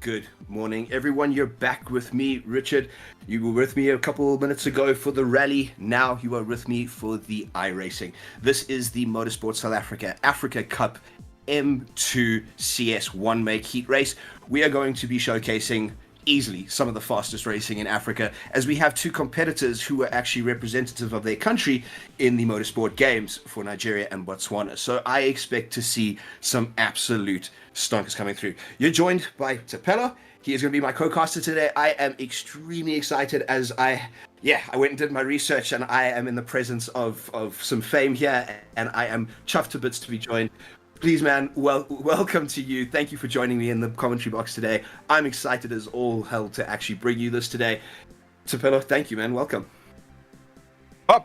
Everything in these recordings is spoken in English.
Good morning, everyone. You're back with me, Richard. You were with me a couple of minutes ago for the rally. Now you are with me for the iRacing. This is the Motorsport South Africa Cup M2 CS1 make heat race. We are going to be showcasing easily some of the fastest racing in Africa, as we have two competitors who are actually representative of their country in the motorsport games for Nigeria and Botswana. So I expect to see some absolute stonkers coming through. You're joined by Tapelo. He is going to be my co-caster today. I am extremely excited as I went and did my research, and I am in the presence of some fame here, and I am chuffed to bits to be joined. Please, man, welcome to you. Thank you for joining me in the commentary box today. I'm excited as all hell to actually bring you this today. Tapelo, thank you, man. Welcome.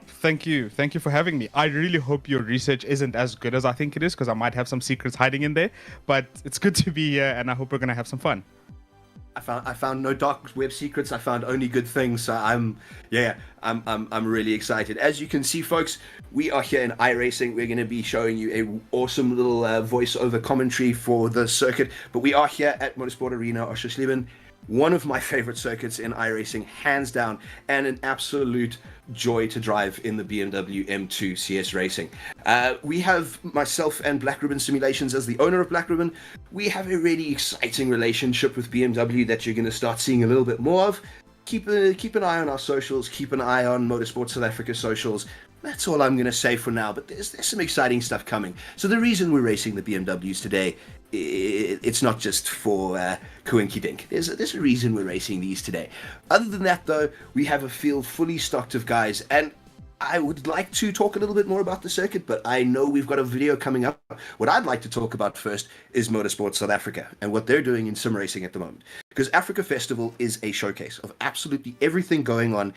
Thank you. Thank you for having me. I really hope your research isn't as good as I think it is, because I might have some secrets hiding in there. But it's good to be here, and I hope we're going to have some fun. I found no dark web secrets. I found only good things. So I'm really excited. As you can see, folks, we are here in iRacing. We're going to be showing you a awesome little voiceover commentary for the circuit. But we are here at Motorsport Arena Oschersleben, one of my favorite circuits in iRacing, hands down, and an absolute joy to drive in the BMW M2 CS Racing. We have myself and Black Ribbon Simulations as the owner of Black Ribbon. We have a really exciting relationship with BMW that you're going to start seeing a little bit more of. Keep an eye on our socials, keep an eye on Motorsport South Africa socials. That's all I'm going to say for now, but there's some exciting stuff coming. So the reason we're racing the BMWs today, it's not just for Coinky Dink. There's a reason we're racing these today. Other than that, though, we have a field fully stocked of guys, and I would like to talk a little bit more about the circuit, but I know we've got a video coming up. What I'd like to talk about first is Motorsport South Africa and what they're doing in sim racing at the moment. Because Africa Festival is a showcase of absolutely everything going on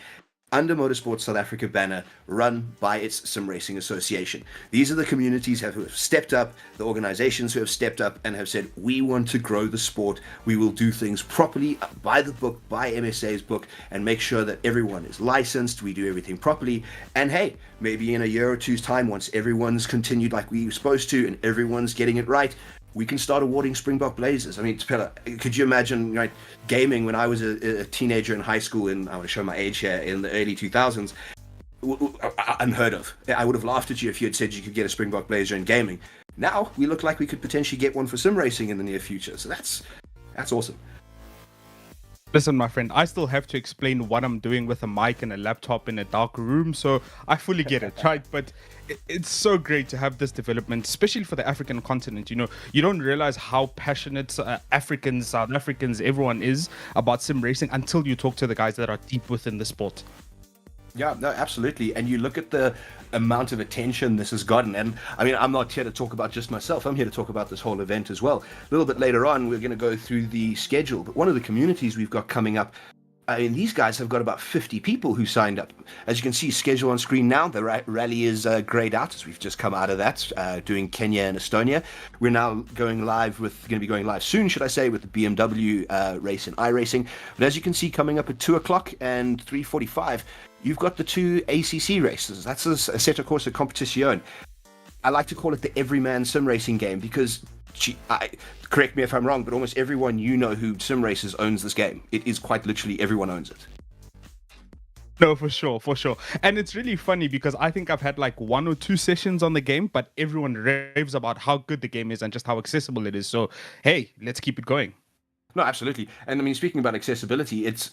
under Motorsport South Africa banner, run by its Sim Racing Association. These are the communities who have stepped up, the organizations who have stepped up and have said, we want to grow the sport, we will do things properly, by the book, by MSA's book, and make sure that everyone is licensed, we do everything properly, and hey, maybe in a year or two's time, once everyone's continued like we were supposed to, and everyone's getting it right, we can start awarding Springbok Blazers. I mean, Tapelo, could you imagine, right, gaming when I was a teenager in high school, and I want to show my age here, in the early 2000s, unheard of. I would have laughed at you if you had said you could get a Springbok Blazer in gaming. Now, we look like we could potentially get one for sim racing in the near future, so that's awesome. Listen, my friend, I still have to explain what I'm doing with a mic and a laptop in a dark room, so I fully get it, right? But it's so great to have this development, especially for the African continent. You know, you don't realize how passionate Africans, South Africans, everyone is about sim racing until you talk to the guys that are deep within the sport. Yeah, no, absolutely. And you look at the amount of attention this has gotten. And I mean, I'm not here to talk about just myself. I'm here to talk about this whole event as well. A little bit later on, we're going to go through the schedule. But one of the communities we've got coming up, I mean, these guys have got about 50 people who signed up. As you can see, schedule on screen now. The rally is grayed out as we've just come out of that, doing Kenya and Estonia. We're now going to be going live soon, should I say, with the BMW race in iRacing. But as you can see, coming up at 2 o'clock and 3:45, you've got the two ACC races. That's Assetto Corsa Competizione. I like to call it the everyman sim racing game because, correct me if I'm wrong, but almost everyone you know who sim races owns this game. It is quite literally everyone owns it. No, for sure. And it's really funny because I think I've had like 1 or 2 sessions on the game, but everyone raves about how good the game is and just how accessible it is. So, hey, let's keep it going. No, absolutely. And I mean, speaking about accessibility, it's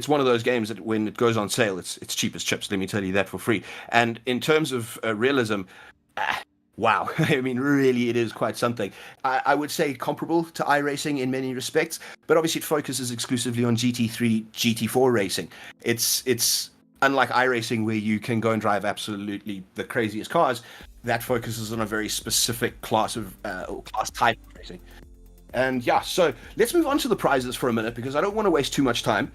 one of those games that when it goes on sale, it's cheap as chips. Let me tell you that for free. And in terms of realism, wow. I mean, really, it is quite something. I would say comparable to iRacing in many respects, but obviously it focuses exclusively on GT3, GT4 racing. It's unlike iRacing where you can go and drive absolutely the craziest cars. That focuses on a very specific class type of racing. And yeah, so let's move on to the prizes for a minute because I don't want to waste too much time.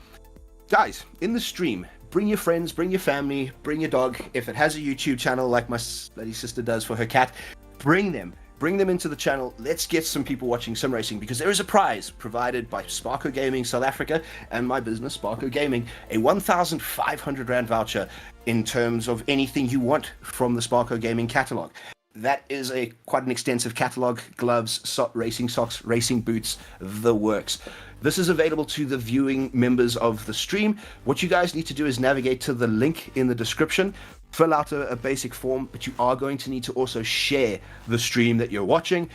Guys, in the stream, bring your friends, bring your family, bring your dog. If it has a YouTube channel like my bloody sister does for her cat, bring them into the channel. Let's get some people watching sim racing because there is a prize provided by Sparko Gaming South Africa and my business, Sparko Gaming, a 1,500 Rand voucher in terms of anything you want from the Sparko Gaming catalog. that is quite an extensive catalog: gloves, racing socks, racing boots, the works. This is available to the viewing members of the stream. What you guys need to do is navigate to the link in the description, fill out a basic form, but you are going to need to also share the stream that you're watching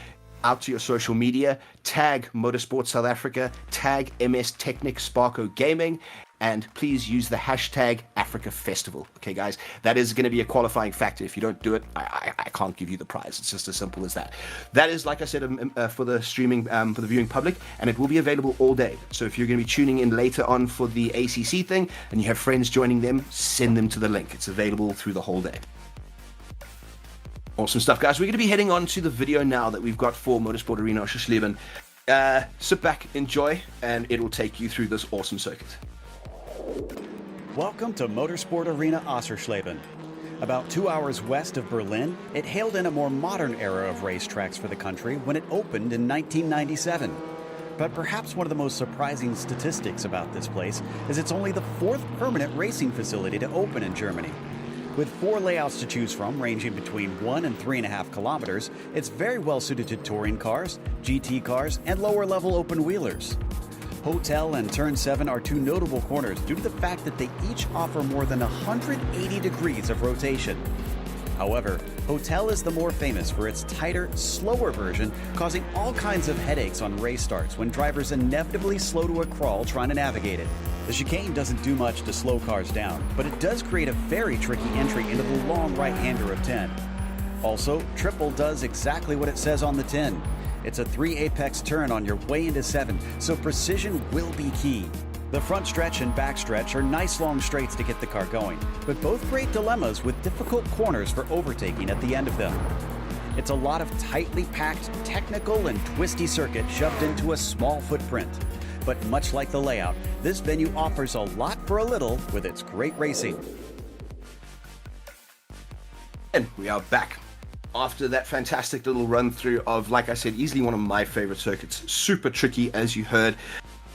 out to your social media, tag Motorsport South Africa, tag MS Technic Sparko Gaming, and please use the hashtag Africa Festival. Okay, guys, that is going to be a qualifying factor. If you don't do it, I can't give you the prize. It's just as simple as that. That is, like I said, for the streaming, for the viewing public, and it will be available all day. So if you're going to be tuning in later on for the ACC thing, and you have friends joining them, send them to the link. It's available through the whole day. Awesome stuff, guys. We're going to be heading on to the video now that we've got for Motorsport Arena Oschersleben. Sit back, enjoy, and it will take you through this awesome circuit. Welcome to Motorsport Arena Oschersleben. About 2 hours west of Berlin, it hailed in a more modern era of racetracks for the country when it opened in 1997. But perhaps one of the most surprising statistics about this place is it's only the 4th permanent racing facility to open in Germany. With 4 layouts to choose from, ranging between 1 and 3.5 kilometers, it's very well suited to touring cars, GT cars, and lower-level open-wheelers. Hotel and Turn 7 are 2 notable corners due to the fact that they each offer more than 180 degrees of rotation. However, Hotel is the more famous for its tighter, slower version, causing all kinds of headaches on race starts when drivers inevitably slow to a crawl trying to navigate it. The chicane doesn't do much to slow cars down, but it does create a very tricky entry into the long right-hander of 10. Also, Triple does exactly what it says on the tin. It's a 3-apex turn on your way into 7, so precision will be key. The front stretch and back stretch are nice long straights to get the car going, but both create dilemmas with difficult corners for overtaking at the end of them. It's a lot of tightly packed, technical and twisty circuit shoved into a small footprint. But much like the layout, this venue offers a lot for a little with its great racing. And we are back after that fantastic little run through of, like I said, easily one of my favorite circuits. Super tricky, as you heard.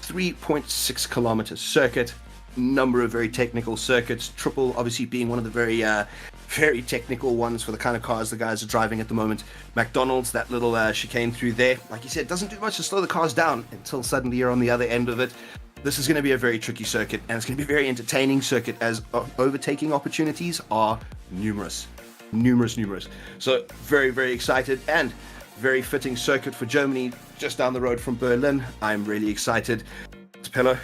3.6 kilometer circuit, number of very technical circuits. Triple obviously being one of the very technical ones for the kind of cars the guys are driving at the moment. McDonald's, that little chicane through there, like you said, doesn't do much to slow the cars down until suddenly you're on the other end of it. This is going to be a very tricky circuit, and it's going to be a very entertaining circuit as overtaking opportunities are numerous. So very, very excited, and very fitting circuit for Germany, just down the road from Berlin. I'm really excited. Pillow,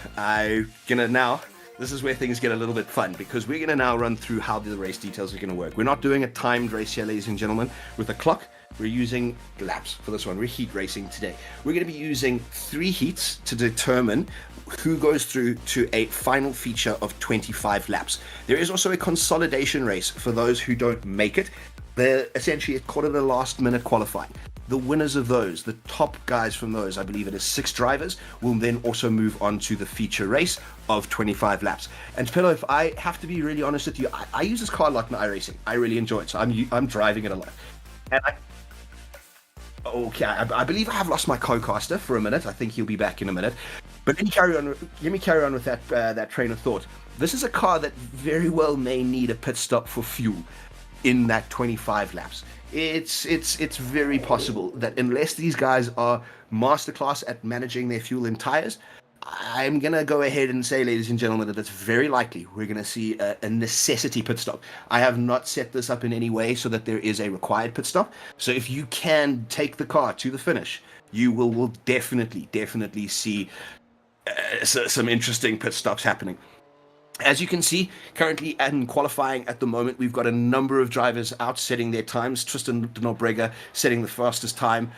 this is where things get a little bit fun, because we're going to now run through how the race details are going to work. We're not doing a timed race here, ladies and gentlemen, with a clock. We're using laps for this one. We're heat racing today. We're going to be using 3 heats to determine who goes through to a final feature of 25 laps. There is also a consolidation race for those who don't make it. They're essentially called it a last minute qualifying. The winners of those, the top guys from those, I believe it is 6 drivers, will then also move on to the feature race of 25 laps. And Pillow, if I have to be really honest with you, I use this car a lot in iRacing. I really enjoy it, so I'm driving it a lot. And I believe I have lost my co-caster for a minute. I think he'll be back in a minute. But let me carry on with that train of thought. This is a car that very well may need a pit stop for fuel in that 25 laps. It's very possible that unless these guys are masterclass at managing their fuel and tires, I'm going to go ahead and say, ladies and gentlemen, that it's very likely we're going to see a necessity pit stop. I have not set this up in any way so that there is a required pit stop. So if you can take the car to the finish, you will definitely see some interesting pit stops happening. As you can see, currently in qualifying at the moment, we've got a number of drivers out setting their times. Tristan de Nobrega setting the fastest time.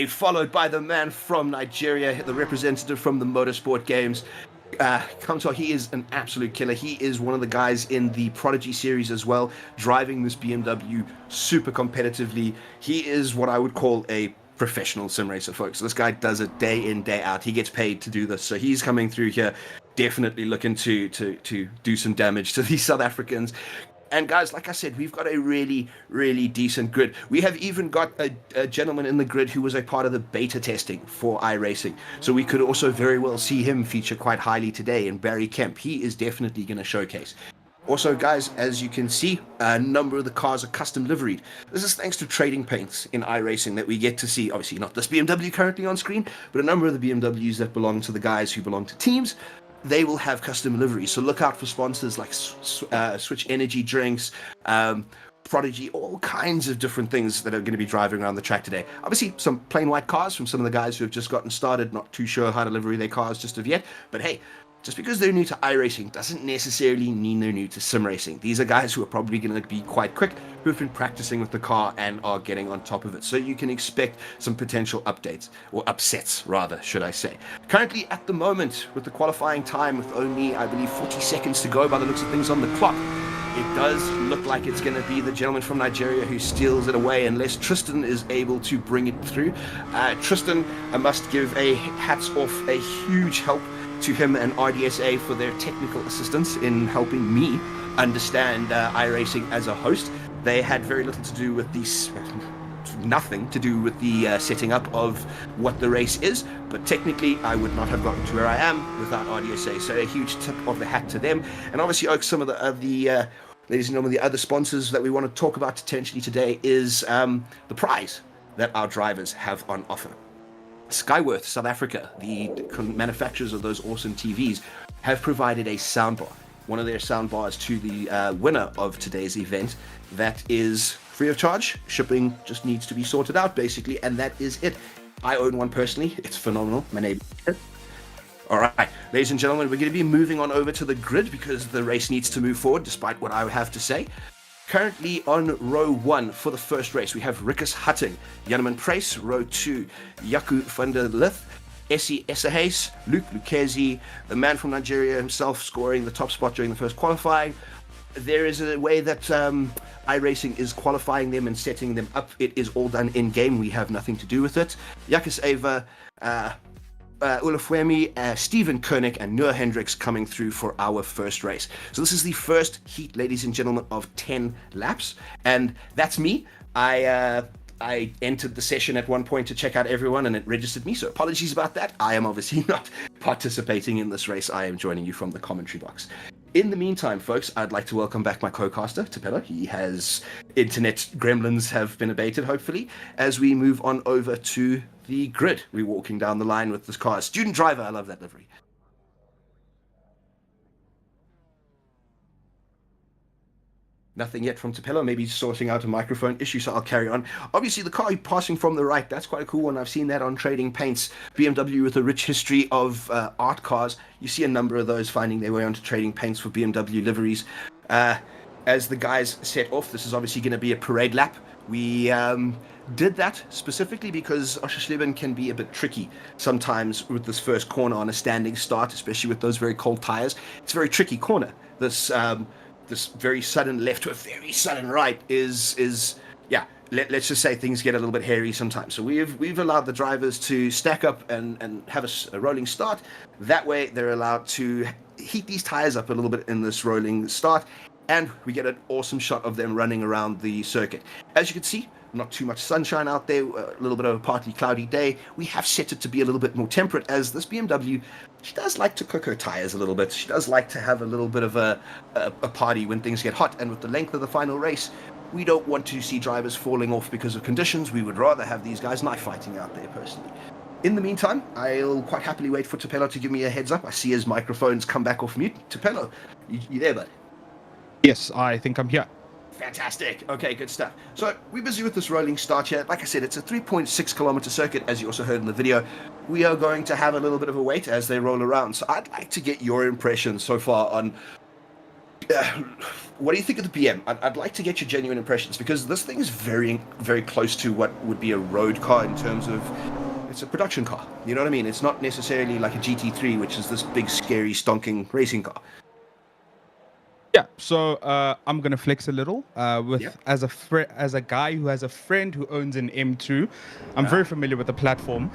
Followed by the man from Nigeria, the representative from the Motorsport Games. Kamto, he is an absolute killer. He is one of the guys in the Prodigy series as well, driving this BMW super competitively. He is what I would call a professional sim racer, folks. This guy does it day in, day out. He gets paid to do this. So he's coming through here, definitely looking to do some damage to these South Africans. And guys, like I said, we've got a really decent grid. We have even got a gentleman in the grid who was a part of the beta testing for iRacing. So we could also very well see him feature quite highly today. And Barry Kemp, he is definitely going to showcase. Also, guys, as you can see, a number of the cars are custom liveried. This is thanks to trading paints in iRacing that we get to see. Obviously, not this BMW currently on screen, but a number of the BMWs that belong to the guys who belong to teams. They will have custom liveries. So look out for sponsors like Switch Energy Drinks, Prodigy, all kinds of different things that are going to be driving around the track today. Obviously, some plain white cars from some of the guys who have just gotten started, not too sure how to livery their cars just of yet. But hey, just because they're new to iRacing doesn't necessarily mean they're new to sim racing. These are guys who are probably going to be quite quick, who have been practicing with the car and are getting on top of it. So you can expect some potential updates, or upsets rather, should I say. Currently, at the moment, with the qualifying time, with only, I believe, 40 seconds to go by the looks of things on the clock, it does look like it's going to be the gentleman from Nigeria who steals it away unless Tristan is able to bring it through. Tristan, I must give a hats off, a huge help to him and RDSA for their technical assistance in helping me understand iRacing as a host. They had very little to do with these, nothing to do with the setting up of what the race is, but technically I would not have gotten to where I am without RDSA, so a huge tip of the hat to them. And obviously, Oak, some of the ladies and gentlemen, the other sponsors that we want to talk about potentially today is the prize that our drivers have on offer. Skyworth South Africa, the manufacturers of those awesome TVs, have provided a soundbar, one of their soundbars to the winner of today's event. That is free of charge. Shipping just needs to be sorted out, basically, and that is it. I own one personally. It's phenomenal. My name is... All right, ladies and gentlemen, we're going to be moving on over to the grid because the race needs to move forward, despite what I have to say. Currently on row 1 for the first race, we have Rikus Hutting, Janeman Price. Row 2, Yaku van der Lith, Essie Essehace, Luke Lucchesi, the man from Nigeria himself, scoring the top spot during the first qualifying. There is a way that iRacing is qualifying them and setting them up. It is all done in-game. We have nothing to do with it. Yakis Eva, Ulafwemi, Stephen Koenig, and Noor Hendricks coming through for our first race. So this is the first heat, ladies and gentlemen, of 10 laps, and that's me. I entered the session at one point to check out everyone, and it registered me, so apologies about that. I am obviously not participating in this race. I am joining you from the commentary box. In the meantime, folks, I'd like to welcome back my co-caster, Tapelo. He has internet gremlins have been abated, hopefully, as we move on over to the grid. We're walking down the line with this car. Student driver, I love that livery. Nothing yet from Tapelo, maybe sorting out a microphone issue, so I'll carry on. Obviously, the car passing from the right, that's quite a cool one. I've seen that on Trading Paints. BMW with a rich history of art cars. You see a number of those finding their way onto Trading Paints for BMW liveries. As the guys set off, this is obviously going to be a parade lap. We did that specifically because Oschersleben can be a bit tricky sometimes with this first corner on a standing start, especially with those very cold tires. It's a very tricky corner. This very sudden left to a very sudden right is let's just say things get a little bit hairy sometimes. So we've allowed the drivers to stack up and have a rolling start. That way they're allowed to heat these tires up a little bit in this rolling start, and we get an awesome shot of them running around the circuit. As you can see, not too much sunshine out there, a little bit of a partly cloudy day. We have set it to be a little bit more temperate, as this BMW, she does like to cook her tires a little bit. She does like to have a little bit of a party when things get hot, and with the length of the final race, we don't want to see drivers falling off because of conditions. We would rather have these guys knife fighting out there, personally. In the meantime, I'll quite happily wait for Tapelo to give me a heads up. I see his microphone's come back off mute. Tapelo, you there, bud? Yes, I think I'm here. Fantastic. Okay, good stuff. So we're busy with this rolling start here. Like I said, it's a 3.6 kilometer circuit, as you also heard in the video. We are going to have a little bit of a wait as they roll around. So I'd like to get your impressions so far on what do you think of the BM? I'd like to get your genuine impressions, because this thing is very, very close to what would be a road car in terms of it's a production car. You know what I mean? It's not necessarily like a GT3, which is this big, scary, stonking racing car. Yeah, so I'm gonna flex a little as a guy who has a friend who owns an M2. I'm very familiar with the platform,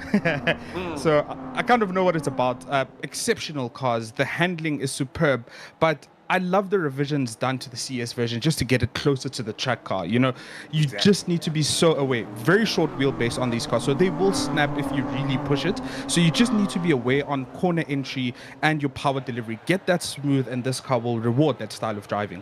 so I kind of know what it's about. Exceptional cars, the handling is superb, but I love the revisions done to the CS version just to get it closer to the track car. You know, you just need to be so aware. Very short wheelbase on these cars, so they will snap if you really push it. So you just need to be aware on corner entry and your power delivery. Get that smooth, and this car will reward that style of driving.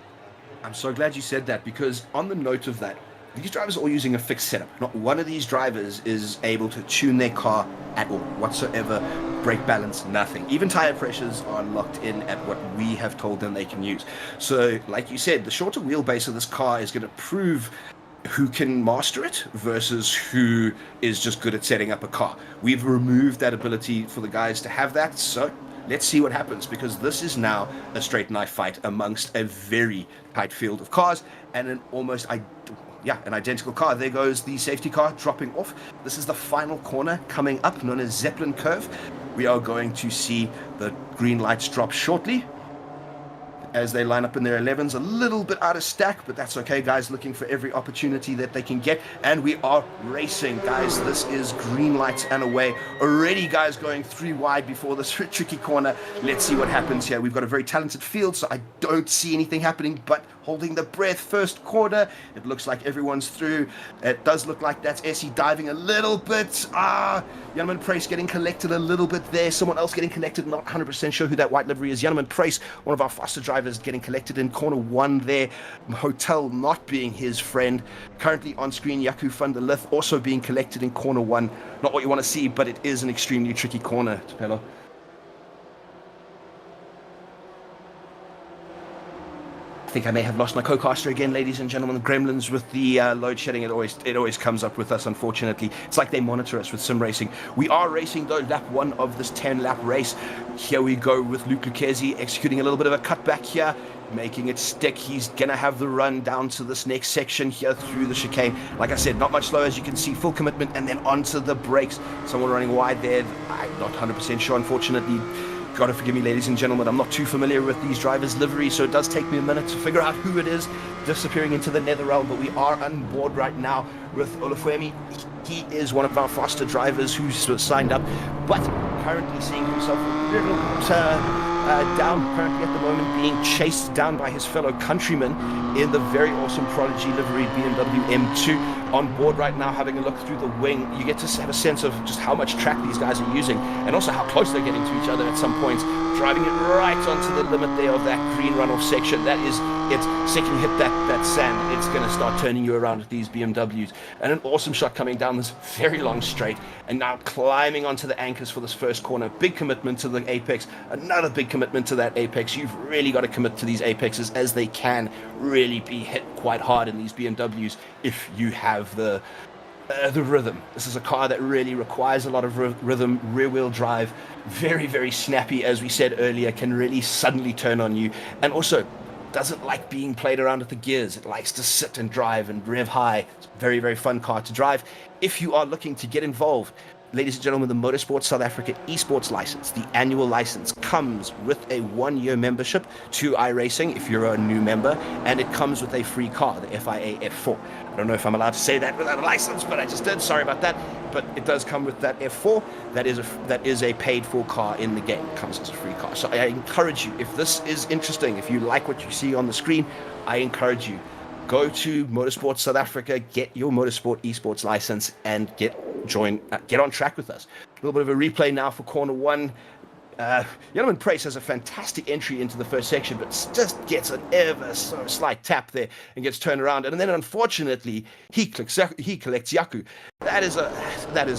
I'm so glad you said that, because on the note of that, these drivers are all using a fixed setup. Not one of these drivers is able to tune their car at all, whatsoever. Brake balance, nothing. Even tire pressures are locked in at what we have told them they can use. So, like you said, the shorter wheelbase of this car is going to prove who can master it versus who is just good at setting up a car. We've removed that ability for the guys to have that, so let's see what happens, because this is now a straight knife fight amongst a very tight field of cars and an almost an identical car. There goes the safety car dropping off. This is the final corner coming up, known as Zeppelin Curve. We are going to see the green lights drop shortly as they line up in their 11s, a little bit out of stack, but that's okay, guys, looking for every opportunity that they can get, and we are racing, guys. This is green lights and away. Already, guys, going 3 wide before this tricky corner. Let's see what happens here. We've got a very talented field, so I don't see anything happening, but holding the breath. First corner, it looks like everyone's through. It does look like that's Essie diving a little bit. Jan Price getting collected a little bit there. Someone else getting collected, not 100% sure who that white livery is. Jan Price, one of our faster drivers, getting collected in corner 1 there. Hotel not being his friend. Currently on screen, Jaco van der Lith also being collected in corner 1. Not what you want to see, but it is an extremely tricky corner, Tapelo. I think I may have lost my co-caster again, ladies and gentlemen. The gremlins with the load shedding, it always comes up with us, unfortunately. It's like they monitor us with sim racing. We are racing, though, lap 1 of this 10-lap race. Here we go with Luke Lucchesi executing a little bit of a cutback here, making it stick. He's going to have the run down to this next section here through the chicane. Like I said, not much slower, as you can see, full commitment, and then onto the brakes. Someone running wide there. I'm not 100% sure, unfortunately. Gotta forgive me, ladies and gentlemen, I'm not too familiar with these drivers' liveries, so it does take me a minute to figure out who it is disappearing into the nether realm, but we are on board right now with Olufemi. He is one of our faster drivers who's signed up, but currently seeing himself a little down, currently at the moment being chased down by his fellow countrymen in the very awesome Prodigy liveried BMW M2. On board right now, having a look through the wing, you get to have a sense of just how much track these guys are using, and also how close they're getting to each other at some points, driving it right onto the limit there of that green runoff section. That is it. Second hit that sand, it's going to start turning you around with these BMWs. And an awesome shot coming down this very long straight, and now climbing onto the anchors for this first corner. Big commitment to the apex, another big commitment to that apex. You've really got to commit to these apexes, as they can really be hit quite hard in these BMWs if you have the rhythm. This is a car that really requires a lot of rhythm, rear-wheel drive, very, very snappy, as we said earlier, can really suddenly turn on you, and also doesn't like being played around with the gears. It likes to sit and drive and rev high. It's a very, very fun car to drive. If you are looking to get involved, ladies and gentlemen, the Motorsport South Africa esports license, the annual license, comes with a 1-year membership to iRacing if you're a new member, and it comes with a free car, the FIA F4. I don't know if I'm allowed to say that without a license, but I just did. Sorry about that. But it does come with that F4. That is a paid-for car in the game. It comes as a free car. So I encourage you, if this is interesting, if you like what you see on the screen, I encourage you, go to Motorsport South Africa, get your Motorsport esports license, and get on track with us. A little bit of a replay now for corner 1. Jan Price has a fantastic entry into the first section, but just gets an ever so slight tap there and gets turned around. And then, unfortunately, he collects Jaco. That is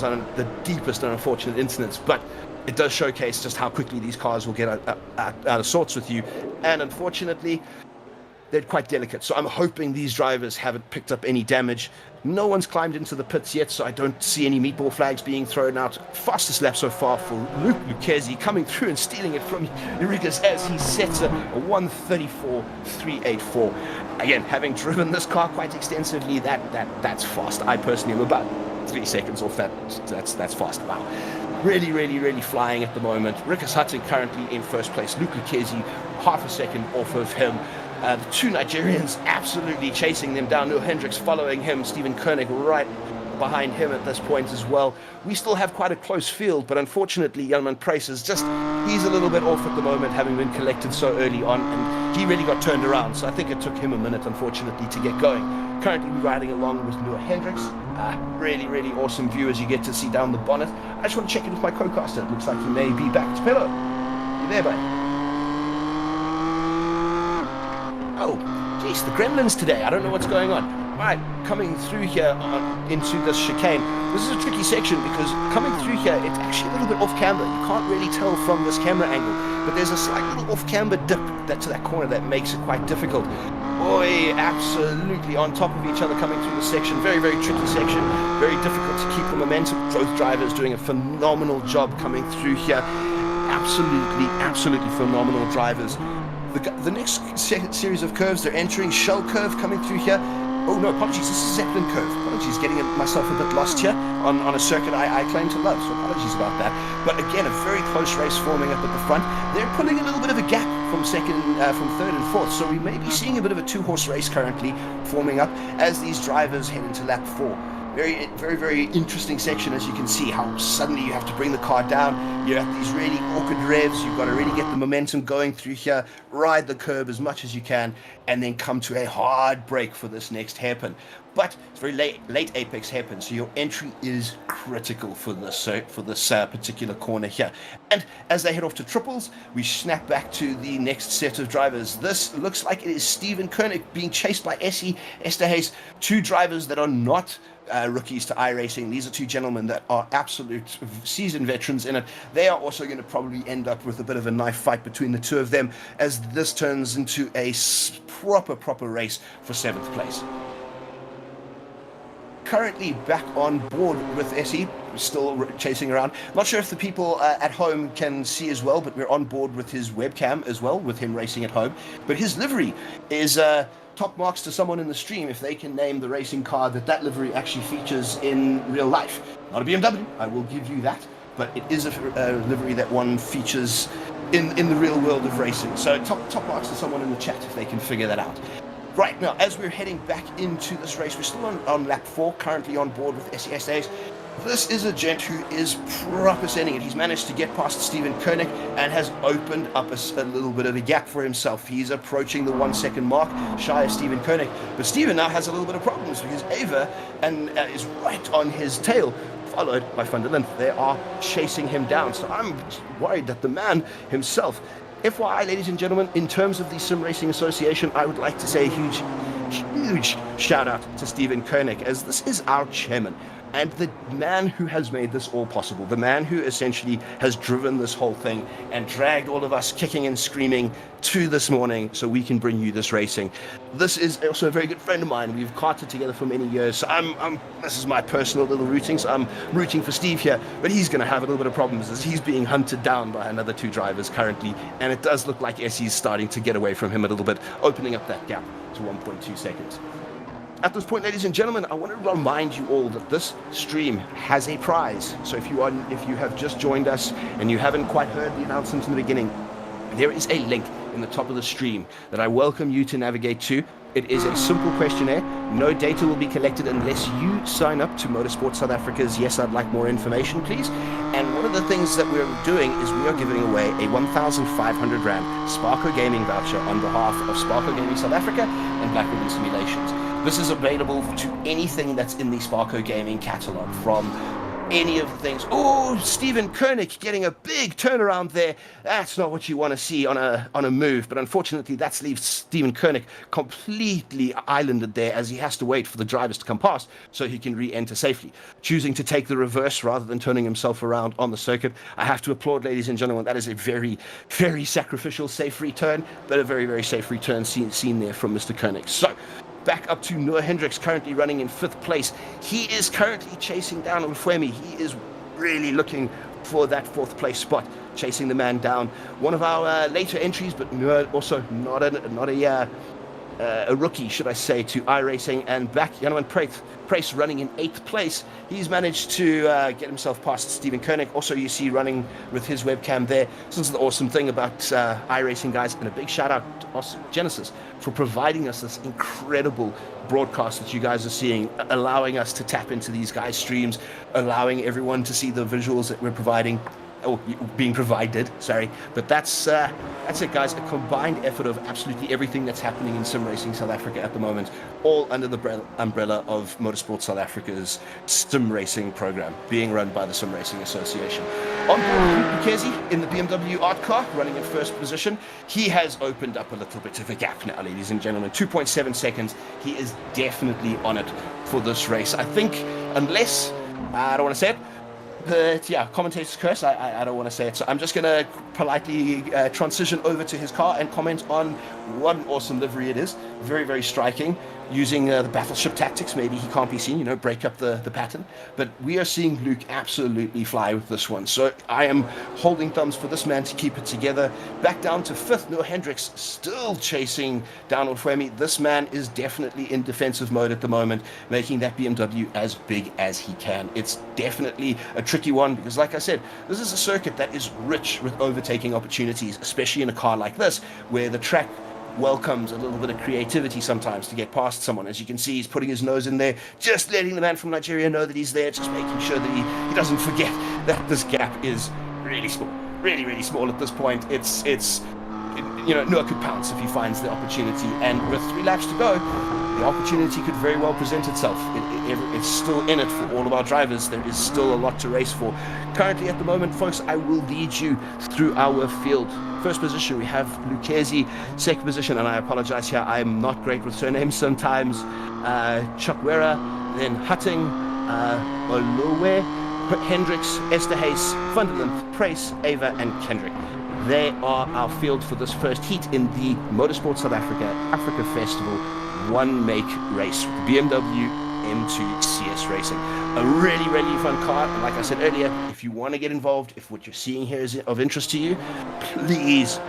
on the deepest and unfortunate incidents, but it does showcase just how quickly these cars will get out of sorts with you. And unfortunately, they're quite delicate, so I'm hoping these drivers haven't picked up any damage. No one's climbed into the pits yet, so I don't see any meatball flags being thrown out. Fastest lap so far for Luke Lucchesi, coming through and stealing it from Enriquez as he sets a 1:34.384. Again, having driven this car quite extensively, that's fast. I personally am about 3 seconds off that. That's fast. Wow. Really, really, really flying at the moment. Rikus Hutton currently in first place. Luke Lucchesi half a second off of him. The two Nigerians absolutely chasing them down. Neil Hendricks following him. Stephen Koenig right behind him at this point as well. We still have quite a close field, but unfortunately, Jan Price is he's a little bit off at the moment, having been collected so early on, and he really got turned around. So I think it took him a minute, unfortunately, to get going. Currently riding along with Neil Hendricks. Really, really awesome view as you get to see down the bonnet. I just want to check in with my co-caster. It looks like he may be back. Hello. You there, buddy? Oh, geez, the gremlins today. I don't know what's going on. Right, coming through here into this chicane. This is a tricky section because coming through here, it's actually a little bit off camber. You can't really tell from this camera angle, but there's a slight little off camber dip to that corner that makes it quite difficult. Boy, absolutely on top of each other coming through this section. Very, very tricky section. Very difficult to keep the momentum. Both drivers doing a phenomenal job coming through here. Absolutely phenomenal drivers. The next series of curves, they're entering Shell Curve coming through here. Oh no, apologies, this is Zeppelin Curve. Apologies, getting myself a bit lost here on a circuit I claim to love, so apologies about that. But again, a very close race forming up at the front. They're pulling a little bit of a gap from third and fourth, so we may be seeing a bit of a two-horse race currently forming up as these drivers head into lap 4. Very interesting section, as you can see how suddenly you have to bring the car down. You're at these really awkward revs. You've got to really get the momentum going through here, ride the curb as much as you can, and then come to a hard brake for this next hairpin. But it's very late apex hairpin, so your entry is critical for this particular corner here. And as they head off to triples, we snap back to the next set of drivers. This looks like it is Steven Koenig being chased by Essie Esterhuis, two drivers that are not rookies to iRacing. These are two gentlemen that are absolute seasoned veterans in it. They are also going to probably end up with a bit of a knife fight between the two of them as this turns into a proper race for 7th place. Currently back on board with Essie, still chasing around. Not sure if the people at home can see as well, but we're on board with his webcam as well, with him racing at home. But his livery is top marks to someone in the stream if they can name the racing car that livery actually features in real life. Not a BMW, I will give you that, but it is a livery that one features in the real world of racing. So top marks to someone in the chat if they can figure that out. Right, now, as we're heading back into this race, we're still on lap 4, currently on board with SESAs. This is a gent who is proper sending it. He's managed to get past Steven Koenig and has opened up a little bit of a gap for himself. He's approaching the 1 second mark, shy of Steven Koenig. But Steven now has a little bit of problems because Ava is right on his tail, followed by Van der Linde. They are chasing him down. So I'm worried that the man himself... FYI, ladies and gentlemen, in terms of the Sim Racing Association, I would like to say a huge shout out to Steven Koenig, as this is our chairman and the man who has made this all possible, the man who essentially has driven this whole thing and dragged all of us kicking and screaming to this morning so we can bring you this racing. This is also a very good friend of mine. We've karted together for many years. So this is my personal little rooting, so I'm rooting for Steve here, but he's going to have a little bit of problems as he's being hunted down by another two drivers currently, and it does look like Essie's starting to get away from him a little bit, opening up that gap to 1.2 seconds. At this point, ladies and gentlemen, I want to remind you all that this stream has a prize. So if you have just joined us and you haven't quite heard the announcement in the beginning, there is a link in the top of the stream that I welcome you to navigate to. It is a simple questionnaire. No data will be collected unless you sign up to Motorsport South Africa's Yes, I'd Like More Information, please. And one of the things that we're doing is we are giving away a 1,500 Rand Sparko Gaming voucher on behalf of Sparko Gaming South Africa and Black Ribbon Simulations. This is available to anything that's in the Sparko Gaming catalog, from any of the things. Oh, Steven Koenig getting a big turnaround there. That's not what you want to see on a move, but unfortunately that leaves Steven Koenig completely islanded there as he has to wait for the drivers to come past so he can re-enter safely. Choosing to take the reverse rather than turning himself around on the circuit. I have to applaud, ladies and gentlemen. That is a very, very sacrificial safe return, but a very, very safe return seen there from Mr. Koenig. So, back up to Noah Hendricks, currently running in 5th place. He is currently chasing down Mfwemi. He is really looking for that 4th place spot, chasing the man down. One of our later entries, but also not a rookie, should I say, to iRacing, and back Jan Price running in 8th place. He's managed to get himself past Steven Koenig. Also, you see running with his webcam there. This is the awesome thing about iRacing, guys, and a big shout out to us, Genesis, for providing us this incredible broadcast that you guys are seeing, allowing us to tap into these guys' streams, allowing everyone to see the visuals that we're providing. Or being provided, sorry. But that's it, guys. A combined effort of absolutely everything that's happening in Sim Racing South Africa at the moment, all under the umbrella of Motorsport South Africa's Sim Racing program, being run by the Sim Racing Association. On board Luke Lucchesi in the BMW art car, running in first position. He has opened up a little bit of a gap now, ladies and gentlemen. 2.7 seconds. He is definitely on it for this race. I think, unless, I don't want to say it, but yeah, commentator's curse, I don't want to say it. So I'm just going to politely transition over to his car and comment on what an awesome livery it is. Very, very striking. Using the battleship tactics, maybe he can't be seen, you know, break up the pattern. But we are seeing Luke absolutely fly with this one. So I am holding thumbs for this man to keep it together. Back down to fifth, Noah Hendricks still chasing down Olfwemi. This man is definitely in defensive mode at the moment, making that BMW as big as he can. It's definitely a tricky one because, like I said, this is a circuit that is rich with overtaking opportunities, especially in a car like this, where the track welcomes a little bit of creativity sometimes to get past someone. As you can see, he's putting his nose in there, just letting the man from Nigeria know that he's there, just making sure that he doesn't forget that this gap is really small, really, really small at this point. It's you know, Noah could pounce if he finds the opportunity, and with 3 laps to go, the opportunity could very well present itself. It's still in it for all of our drivers. There is still a lot to race for. Currently, at the moment, folks, I will lead you through our field. First position, we have Lucchesi. Second position, and I apologize here, I'm not great with surnames sometimes. Chukwera, then Hutting, Olowe, Hendricks, Esterhuis, Vanderland, Price, Ava, and Kendrick. They are our field for this first heat in the Motorsport South Africa Festival one-make race, BMW M2 CS Racing. A really, really fun car, and like I said earlier, if you want to get involved, if what you're seeing here is of interest to you, please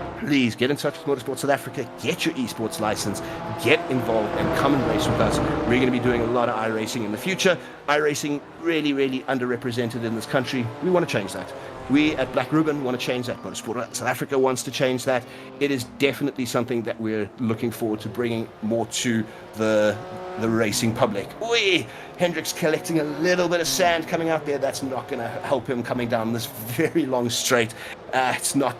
get in touch with Motorsport South Africa, get your esports license, get involved, and come and race with us. We're going to be doing a lot of iRacing in the future. iRacing really, really underrepresented in this country. We want to change that. We at Black Ruben want to change that. Motorsport South Africa wants to change that. It is definitely something that we're looking forward to bringing more to the racing public. Oi! Hendricks collecting a little bit of sand coming out there. That's not going to help him coming down this very long straight. It's not...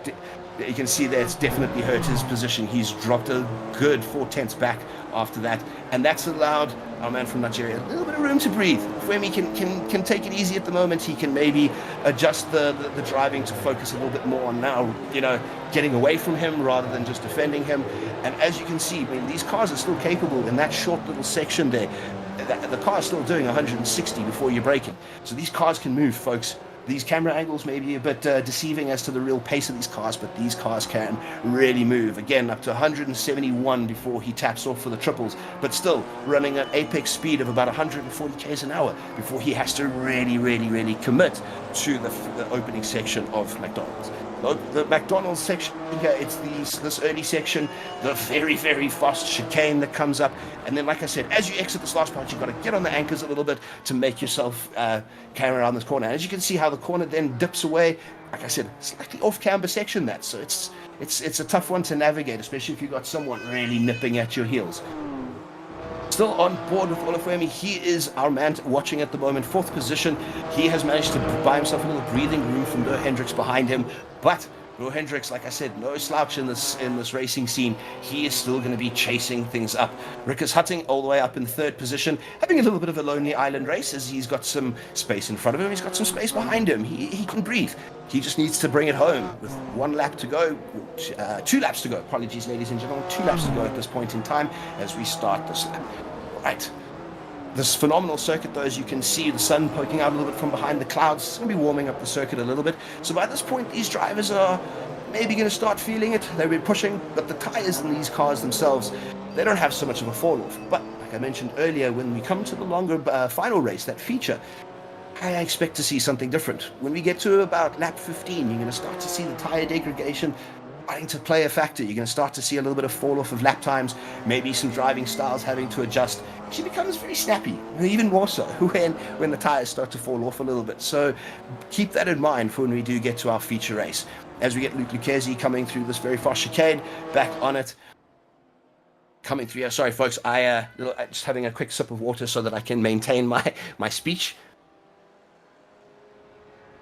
You can see there it's definitely hurt his position. He's dropped a good 4/10 back after that, and that's allowed our man from Nigeria a little bit of room to breathe. Fwemi can take it easy at the moment. He can maybe adjust the driving to focus a little bit more on now, you know, getting away from him rather than just defending him. And as you can see, I mean, these cars are still capable in that short little section there. The car is still doing 160 before you're braking. So these cars can move, folks. These camera angles may be a bit deceiving as to the real pace of these cars, but these cars can really move. Again, up to 171 before he taps off for the triples, but still running at apex speed of about 140 k's an hour before he has to really commit to the opening section of McDonald's. The McDonald's section here, it's this early section, the very, very fast chicane that comes up. And then, like I said, as you exit this last part, you've got to get on the anchors a little bit to make yourself carry around this corner. And as you can see how the corner then dips away, like I said, slightly off-camber section that. So it's a tough one to navigate, especially if you've got someone really nipping at your heels. Still on board with Olafemi, he is our man watching at the moment, 4th position. He has managed to buy himself a little breathing room from Noah Hendricks behind him, but Noah Hendricks, like I said, no slouch in this racing scene. He is still going to be chasing things up. Rickers Hutting all the way up in 3rd position, having a little bit of a lonely island race as he's got some space in front of him, he's got some space behind him. He can breathe. He just needs to bring it home with 1 lap to go, 2 laps to go. Apologies, ladies and gentlemen, 2 laps to go at this point in time as we start this lap. Right. This phenomenal circuit, though, as you can see, the sun poking out a little bit from behind the clouds. It's going to be warming up the circuit a little bit. So by this point, these drivers are maybe going to start feeling it. They've been pushing, but the tires in these cars themselves, they don't have so much of a fall-off. But like I mentioned earlier, when we come to the longer final race, that feature, I expect to see something different. When we get to about lap 15, you're going to start to see the tire degradation starting to play a factor. You're going to start to see a little bit of fall off of lap times, maybe some driving styles having to adjust. She becomes very snappy, even more so when the tires start to fall off a little bit. So keep that in mind for when we do get to our feature race. As we get Luke Lucchesi coming through this very fast chicane, back on it. Coming through here. Sorry, folks, I just having a quick sip of water so that I can maintain my speech.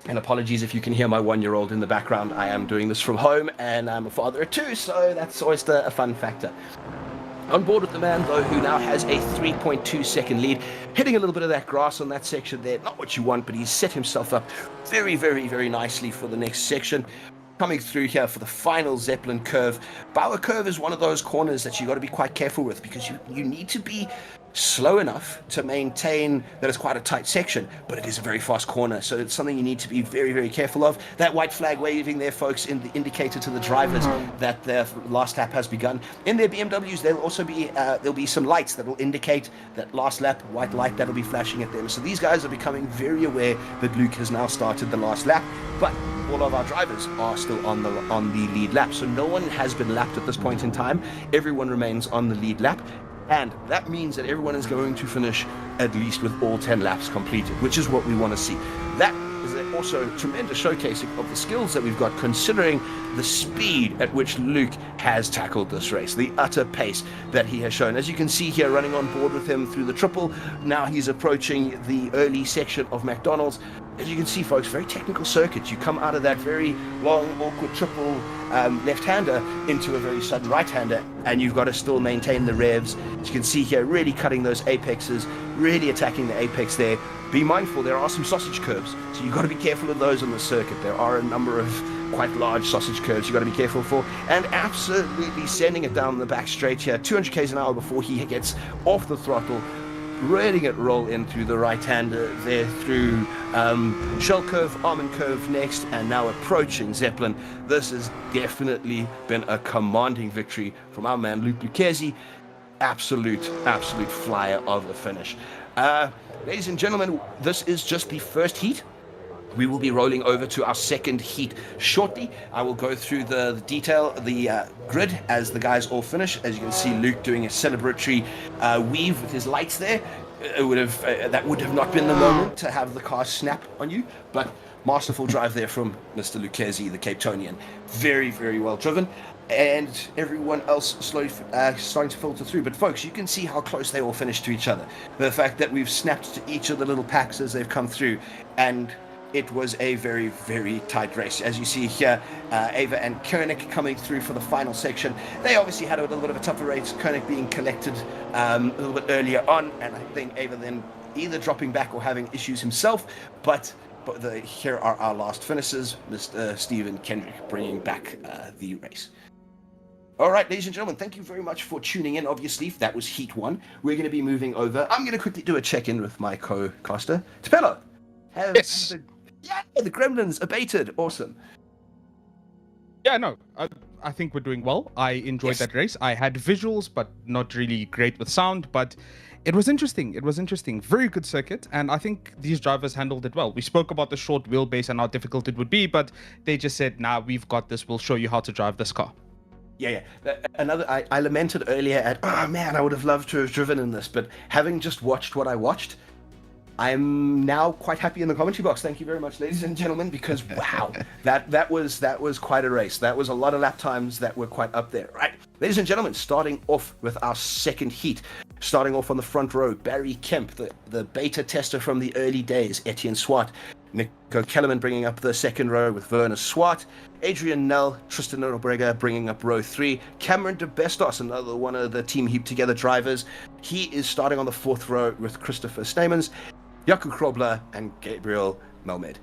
And apologies if you can hear my 1-year-old in the background. I am doing this from home, and I'm a father of 2, so that's always a fun factor. On board with the man, though, who now has a 3.2 second lead, hitting a little bit of that grass on that section there. Not what you want, but he's set himself up very, very, very nicely for the next section. Coming through here for the final Zeppelin curve. Bauer curve is one of those corners that you got to be quite careful with, because you need to be slow enough to maintain that it's quite a tight section, but it is a very fast corner, so it's something you need to be very, very careful of. That white flag waving there, folks, in the indicator to the drivers that their last lap has begun. In their BMWs, there'll be some lights that will indicate that last lap, white light that'll be flashing at them. So these guys are becoming very aware that Luke has now started the last lap, but all of our drivers are still on the lead lap, so no one has been lapped at this point in time. Everyone remains on the lead lap. And that means that everyone is going to finish at least with all 10 laps completed, which is what we want to see. That is also a tremendous showcasing of the skills that we've got, considering the speed at which Luke has tackled this race, the utter pace that he has shown. As you can see here, running on board with him through the triple, now he's approaching the early section of McDonald's. As you can see, folks, very technical circuit. You come out of that very long, awkward triple left-hander into a very sudden right-hander, and you've got to still maintain the revs. As you can see here, really cutting those apexes, really attacking the apex there. Be mindful, there are some sausage curves, so you've got to be careful of those on the circuit. There are a number of quite large sausage curves you've got to be careful for, and absolutely sending it down the back straight here, 200 k's an hour before he gets off the throttle, letting it roll in through the right-hander there, through shell curve, almond curve next, and now approaching Zeppelin. This has definitely been a commanding victory from our man Luke Lucchesi. Absolute flyer of a finish. Ladies and gentlemen, this is just the first heat. We will be rolling over to our second heat shortly. I will go through the grid as the guys all finish. As you can see, Luke doing a celebratory weave with his lights there. That would have not been the moment to have the car snap on you, but masterful drive there from Mr. Lucchesi, the Cape Townian. Very, very well driven. And everyone else slowly starting to filter through. But folks, you can see how close they all finished to each other. The fact that we've snapped to each of the little packs as they've come through, and it was a very, very tight race. As you see here, Ava and Koenig coming through for the final section. They obviously had a little bit of a tougher race, Koenig being collected a little bit earlier on, and I think Ava then either dropping back or having issues himself, but here are our last finishers, Mr. Stephen Kendrick bringing back the race. All right, ladies and gentlemen, thank you very much for tuning in. Obviously, that was Heat 1. We're going to be moving over. I'm going to quickly do a check-in with my co-caster. Tapello, Yes. the gremlins abated. Awesome. Yeah, no, I think we're doing well. I enjoyed that race. I had visuals, but not really great with sound, but it was interesting. Very good circuit, and I think these drivers handled it well. We spoke about the short wheelbase and how difficult it would be, but they just said, nah, we've got this. We'll show you how to drive this car. Yeah. I lamented earlier at, oh man, I would have loved to have driven in this, but having just watched what I watched, I'm now quite happy in the commentary box. Thank you very much, ladies and gentlemen, because wow, that was quite a race. That was a lot of lap times that were quite up there. Right, ladies and gentlemen, starting off with our second heat. Starting off on the front row, Barry Kemp, the beta tester from the early days, Etienne Swart. Nico Kellerman bringing up the second row with Werner Swart. Adrian Nell, Tristan Norbreger bringing up row 3. Cameron de Bestos, another one of the Team Heap Together drivers. He is starting on the fourth row with Christopher Stamens, Jakub Krobler, and Gabriel Melmed.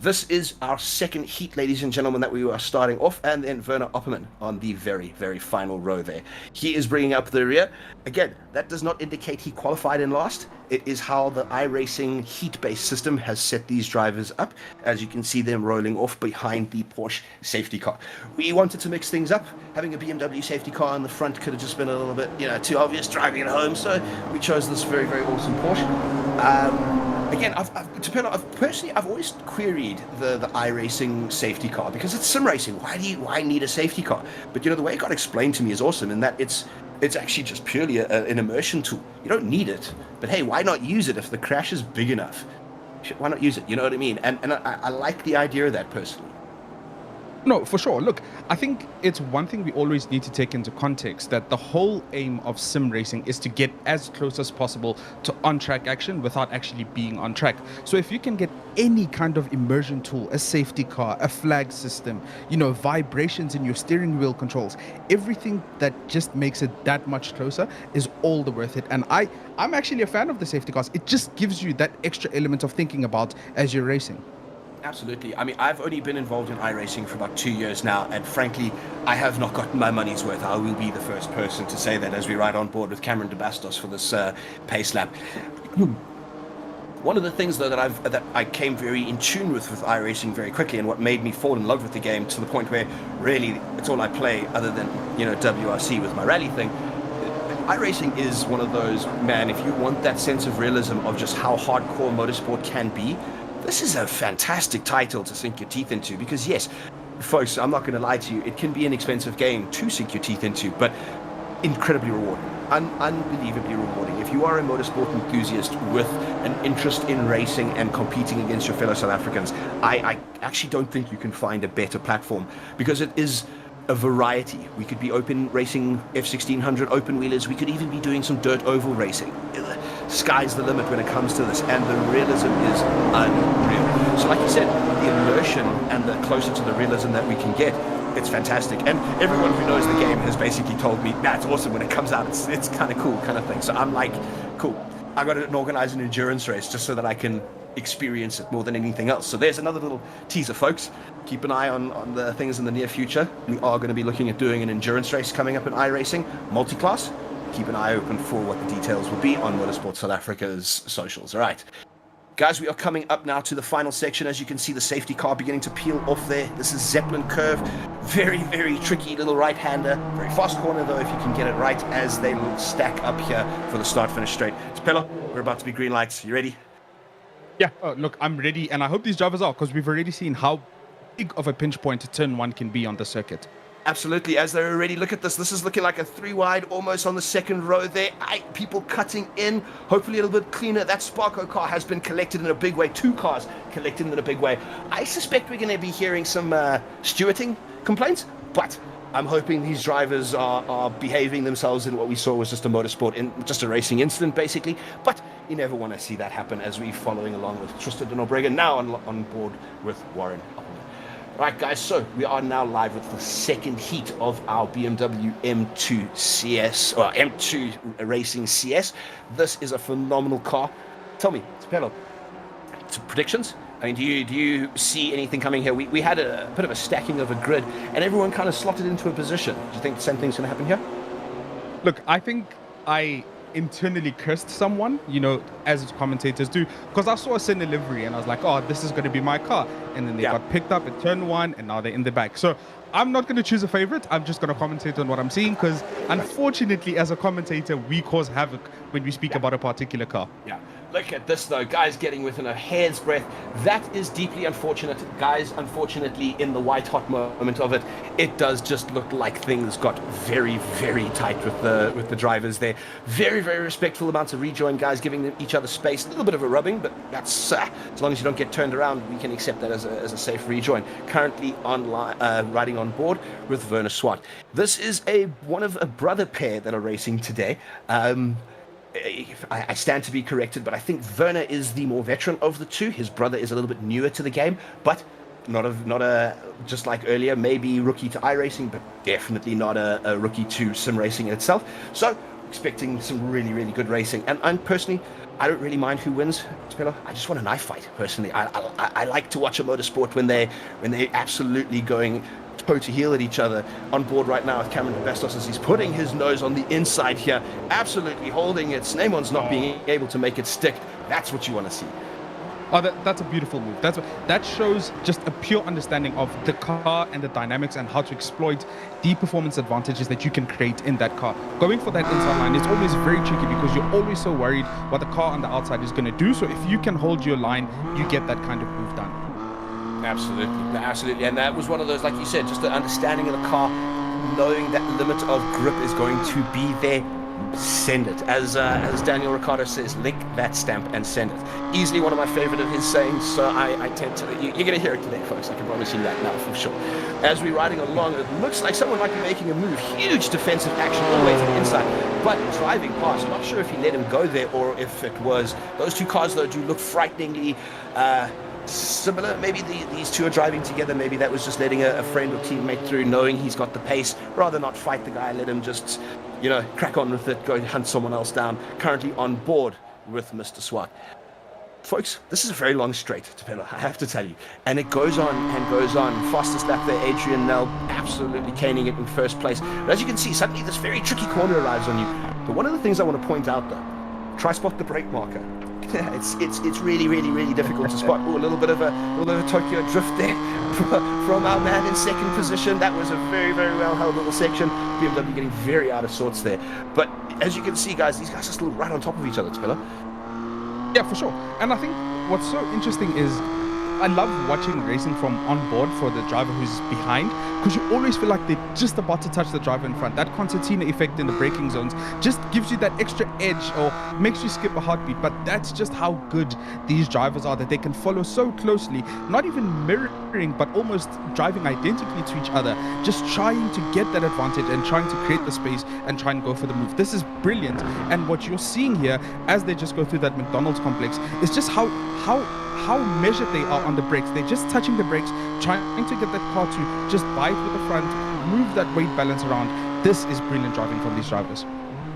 This is our second heat, ladies and gentlemen, that we are starting off, and then Werner Opperman on the very, very final row there. He is bringing up the rear. Again, that does not indicate he qualified in last. It is how the iRacing heat-based system has set these drivers up. As you can see them rolling off behind the Porsche safety car. We wanted to mix things up. Having a BMW safety car in the front could have just been a little bit, too obvious driving it home, so we chose this very, very awesome Porsche. Again, I've always queried the iRacing safety car, because it's sim racing. Why need a safety car? But the way it got explained to me is awesome, in that it's actually just purely an immersion tool. You don't need it, but hey, why not use it if the crash is big enough? Why not use it? You know what I mean? And I like the idea of that personally. No, for sure. Look, I think it's one thing we always need to take into context, that the whole aim of sim racing is to get as close as possible to on-track action without actually being on track. So if you can get any kind of immersion tool, a safety car, a flag system, vibrations in your steering wheel controls, everything that just makes it that much closer is all the worth it. And I'm actually a fan of the safety cars. It just gives you that extra element of thinking about as you're racing. Absolutely. I mean, I've only been involved in iRacing for about 2 years now, and frankly, I have not gotten my money's worth. I will be the first person to say that as we ride on board with Cameron de Bastos for this pace lap. One of the things, though, that I came very in tune with iRacing very quickly, and what made me fall in love with the game to the point where really it's all I play other than WRC with my rally thing. iRacing is one of those, man, if you want that sense of realism of just how hardcore motorsport can be, this is a fantastic title to sink your teeth into, because yes, folks, I'm not going to lie to you, it can be an expensive game to sink your teeth into, but incredibly rewarding, unbelievably rewarding. If you are a motorsport enthusiast with an interest in racing and competing against your fellow South Africans, I actually don't think you can find a better platform, because it is a variety. We could be open racing F1600 open wheelers, we could even be doing some dirt oval racing. Sky's the limit when it comes to this, and the realism is unreal. So like you said, the immersion and the closer to the realism that we can get, it's fantastic. And everyone who knows the game has basically told me, it's awesome when it comes out, it's kind of cool kind of thing. So I'm like, cool, I got to organize an endurance race just so that I can experience it more than anything else. So there's another little teaser, folks. Keep an eye on the things in the near future. We are going to be looking at doing an endurance race coming up in iRacing, multi-class. Keep an eye open for what the details will be on Motorsport South Africa's socials. All right. Guys, we are coming up now to the final section. As you can see, the safety car beginning to peel off there. This is Zeppelin Curve. Very, very tricky little right-hander. Very fast corner, though, if you can get it right, as they will stack up here for the start-finish straight. Pello, we're about to be green lights. You ready? Yeah, look, I'm ready, and I hope these drivers are, because we've already seen how big of a pinch point turn one can be on the circuit. Absolutely, as they're already, look at this. This is looking like a 3-wide, almost on the second row there. People cutting in, hopefully a little bit cleaner. That Sparko car has been collected in a big way. 2 cars collected in a big way. I suspect we're going to be hearing some stewarding complaints, but I'm hoping these drivers are behaving themselves in what we saw was just a motorsport, just a racing incident, basically. But you never want to see that happen as we're following along with Tristan de Nobrega, now on board with Warren. Right, guys, so we are now live with the second heat of our BMW M2 CS, or M2 Racing CS. This is a phenomenal car. Tell me, Pello, predictions? I mean, do you see anything coming here? We had a bit of a stacking of a grid, and everyone kind of slotted into a position. Do you think the same thing's going to happen here? Look, I think I internally cursed someone, as commentators do, because I saw a Senna livery and I was like, oh, this is going to be my car, and then they got picked up at turn 1 and now they're in the back. So I'm not going to choose a favorite. I'm just going to commentate on what I'm seeing, because unfortunately as a commentator we cause havoc when we speak about a particular car. Look at this, though, guys getting within a hair's breadth. That is deeply unfortunate, guys. Unfortunately, in the white-hot moment of it, it does just look like things got very, very tight with the drivers there. Very, very respectful amounts of rejoin, guys, giving each other space. A little bit of a rubbing, but that's as long as you don't get turned around, we can accept that as a safe rejoin. Currently riding on board with Werner Swart. This is one of a brother pair that are racing today. I stand to be corrected, but I think Werner is the more veteran of the two. His brother is a little bit newer to the game, but not a just like earlier, maybe rookie to iRacing, but definitely not a rookie to sim racing in itself. So expecting some really, really good racing. And I'm personally, I don't really mind who wins. I just want a knife fight. Personally, I like to watch a motorsport when they're absolutely going toe to heel at each other. On board right now with Cameron de Bastos as he's putting his nose on the inside here, absolutely holding it. Sneymon's not being able to make it stick. That's what you want to see. Oh, that's a beautiful move. That shows just a pure understanding of the car and the dynamics and how to exploit the performance advantages that you can create in that car. Going for that inside line is always very tricky because you're always so worried what the car on the outside is going to do. So if you can hold your line, you get that kind of move done. Absolutely. And that was one of those, like you said, just the understanding of the car, knowing that limit of grip is going to be there. send it. As Daniel Ricciardo says, lick that stamp and send it. Easily one of my favorite of his sayings, so I tend to, you're going to hear it today, folks. I can promise you that now for sure. As we're riding along, it looks like someone might be making a move. Huge defensive action all the way to the inside, but driving past. Not sure if he let him go there or if it was. Those two cars, though, do look frighteningly similar. Maybe these two are driving together. Maybe that was just letting a friend or teammate through, knowing he's got the pace. Rather not fight the guy, let him just, you know, crack on with it, go hunt someone else down. Currently on board with Mr. Swart. Folks, this is a very long straight to Pello, I have to tell you. And it goes on and goes on. Fastest lap there, Adrian Nell absolutely caning it in first place. But as you can see, suddenly this very tricky corner arrives on you. But one of the things I want to point out, though, try spot the brake marker. It's really, really, really difficult to spot. Oh, a little bit of a Tokyo drift there from our man in second position. That was a very, very well held little section. BMW getting very out of sorts there. But as you can see, guys, these guys are still right on top of each other, Pello. Yeah, for sure. And I think what's so interesting is I love watching racing from on board for the driver who's behind, because you always feel like they're just about to touch the driver in front. That concertina effect in the braking zones just gives you that extra edge or makes you skip a heartbeat. But that's just how good these drivers are, that they can follow so closely, not even mirroring, but almost driving identically to each other, just trying to get that advantage and trying to create the space and try and go for the move. This is brilliant. And what you're seeing here as they just go through that McDonald's complex is just how measured they are on the brakes. They're just touching the brakes, trying to get that car to just bite with the front, move that weight balance around. This is brilliant driving from these drivers.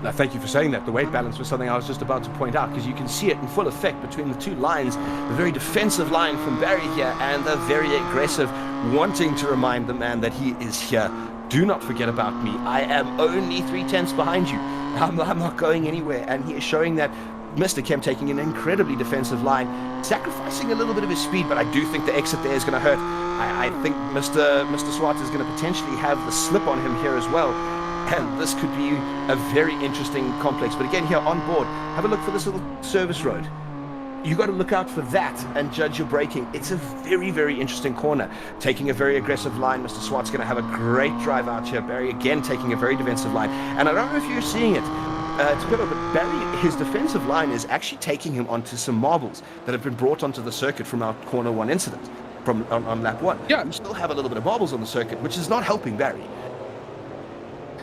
Now, thank you for saying that. The weight balance was something I was just about to point out, because you can see it in full effect between the two lines. The very defensive line from Barry here and the very aggressive, wanting to remind the man that he is here. Do not forget about me. I am only 3/10 behind you. I'm not going anywhere. And he is showing that Mr. Kemp taking an incredibly defensive line, sacrificing a little bit of his speed, but I do think the exit there is going to hurt. I think Mr. Swart is going to potentially have the slip on him here as well, and this could be a very interesting complex. But again, here on board, have a look for this little service road. You got to look out for that and judge your braking. It's a very, very interesting corner. Taking a very aggressive line, Mr. Swart's going to have a great drive out here. Barry again taking a very defensive line, and I don't know if you're seeing it, but Barry, his defensive line is actually taking him onto some marbles that have been brought onto the circuit from our corner one incident from on lap one. Yeah. We still have a little bit of marbles on the circuit, which is not helping Barry.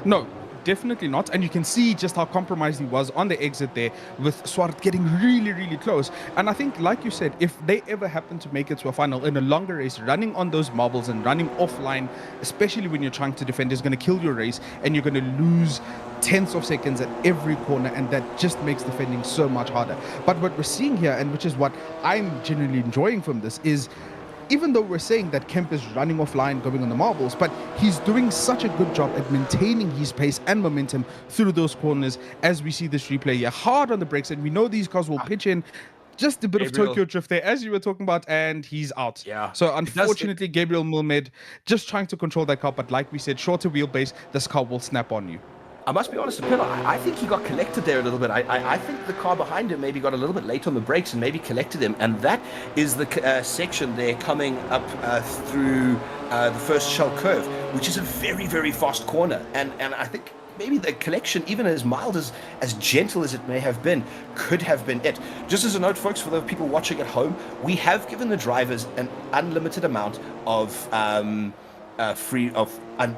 No, definitely not. And you can see just how compromised he was on the exit there, with Swart getting really, really close. And I think, like you said, if they ever happen to make it to a final in a longer race, running on those marbles and running offline, especially when you're trying to defend, is going to kill your race, and you're going to lose tenths of seconds at every corner, and that just makes defending so much harder. But what we're seeing here, and which is what I'm genuinely enjoying from this, is even though we're saying that Kemp is running offline, going on the marbles, but he's doing such a good job at maintaining his pace and momentum through those corners. As we see this replay here, hard on the brakes, and we know these cars will pitch in. Just a bit of Tokyo drift there, as you were talking about, and he's out. Yeah. So unfortunately, Gabriel Milmed just trying to control that car, but like we said, shorter wheelbase, this car will snap on you. I must be honest with Pillar, I think he got collected there a little bit. I think the car behind him maybe got a little bit late on the brakes and maybe collected him. And that is the section there coming up through the first shell curve, which is a very, very fast corner. And I think maybe the collection, even as mild, as gentle as it may have been, could have been it. Just as a note, folks, for the people watching at home, we have given the drivers an unlimited amount of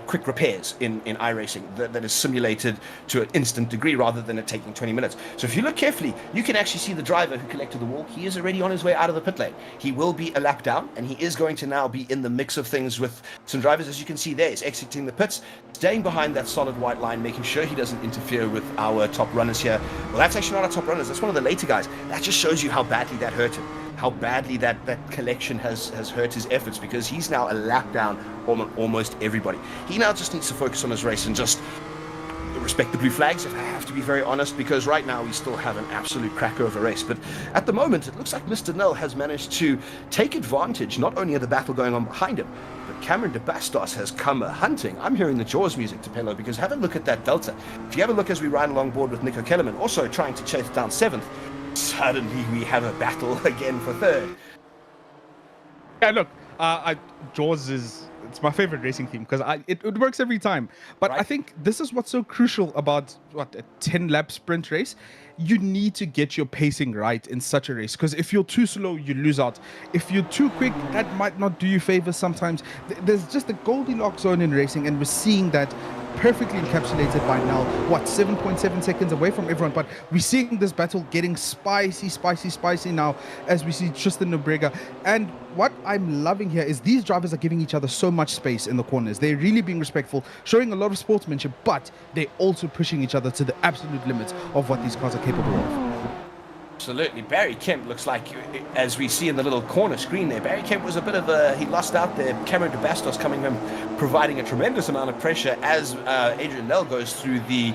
quick repairs in iRacing that is simulated to an instant degree rather than it taking 20 minutes. So if you look carefully, you can actually see the driver who collected the wall. He is already on his way out of the pit lane. He will be a lap down, and he is going to now be in the mix of things with some drivers. As you can see there, he's exiting the pits, staying behind that solid white line, making sure he doesn't interfere with our top runners here. Well, that's actually not our top runners. That's one of the later guys. That just shows you how badly that hurt him, how badly that collection has hurt his efforts, because he's now a lap down on almost everybody. He now just needs to focus on his race and just respect the blue flags, if I have to be very honest, because right now we still have an absolute cracker of a race. But at the moment, it looks like Mr. Null has managed to take advantage not only of the battle going on behind him, but Cameron de Bastos has come a-hunting. I'm hearing the Jaws music to Pello, because have a look at that delta. If you have a look as we ride along board with Nico Kellerman, also trying to chase down 7th, suddenly we have a battle again for 3rd. Yeah, look, Jaws is it's my favorite racing theme because it works every time. But I think this is what's so crucial about a 10-lap sprint race. You need to get your pacing right in such a race, because if you're too slow, you lose out. If you're too quick, that might not do you favors sometimes. There's just a Goldilocks zone in racing, and we're seeing that perfectly encapsulated by now. 7.7 seconds away from everyone, but we're seeing this battle getting spicy now as we see Tristan Nobrega. And what I'm loving here is these drivers are giving each other so much space in the corners. They're really being respectful, showing a lot of sportsmanship, but they're also pushing each other to the absolute limits of what these cars are capable of. Absolutely. Barry Kemp looks like, as we see in the little corner screen there, Barry Kemp was a bit of he lost out there. Cameron de Bastos coming in, providing a tremendous amount of pressure as Adrian Nell goes through the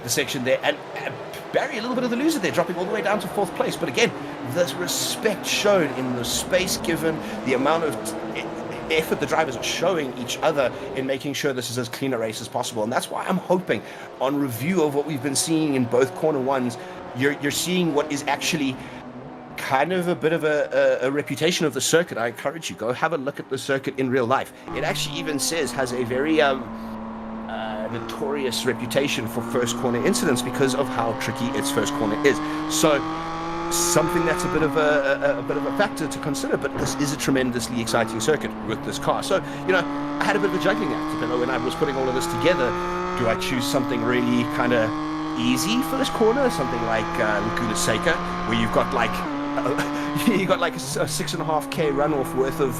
section there. And Barry, a little bit of the loser there, dropping all the way down to 4th place. But again, the respect shown in the space given, the amount of effort the drivers are showing each other in making sure this is as clean a race as possible. And that's why I'm hoping, on review of what we've been seeing in both corner ones, you're seeing what is actually kind of a bit of a reputation of the circuit. I encourage you, go have a look at the circuit in real life. It actually even says has a very notorious reputation for first corner incidents because of how tricky its first corner is. So something that's a bit of a factor to consider, but this is a tremendously exciting circuit with this car. So, I had a bit of a juggling act, when I was putting all of this together. Do I choose something really kind of easy for this corner, something like Laguna Seca, where you've got like a 6.5k runoff worth of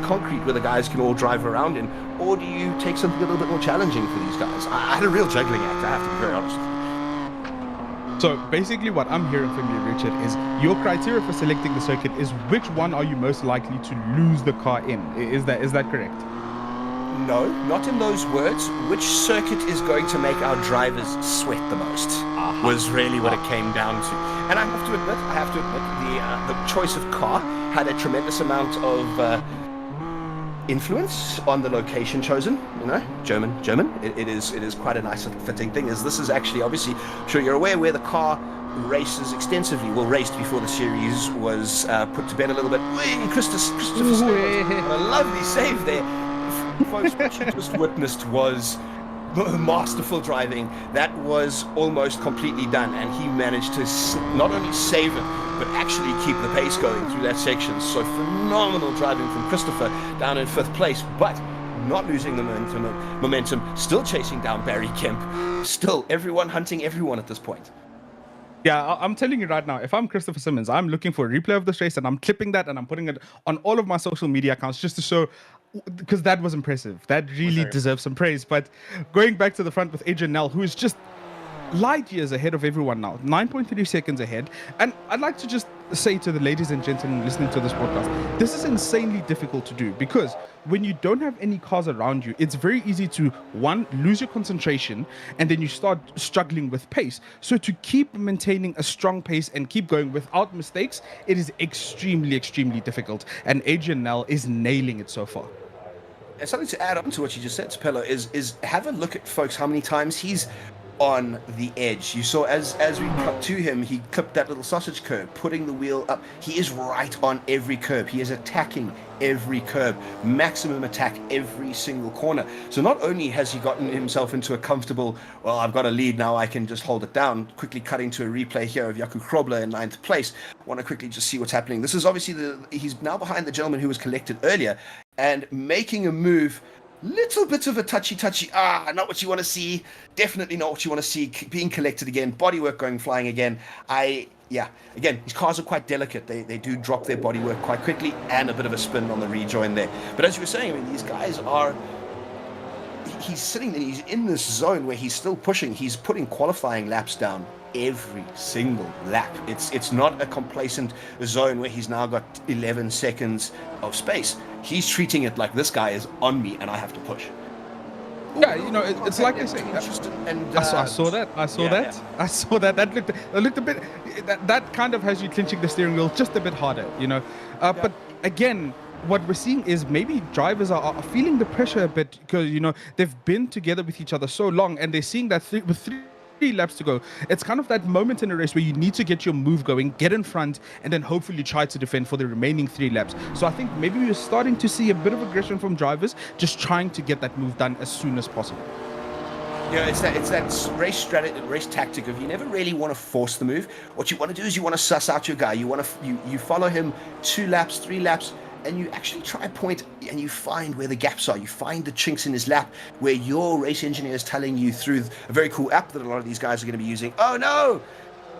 concrete where the guys can all drive around in, or do you take something a little bit more challenging for these guys? I had a real juggling act, I have to be very honest with you. So basically what I'm hearing from you, Richard, is your criteria for selecting the circuit is which one are you most likely to lose the car in? Is that correct? No, not in those words. Which circuit is going to make our drivers sweat the most was really what it came down to. And I have to admit, the choice of car had a tremendous amount of influence on the location chosen. German. It is quite a nice fitting thing. This is actually, obviously, I'm sure you're aware, where the car races extensively. Well, raced before the series was put to bed a little bit. Christopher a lovely save there. Folks, what you just witnessed was masterful driving. That was almost completely done, and he managed to not only save it, but actually keep the pace going through that section. So phenomenal driving from Christopher down in 5th place, but not losing the momentum, still chasing down Barry Kemp, still everyone hunting everyone at this point. Yeah, I'm telling you right now, if I'm Christopher Simmons, I'm looking for a replay of this race and I'm clipping that and I'm putting it on all of my social media accounts just to show, because that was impressive. That really deserves some praise. But going back to the front with Adrian Nell, who is just light years ahead of everyone now, 9.3 seconds ahead. And I'd like to just say to the ladies and gentlemen listening to this podcast, this is insanely difficult to do, because when you don't have any cars around you, it's very easy to, one, lose your concentration, and then you start struggling with pace. So to keep maintaining a strong pace and keep going without mistakes, it is extremely difficult. And Adrian Nell is nailing it so far. And something to add on to what you just said, Tapello, is have a look at, folks, how many times he's on the edge. You saw as we cut to him, he clipped that little sausage curb, putting the wheel up. He is right on every curb. He is attacking every curb, maximum attack every single corner. So not only has he gotten himself into a comfortable, well, I've got a lead now, I can just hold it down, quickly cutting to a replay here of Jakub Krobler in 9th place. I want to quickly just see what's happening. This is obviously he's now behind the gentleman who was collected earlier and making a move. Little bit of a touchy, not what you want to see. Definitely not what you want to see. Being collected again, bodywork going flying again. Again, these cars are quite delicate. They do drop their bodywork quite quickly, and a bit of a spin on the rejoin there. But as you were saying, I mean, these guys are. He's sitting there. He's in this zone where he's still pushing. He's putting qualifying laps down every single lap. It's not a complacent zone where he's now got 11 seconds of space. He's treating it like this guy is on me and I have to push. Yeah, it's like I say. And I saw that. That looked a bit. That kind of has you clinching the steering wheel just a bit harder, But again, what we're seeing is maybe drivers are feeling the pressure a bit because they've been together with each other so long, and they're seeing that with three laps to go. It's kind of that moment in a race where you need to get your move going, get in front, and then hopefully try to defend for the remaining 3 laps. So I think maybe we're starting to see a bit of aggression from drivers, just trying to get that move done as soon as possible. Yeah, it's that race strategy, race tactic of you never really want to force the move. What you want to do is you want to suss out your guy. You want to you follow him 2 laps, 3 laps, and you actually try a point and you find where the gaps are. You find the chinks in his lap where your race engineer is telling you through a very cool app that a lot of these guys are going to be using. Oh no!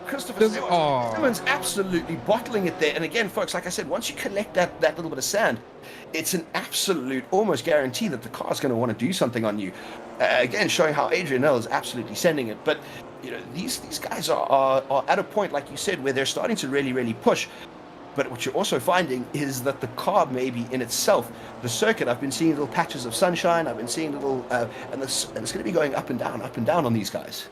Christopher Simmons absolutely bottling it there. And again, folks, like I said, once you collect that little bit of sand, it's an absolute almost guarantee that the car's going to want to do something on you. Again, showing how Adrian Nell is absolutely sending it. But you know, these guys are at a point, like you said, where they're starting to really, really push. But what you're also finding is that the car maybe in itself, the circuit, I've been seeing little patches of sunshine, I've been seeing little, and it's going to be going up and down on these guys.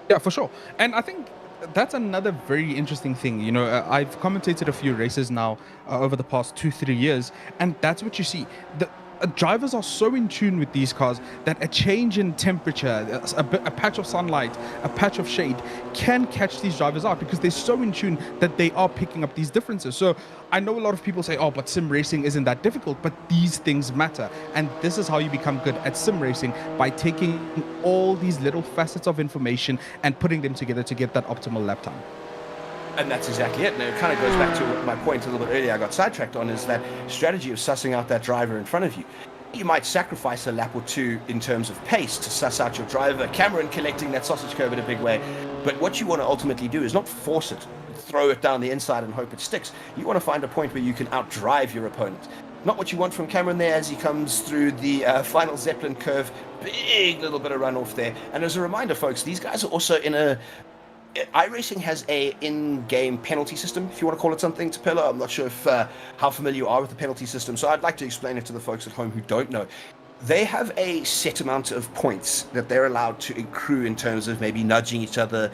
Yeah, for sure. And I think that's another very interesting thing. You know, I've commentated a few races now over the past 2-3 years, and that's what you see. The drivers are so in tune with these cars that a change in temperature, a patch of sunlight, a patch of shade can catch these drivers out because they're so in tune that they are picking up these differences. So I know a lot of people say, oh, but sim racing isn't that difficult, but these things matter. And this is how you become good at sim racing, by taking all these little facets of information and putting them together to get that optimal lap time. And that's exactly it. And it kind of goes back to my point a little bit earlier I got sidetracked on, is that strategy of sussing out that driver in front of you. You might sacrifice a lap or 2 in terms of pace to suss out your driver. Cameron collecting that sausage curve in a big way. But what you want to ultimately do is not force it, throw it down the inside and hope it sticks. You want to find a point where you can outdrive your opponent. Not what you want from Cameron there as he comes through the final Zeppelin curve. Big little bit of runoff there. And as a reminder, folks, these guys are also in a... iRacing has a in-game penalty system, if you want to call it something, Tapella. I'm not sure if how familiar you are with the penalty system, so I'd like to explain it to the folks at home who don't know. They have a set amount of points that they're allowed to accrue in terms of maybe nudging each other,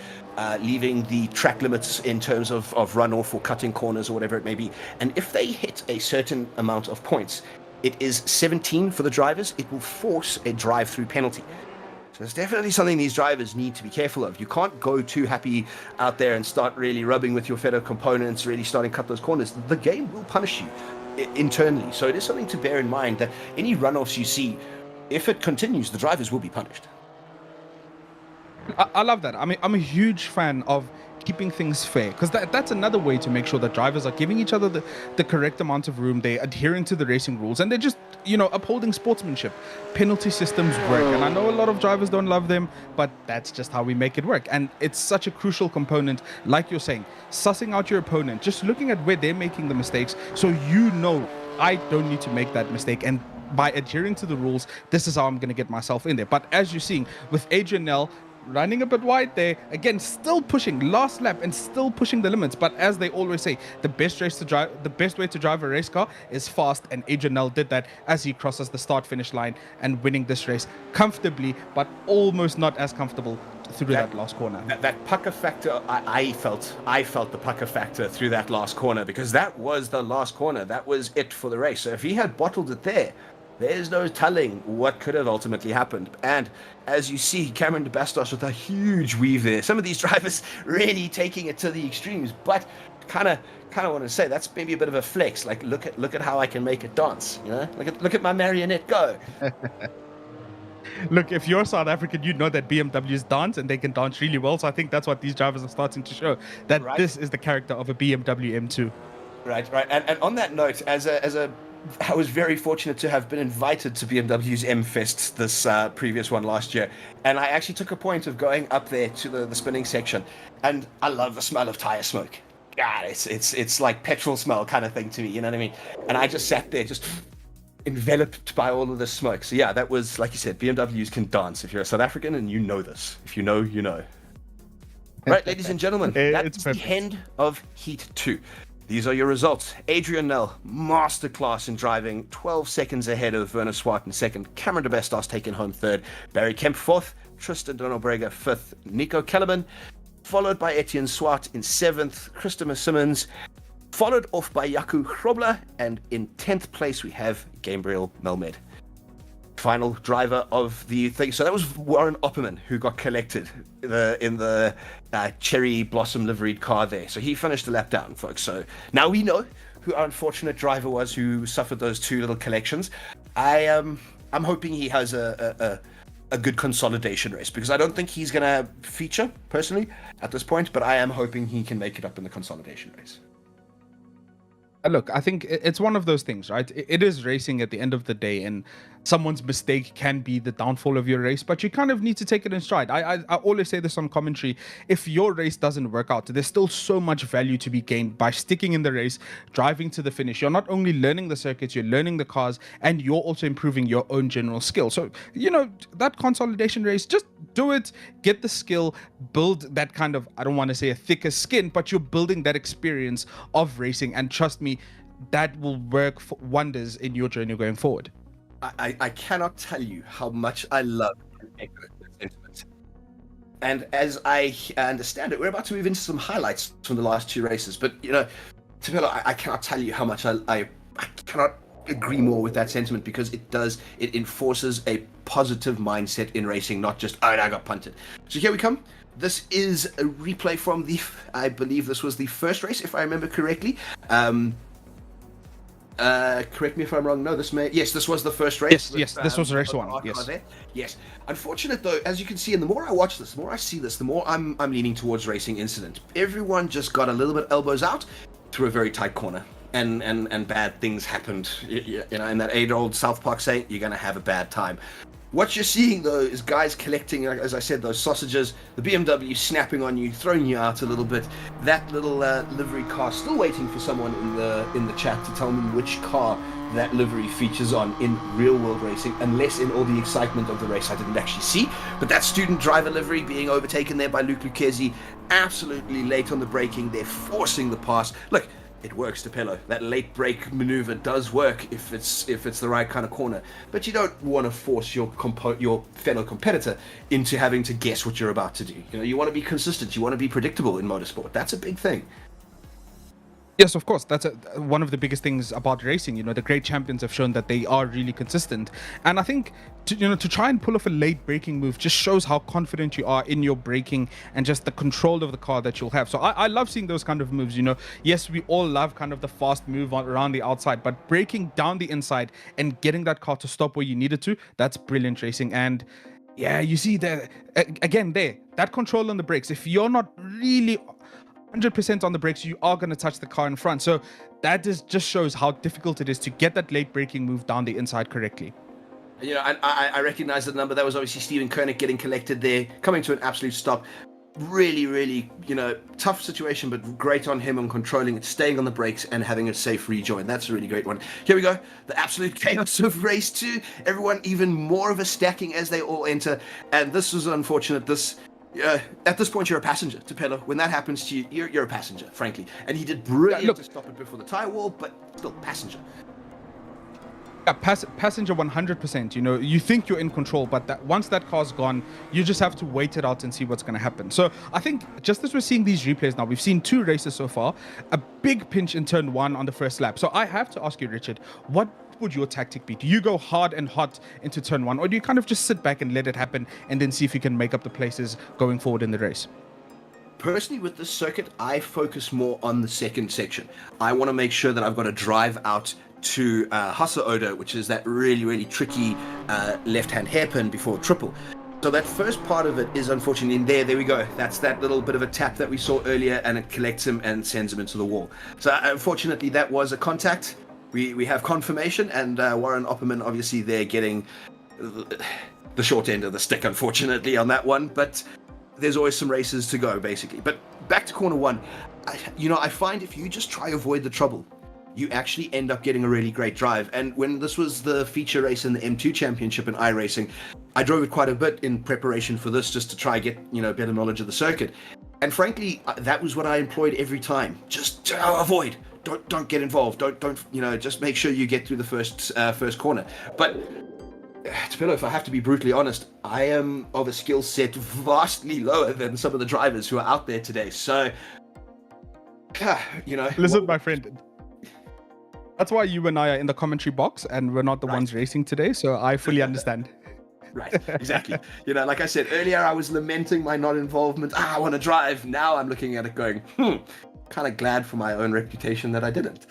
leaving the track limits in terms of runoff or cutting corners or whatever it may be. And if they hit a certain amount of points, it is 17 for the drivers, it will force a drive-through penalty. So it's definitely something these drivers need to be careful of. You can't go too happy out there and start really rubbing with your fellow components, really starting to cut those corners. The game will punish you internally. So it is something to bear in mind that any runoffs you see, if it continues, the drivers will be punished. I love that. I mean, I'm a huge fan of keeping things fair, because that's another way to make sure that drivers are giving each other the correct amount of room, they're adhering to the racing rules, and they're just, you know, upholding sportsmanship. Penalty systems work, and I know a lot of drivers don't love them, but that's just how we make it work. And it's such a crucial component, like you're saying, sussing out your opponent, just looking at where they're making the mistakes, so you know, I don't need to make that mistake, and by adhering to the rules, this is how I'm going to get myself in there. But as you're seeing with Adrian Nell, running a bit wide there, again, still pushing last lap and still pushing the limits. But as they always say, the best way to drive a race car is fast, and Adrian Nell did that as he crosses the start-finish line and winning this race comfortably, but almost not as comfortable through that last corner. That pucker factor, I felt the pucker factor through that last corner, because that was the last corner. That was it for the race. So if he had bottled it there's no telling what could have ultimately happened. And as you see, Cameron de Bastos with a huge weave there. Some of these drivers really taking it to the extremes, but kind of want to say that's maybe a bit of a flex. Like, look at how I can make it dance. You know, look at my marionette go. Look, if you're South African, you know that BMWs dance, and they can dance really well. So I think that's what these drivers are starting to show, that This is the character of a BMW M2. Right. And on that note, I was very fortunate to have been invited to BMW's M-Fest, this previous one last year. And I actually took a point of going up there to the spinning section. And I love the smell of tire smoke. God, it's like petrol smell kind of thing to me, you know what I mean? And I just sat there just enveloped by all of this smoke. So yeah, that was, like you said, BMWs can dance if you're a South African, and you know this. If you know, you know. Right, ladies and gentlemen, that's the end of Heat 2. These are your results. Adrian Nell, masterclass in driving, 12 seconds ahead of Werner Swart in second. Cameron de Bastos taking home third. Barry Kemp fourth. Tristan Donalbrega fifth. Nico Kellerman, followed by Etienne Swart in seventh. Christopher Simmons, followed off by Jaco Grobler. And in 10th place, we have Gabriel Melmed. final driver of the thing. So that was Warren Opperman who got collected in the cherry blossom liveried car there. So he finished a lap down, folks. So now we know who our unfortunate driver was who suffered those two little collections. I'm hoping he has a good consolidation race, because I don't think he's going to feature personally at this point, but I am hoping he can make it up in the consolidation race. Look, I think it's one of those things, right? It is racing at the end of the day, and someone's mistake can be the downfall of your race, but you kind of need to take it in stride. I always say this on commentary: if your race doesn't work out, there's still so much value to be gained by sticking in the race, driving to the finish. You're not only learning the circuits, you're learning the cars, and you're also improving your own general skill. So, that consolidation race, just do it, get the skill, build that kind of, I don't want to say a thicker skin, but you're building that experience of racing, and trust me, that will work for wonders in your journey going forward. I cannot tell you how much I love and echo that sentiment. And as I understand it, we're about to move into some highlights from the last two races. But, Tapelo, I cannot tell you how much I cannot agree more with that sentiment, because it enforces a positive mindset in racing, not just, I got punted. So here we come. This is a replay from I believe this was the first race, if I remember correctly. Correct me if I'm wrong. No, this was the first race. Yes, this was race one. Yes. Yes. Unfortunate though, as you can see, and the more I watch this, the more I see this, the more I'm leaning towards racing incident. Everyone just got a little bit elbows out through a very tight corner, and bad things happened. In that age-old South Park saying, you're gonna have a bad time. What you're seeing though is guys collecting, as I said, those sausages, the BMW snapping on you, throwing you out a little bit. That little livery car, still waiting for someone in the chat to tell me which car that livery features on in real world racing, unless in all the excitement of the race I didn't actually see. But that student driver livery being overtaken there by Luke Lucchesi, absolutely late on the braking. They're forcing the pass. Look, it works, Tapelo. That late brake maneuver does work if it's the right kind of corner. But you don't want to force your fellow competitor into having to guess what you're about to do. You want to be consistent. You want to be predictable in motorsport. That's a big thing. Yes, of course. That's one of the biggest things about racing. The great champions have shown that they are really consistent. And I think to try and pull off a late braking move just shows how confident you are in your braking and just the control of the car that you'll have. So I love seeing those kind of moves. Yes, we all love kind of the fast move around the outside, but breaking down the inside and getting that car to stop where you needed to, that's brilliant racing. And yeah, you see that control on the brakes. If you're not really 100% on the brakes, you are going to touch the car in front. So that just shows how difficult it is to get that late braking move down the inside correctly. I recognize the number. That was obviously Steven Koenig getting collected there, coming to an absolute stop. Really, really, tough situation, but great on him on controlling it, staying on the brakes and having a safe rejoin. That's a really great one. Here we go. The absolute chaos of race 2. Everyone even more of a stacking as they all enter. And this was unfortunate. At this point, you're a passenger, Tapelo. When that happens to you, you're a passenger, frankly. And he did brilliant to stop it before the tire wall, but still passenger. Yeah, passenger 100%. You think you're in control, but once that car's gone, you just have to wait it out and see what's going to happen. So I think just as we're seeing these replays now, we've seen 2 races so far, a big pinch in turn 1 on the first lap. So I have to ask you, Richard, what would your tactic be? Do you go hard and hot into turn 1, or do you kind of just sit back and let it happen and then see if you can make up the places going forward in the race? Personally, with this circuit, I focus more on the second section. I want to make sure that I've got a drive out to Hasse Oda, which is that really, really tricky left-hand hairpin before triple. So that first part of it is unfortunately in there. There we go. That's that little bit of a tap that we saw earlier, and it collects him and sends him into the wall. So unfortunately, that was a contact. We have confirmation, and Warren Opperman obviously they're getting the short end of the stick, unfortunately, on that one. But there's always some races to go, basically. But back to corner 1. I find if you just try avoid the trouble, you actually end up getting a really great drive. And when this was the feature race in the M2 Championship in iRacing, I drove it quite a bit in preparation for this, just to try get better knowledge of the circuit. And frankly, that was what I employed every time. Just avoid. Don't get involved. Don't just make sure you get through the first corner. But Tapelo, if I have to be brutally honest, I am of a skill set vastly lower than some of the drivers who are out there today. So, Listen, my friend. That's why you and I are in the commentary box and we're not the ones racing today. So I fully understand. Right, exactly. You know, like I said earlier, I was lamenting my non-involvement. I want to drive. Now I'm looking at it going, kind of glad for my own reputation that I didn't.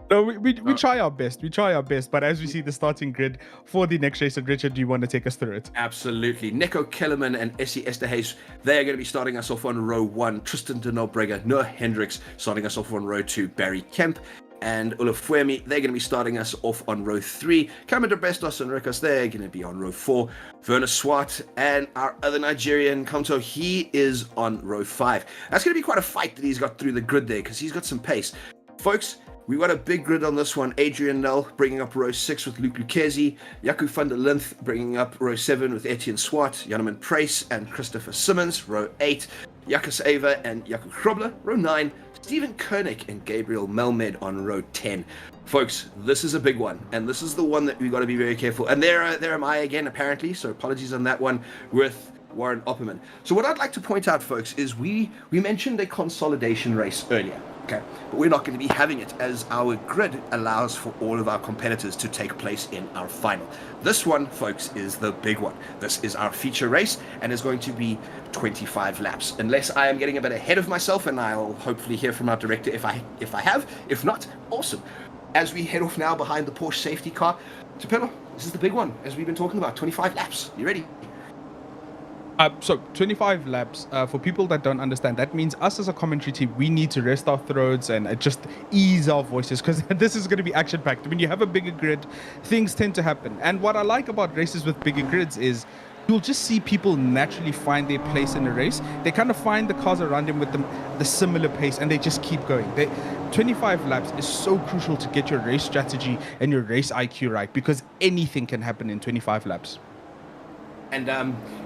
No, we try our best. We try our best. But as we see the starting grid for the next race, Richard, do you want to take us through it? Absolutely. Nico Kellerman and Essie Esterhuis, they're going to be starting us off on row 1. Tristan de Nobrega, Noah Hendricks starting us off on row 2. Barry Kemp and Olaf Fuemi, they're going to be starting us off on row 3. Cameron de Bestos and Rikas, they're going to be on row 4. Werner Swart and our other Nigerian, Kanto, he is on row 5. That's going to be quite a fight that he's got through the grid there because he's got some pace. Folks, we've got a big grid on this one. Adrian Nell bringing up row 6 with Luke Lucchesi. Jaco van der Linth bringing up row 7 with Etienne Swart. Janeman Price and Christopher Simmons. Row 8, Jakus Ava and Jakob Krobler. Row 9, Stephen Koenig and Gabriel Melmed on row 10. Folks, this is a big one. And this is the one that we've got to be very careful. And there am I again, apparently. So apologies on that one with Warren Opperman. So what I'd like to point out, folks, is we mentioned a consolidation race earlier. Okay, but we're not going to be having it as our grid allows for all of our competitors to take place in our final. This one, folks, is the big one. This is our feature race and is going to be 25 laps. Unless I am getting a bit ahead of myself, and I'll hopefully hear from our director if I have. If not, awesome. As we head off now behind the Porsche safety car, Tupelo, this is the big one, as we've been talking about, 25 laps. You ready? So 25 laps, for people that don't understand, that means us as a commentary team, we need to rest our throats and just ease our voices because this is going to be action-packed. When you have a bigger grid, things tend to happen. And what I like about races with bigger grids is you'll just see people naturally find their place in a race. They kind of find the cars around them with the similar pace and they just keep going. 25 laps is so crucial to get your race strategy and your race IQ right because anything can happen in 25 laps. And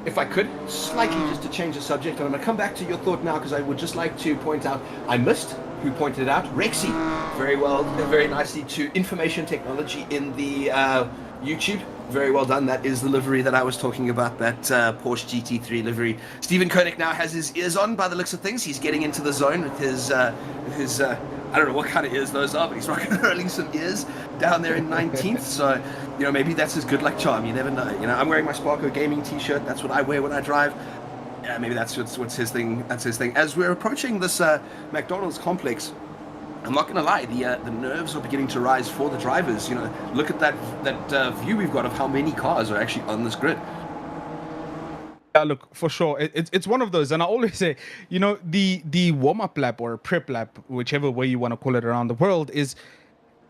if I could, slightly just to change the subject, and I'm going to come back to your thought now because I would just like to point out, I missed who pointed it out, Rexy, very nicely to information technology in the YouTube. Very well done. That is the livery that I was talking about, that Porsche GT3 livery. Stephen Koenig now has his ears on by the looks of things. He's getting into the zone with his I don't know what kind of ears those are, but he's rolling some ears down there in 19th. So, you know, maybe that's his good luck charm. You never know. You know, I'm wearing my Sparko gaming t-shirt. That's what I wear when I drive. Yeah, maybe that's what's his thing. That's his thing. As we're approaching this McDonald's complex, I'm not going to lie, the nerves are beginning to rise for the drivers. You know, look at that view we've got of how many cars are actually on this grid. Yeah, look, for sure. It's one of those. And I always say, you know, the warm-up lap or prep lap, whichever way you want to call it around the world,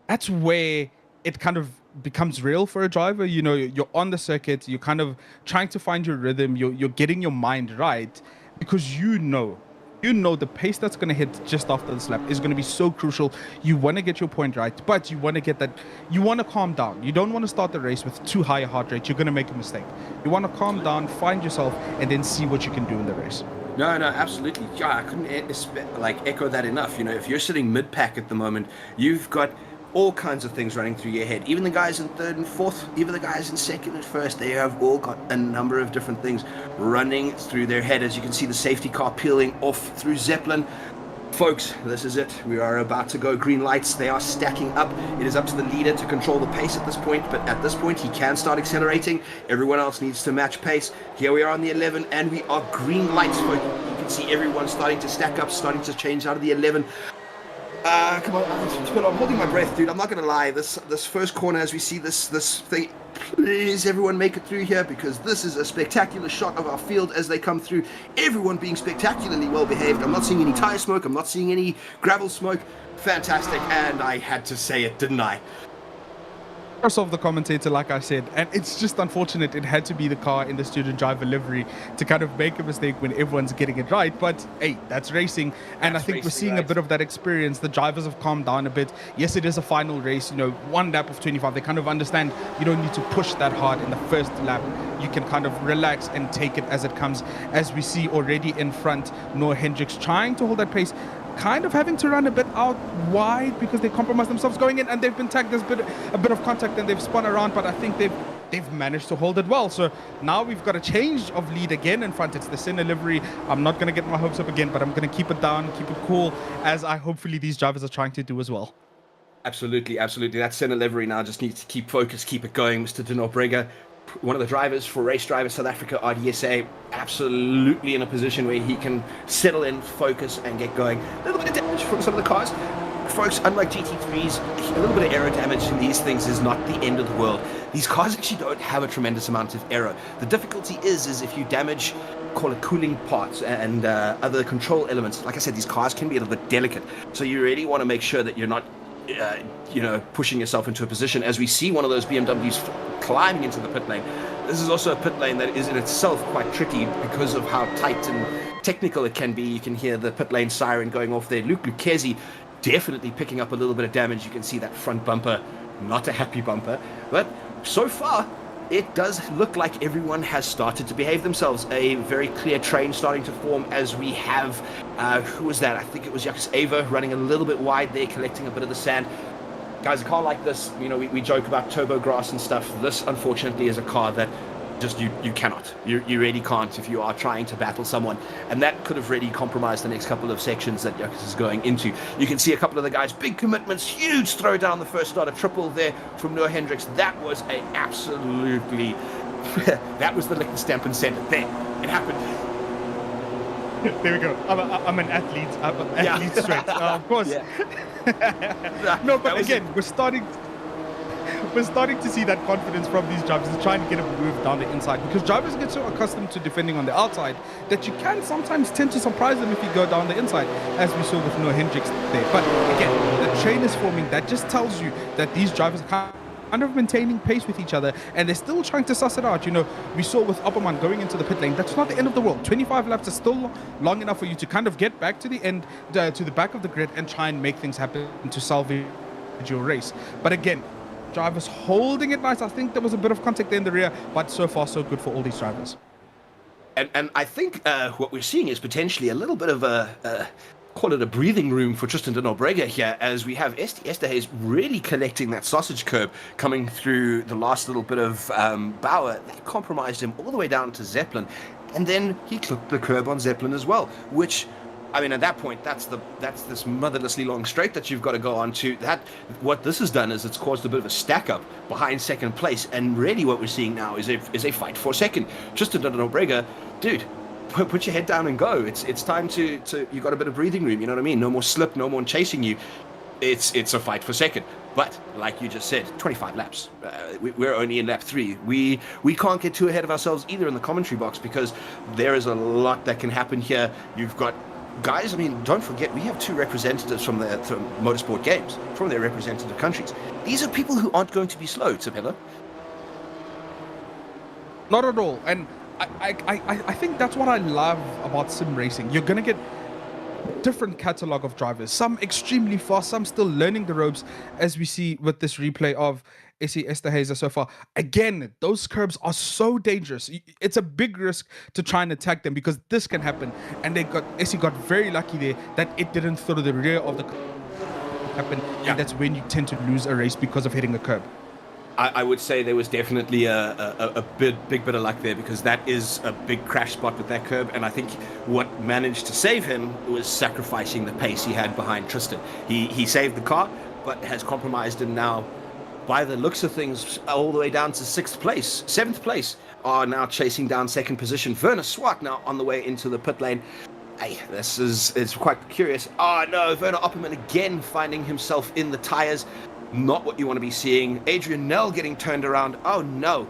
that's where it kind of becomes real for a driver. You know, you're on the circuit, you're kind of trying to find your rhythm, you're getting your mind right because you know the pace that's going to hit just after this lap is going to be so crucial. You want to get your point right, but you want to calm down. You don't want to start the race with too high a heart rate. You're going to make a mistake. You want to calm down, find yourself, and then see what you can do in the race. No, absolutely. Yeah, I couldn't echo that enough. You know, if you're sitting mid-pack at the moment, you've got all kinds of things running through your head. Even the guys in third and fourth, even the guys in second and first, they have all got a number of different things running through their head. As you can see, the safety car peeling off through Zeppelin. Folks, this is it. We are about to go green lights. They are stacking up. It is up to the leader to control the pace at this point, but at this point, he can start accelerating. Everyone else needs to match pace. Here we are on the 11, and we are green lights, folks. You can see everyone starting to stack up, starting to change out of the 11. Come on, I'm holding my breath, dude. I'm not gonna lie. This first corner, as we see this thing, please everyone make it through here because this is a spectacular shot of our field as they come through. Everyone being spectacularly well behaved. I'm not seeing any tire smoke. I'm not seeing any gravel smoke. Fantastic, and I had to say it, didn't I? Of the commentator, like I said, and it's just unfortunate it had to be the car in the student driver livery to kind of make a mistake when everyone's getting it right. But hey, that's racing, and I think we're seeing a bit of that experience. The drivers have calmed down a bit. Yes, it is a final race, you know, one lap of 25. They kind of understand you don't need to push that hard in the first lap. You can kind of relax and take it as it comes. As we see already in front, Noah Hendricks trying to hold that pace, kind of having to run a bit out wide because they compromised themselves going in and they've been tagged. There's a bit of contact and they've spun around, but I think they've managed to hold it well. So now we've got a change of lead again in front. It's the Senna livery. I'm not going to get my hopes up again, but I'm going to keep it down, keep it cool, as hopefully these drivers are trying to do as well. Absolutely, absolutely. That center livery now just needs to keep focus, keep it going. Mr. De Nobrega, one of the drivers for Race Driver South Africa RDSA, absolutely in a position where he can settle in, focus, and get going. A little bit of damage from some of the cars. Folks, unlike GT3s, a little bit of aero damage in these things is not the end of the world. These cars actually don't have a tremendous amount of aero. The difficulty is if you damage, call it cooling parts and other control elements. Like I said, these cars can be a little bit delicate. So you really want to make sure that you're not pushing yourself into a position. As we see one of those BMWs climbing into the pit lane, this is also a pit lane that is in itself quite tricky because of how tight and technical it can be. You can hear the pit lane siren going off there. Luke Lucchesi definitely picking up a little bit of damage. You can see that front bumper, not a happy bumper, but so far it does look like everyone has started to behave themselves. A very clear train starting to form as we have, who was that? I think it was Jacques Ava running a little bit wide there, collecting a bit of the sand. Guys, a car like this, we joke about turbo grass and stuff. This, unfortunately, is a car that just you cannot. You really can't if you are trying to battle someone. And that could have really compromised the next couple of sections that Jacques is going into. You can see a couple of the guys, big commitments, huge throw down the first start, a triple there from Noah Hendricks. That was a absolutely, that was the lick and stamp and send it. There, it happened. There we go. I'm an athlete. I'm an athlete straight. Of course. Yeah. No, but again, we're starting to see that confidence from these drivers to trying to get a move down the inside, because drivers get so accustomed to defending on the outside that you can sometimes tend to surprise them if you go down the inside, as we saw with Noah Hendricks there. But again, the train is forming. That just tells you that these drivers are kind of maintaining pace with each other, and they're still trying to suss it out. We saw with Opperman going into the pit lane, that's not the end of the world. 25 laps is still long enough for you to kind of get back to the end, to the back of the grid, and try and make things happen to salvage your race. But again, drivers holding it nice. I think there was a bit of contact there in the rear, but so far so good for all these drivers. And I think what we're seeing is potentially a little bit of call it a breathing room for Tristan de Nobrega here, as we have Esterhazy really collecting that sausage curb coming through the last little bit of Bauer. That compromised him all the way down to Zeppelin, and then he clipped the curb on Zeppelin as well, which, I mean, at that point, that's this motherlessly long straight that you've got to go on to. What this has done is it's caused a bit of a stack up behind second place, and really what we're seeing now is a fight for second. Tristan de Nobrega, dude, put your head down and go. It's time to you got a bit of breathing room. You know what I mean? No more slip, no more chasing you. It's a fight for second. But like you just said, 25 laps. We're only in lap 3. We can't get too ahead of ourselves either in the commentary box, because there is a lot that can happen here. You've got guys, I mean, don't forget, we have 2 representatives from Motorsport Games, from their representative countries. These are people who aren't going to be slow, Tapella. Not at all. And I think that's what I love about sim racing. You're going to get different catalog of drivers, some extremely fast, some still learning the ropes, as we see with this replay of Essie Esterhazy so far. Again, those curbs are so dangerous. It's a big risk to try and attack them, because this can happen. And Essie got very lucky there that it didn't throw the rear of the happen. Yeah. And that's when you tend to lose a race because of hitting a curb. I would say there was definitely a big bit of luck there, because that is a big crash spot with that curb, and I think what managed to save him was sacrificing the pace he had behind Tristan. He saved the car, but has compromised him now, by the looks of things, all the way down to 7th place, are now chasing down second position. Werner Swart now on the way into the pit lane. Hey, it's quite curious. Oh no, Werner Opperman again finding himself in the tires. Not what you want to be seeing. Adrian Nell getting turned around. Oh no.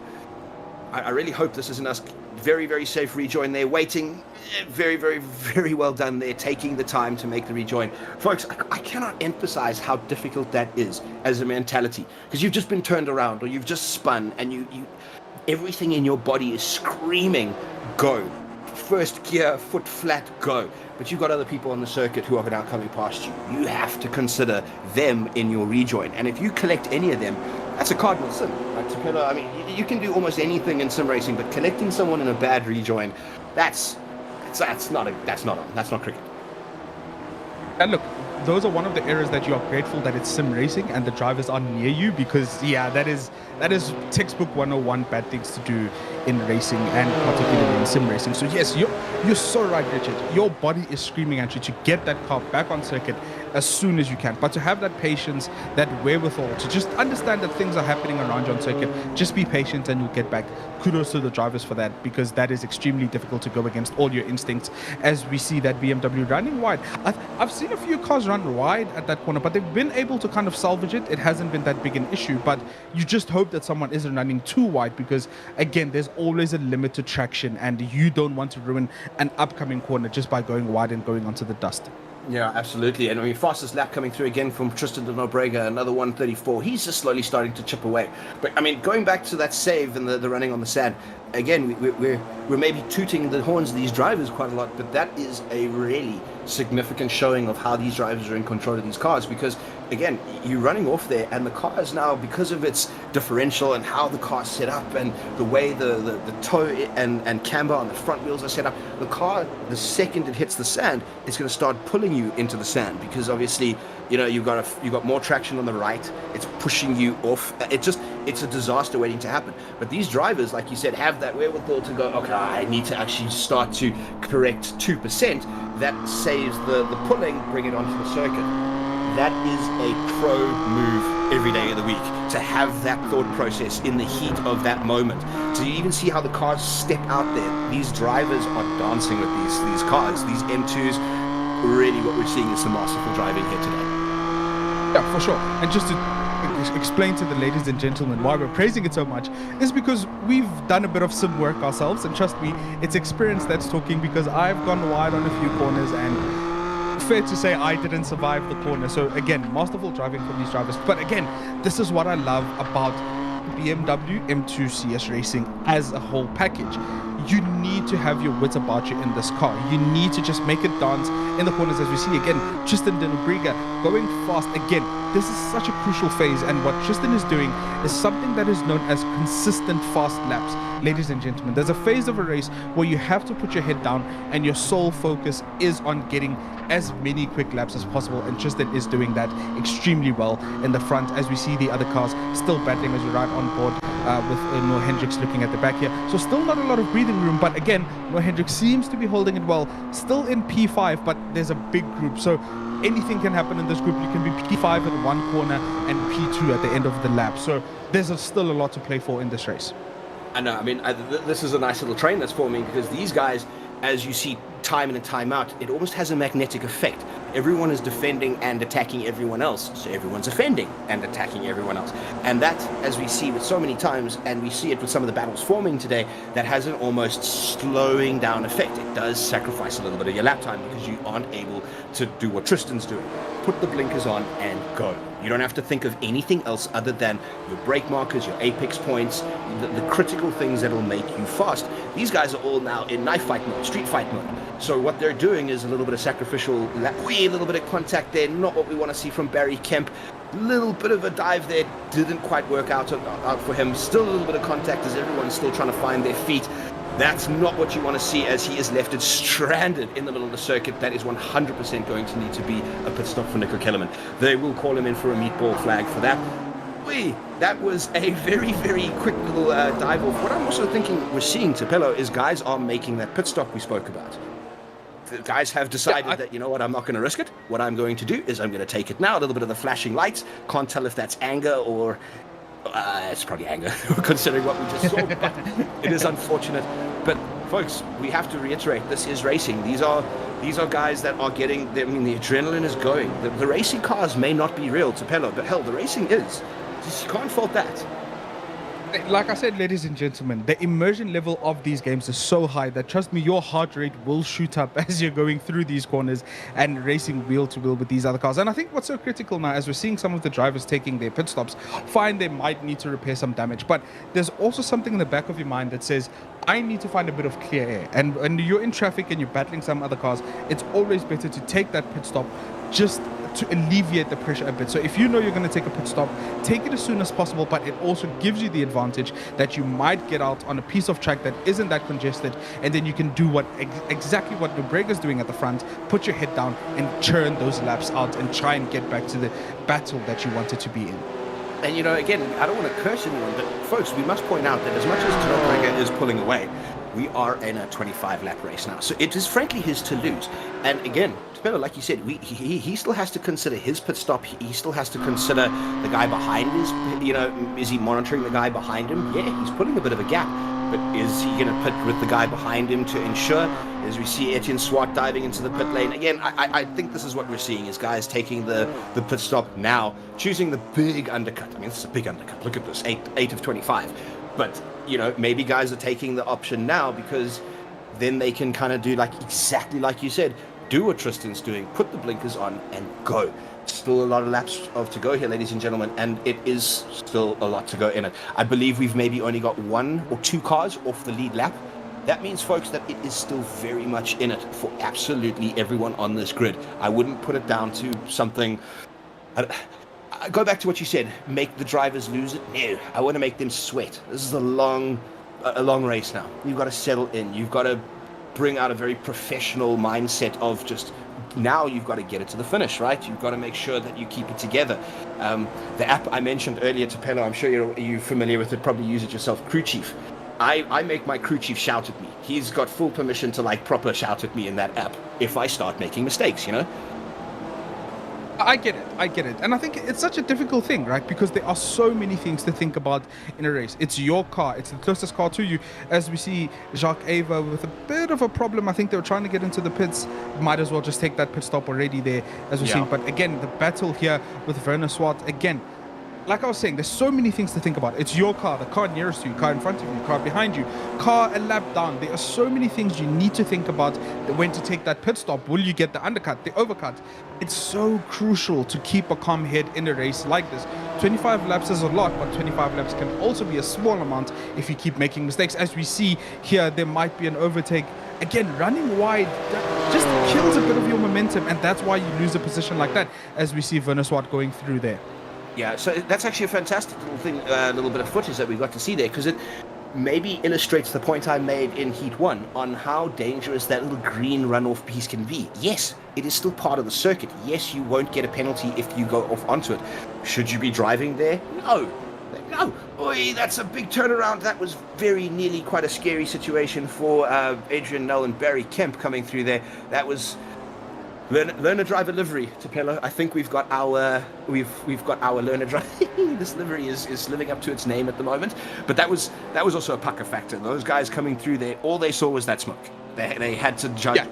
I really hope this isn't us. Very, very safe rejoin there. Waiting. Very, very, very well done there. Taking the time to make the rejoin. Folks, I cannot emphasize how difficult that is as a mentality. Because you've just been turned around, or you've just spun, and you everything in your body is screaming, go. First gear, foot flat, go. But you've got other people on the circuit who are now coming past you. You have to consider them in your rejoin. And if you collect any of them, that's a cardinal sin. Like Tapella, I mean, you can do almost anything in sim racing, but collecting someone in a bad rejoin, that's not cricket. And look, those are one of the areas that you are grateful that it's sim racing and the drivers are near you, because that is textbook 101 bad things to do in racing, and particularly in sim racing. So yes, you're so right, Richard. Your body is screaming at you to get that car back on circuit as soon as you can. But to have that patience, that wherewithal, to just understand that things are happening around you on circuit, just be patient and you'll get back. Kudos to the drivers for that, because that is extremely difficult to go against all your instincts, as we see that BMW running wide. I've seen a few cars run wide at that corner, but they've been able to kind of salvage it. It hasn't been that big an issue, but you just hope that someone isn't running too wide, because again, there's always a limit to traction and you don't want to ruin an upcoming corner just by going wide and going onto the dust. Yeah, absolutely. And I mean, fastest lap coming through again from Tristan de Nobrega, another 1:34. He's just slowly starting to chip away. But I mean, going back to that save and the running on the sand, again, we're maybe tooting the horns of these drivers quite a lot, but that is a really significant showing of how these drivers are in control of these cars, because again, you're running off there and the car is now, because of its differential and how the car's set up and the way the toe and camber on the front wheels are set up, the car, the second it hits the sand, it's going to start pulling you into the sand, because obviously, you know, you've got more traction on the right, it's pushing you off. It's a disaster waiting to happen. But these drivers, like you said, have that wherewithal to go, okay, I need to actually start to correct 2%. That saves the pulling, bring it onto the circuit. That is a pro move every day of the week, to have that thought process in the heat of that moment. So you even see how the cars step out there. These drivers are dancing with these cars, these M2s. Really what we're seeing is some masterful driving here today. Yeah, for sure. And just to explain to the ladies and gentlemen why we're praising it so much is because we've done a bit of sim work ourselves, and trust me, it's experience that's talking, because I've gone wide on a few corners and fair to say I didn't survive the corner. So again, masterful driving from these drivers. But again, this is what I love about BMW M2 CS Racing as a whole package. You need to have your wits about you in this car. You need to just make it dance in the corners, as we see again. Tristan de Nobrega going fast again. This is such a crucial phase, and what Tristan is doing is something that is known as consistent fast laps. Ladies and gentlemen, there's a phase of a race where you have to put your head down and your sole focus is on getting as many quick laps as possible, and Tristan is doing that extremely well in the front, as we see the other cars still battling as we ride on board with Noah Hendricks looking at the back here. So still not a lot of breathing room, but again, Noah Hendricks seems to be holding it well. Still in P5, but there's a big group, so anything can happen in this group. You can be P5 at one corner and P2 at the end of the lap. So there's still a lot to play for in this race. I know. I mean, this is a nice little train that's forming, because these guys, as you see time in and time out, it almost has a magnetic effect. Everyone is defending and attacking everyone else, so everyone's offending and attacking everyone else. And that, as we see with so many times, and we see it with some of the battles forming today, that has an almost slowing down effect. It does sacrifice a little bit of your lap time, because you aren't able to do what Tristan's doing. Put the blinkers on and go. You don't have to think of anything else other than your brake markers, your apex points, the critical things that will make you fast. These guys are all now in knife fight mode, street fight mode. So what they're doing is a little bit of sacrificial, a little bit of contact there, not what we want to see from Barry Kemp. Little bit of a dive there, didn't quite work out for him. Still a little bit of contact as everyone's still trying to find their feet. That's not what you want to see, as he is left it stranded in the middle of the circuit. That is 100% going to need to be a pit stop for Nico Kellerman. They will call him in for a meatball flag for that. That was a very, very quick little dive off. What I'm also thinking we're seeing, Tapello, is guys are making that pit stop we spoke about. The guys have decided that, you know what, I'm not going to risk it. What I'm going to do is I'm going to take it now. A little bit of the flashing lights. Can't tell if that's anger or... it's probably anger, considering what we just saw, but it is unfortunate. But folks, we have to reiterate, this is racing. These are guys that are getting, the adrenaline is going. The racing cars may not be real, Tapello, but hell, the racing is. You can't fault that. Like I said, ladies and gentlemen, the immersion level of these games is so high that, trust me, your heart rate will shoot up as you're going through these corners and racing wheel to wheel with these other cars. And I think what's so critical now, as we're seeing some of the drivers taking their pit stops, fine, they might need to repair some damage, but there's also something in the back of your mind that says, I need to find a bit of clear air. And when you're in traffic and you're battling some other cars, it's always better to take that pit stop just to alleviate the pressure a bit. So if you know you're going to take a pit stop, take it as soon as possible, but it also gives you the advantage that you might get out on a piece of track that isn't that congested, and then you can do exactly what Nobrega's doing at the front, put your head down and churn those laps out and try and get back to the battle that you wanted to be in. And again, I don't want to curse anyone, but folks, we must point out that as much as Nobrega is pulling away, we are in a 25 lap race now. So it is frankly his to lose. And again, like you said, he still has to consider his pit stop. He still has to consider the guy behind is he monitoring the guy behind him? Yeah, he's putting a bit of a gap. But is he going to pit with the guy behind him to ensure? As we see Etienne Swart diving into the pit lane. Again, I think this is what we're seeing, is guys taking the pit stop now, choosing the big undercut. I mean, this is a big undercut. Look at this, 8 of 25. But, maybe guys are taking the option now because then they can kind of do exactly like you said, do what Tristan's doing, put the blinkers on and go. Still a lot of laps to go here, ladies and gentlemen, and it is still a lot to go in it. I believe we've maybe only got 1 or 2 cars off the lead lap. That means, folks, that it is still very much in it for absolutely everyone on this grid. I wouldn't put it down to something... I go back to what you said, make the drivers lose it. No, I want to make them sweat. This is a long race now. You've got to settle in. You've got to bring out a very professional mindset of just... Now you've got to get it to the finish, right? You've got to make sure that you keep it together. The app I mentioned earlier, Tapelo, I'm sure you're familiar with it, probably use it yourself, Crew Chief. I make my crew chief shout at me. He's got full permission to proper shout at me in that app if I start making mistakes, I get it. And I think it's such a difficult thing, right? Because there are so many things to think about in a race. It's your car. It's the closest car to you. As we see Jacques Ava with a bit of a problem. I think they were trying to get into the pits. Might as well just take that pit stop already there, as we see. But again, the battle here with Werner Swart, again, like I was saying, there's so many things to think about. It's your car, the car nearest to you, car in front of you, car behind you, car a lap down. There are so many things you need to think about when to take that pit stop. Will you get the undercut, the overcut? It's so crucial to keep a calm head in a race like this. 25 laps is a lot, but 25 laps can also be a small amount if you keep making mistakes. As we see here, there might be an overtake. Again, running wide just kills a bit of your momentum, and that's why you lose a position like that, as we see Werner Swart going through there. Yeah, so that's actually a fantastic little thing, little bit of footage that we got to see there, because it maybe illustrates the point I made in Heat 1 on how dangerous that little green runoff piece can be. Yes, it is still part of the circuit. Yes, you won't get a penalty if you go off onto it. Should you be driving there? No. Oi, that's a big turnaround. That was very nearly quite a scary situation for Adrian Null and Barry Kemp coming through there. That was... Learner driver livery, Tapelo. I think we've got our learner driver. This livery is living up to its name at the moment. But that was also a pucker factor. Those guys coming through there, all they saw was that smoke. They had to judge. Yeah.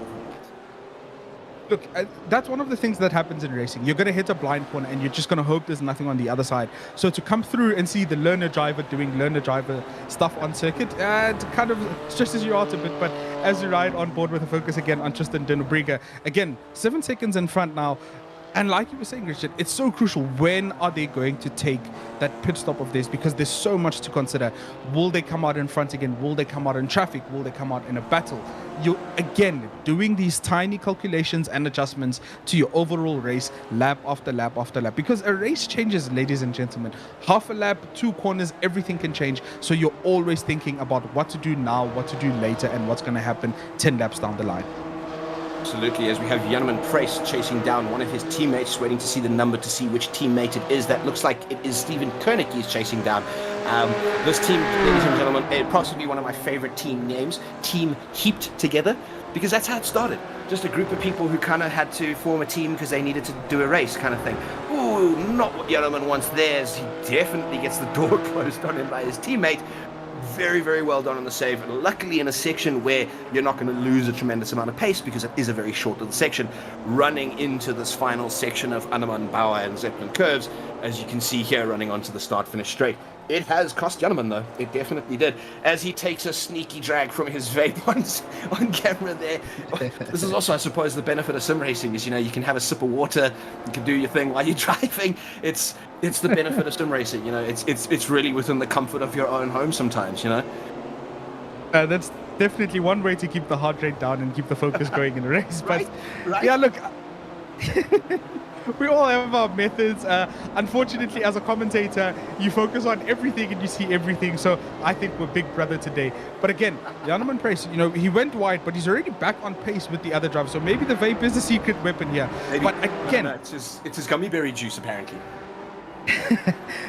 Look, that's one of the things that happens in racing. You're going to hit a blind corner and you're just going to hope there's nothing on the other side. So to come through and see the learner driver doing learner driver stuff on circuit, it kind of stresses you out a bit. But as you ride on board with a focus again on Tristan Denobriga, again, 7 seconds in front now. And like you were saying, Richard, it's so crucial. When are they going to take that pit stop of this? Because there's so much to consider. Will they come out in front again? Will they come out in traffic? Will they come out in a battle? You're, again, doing these tiny calculations and adjustments to your overall race, lap after lap after lap. Because a race changes, ladies and gentlemen. Half a lap, 2 corners, everything can change. So you're always thinking about what to do now, what to do later, and what's going to happen 10 laps down the line. Absolutely, as we have Jan Price chasing down one of his teammates, waiting to see the number to see which teammate it is. That looks like it is Steven Koenig he's chasing down. This team, ladies and gentlemen, possibly one of my favorite team names, Team Heaped Together, because that's how it started. Just a group of people who kind of had to form a team because they needed to do a race kind of thing. Ooh, not what Jan wants there. He definitely gets the door closed on him by his teammate. Very, very well done on the save. And luckily in a section where you're not going to lose a tremendous amount of pace because it is a very short little section, running into this final section of Annemann, Bauer and Zeppelin curves, as you can see here, running onto the start-finish straight. It has cost Janneman, though. It definitely did. As he takes a sneaky drag from his vape on camera there. This is also, I suppose, the benefit of sim racing is, you can have a sip of water, you can do your thing while you're driving. It's the benefit of sim racing, It's really within the comfort of your own home sometimes, That's definitely one way to keep the heart rate down and keep the focus going in a race. But right. Yeah, look... We all have our methods. Unfortunately, as a commentator, you focus on everything and you see everything. So I think we're big brother today. But again, Jan Price, he went wide, but he's already back on pace with the other drivers. So maybe the vape is the secret weapon here. Maybe. But again, it's his gummy berry juice, apparently.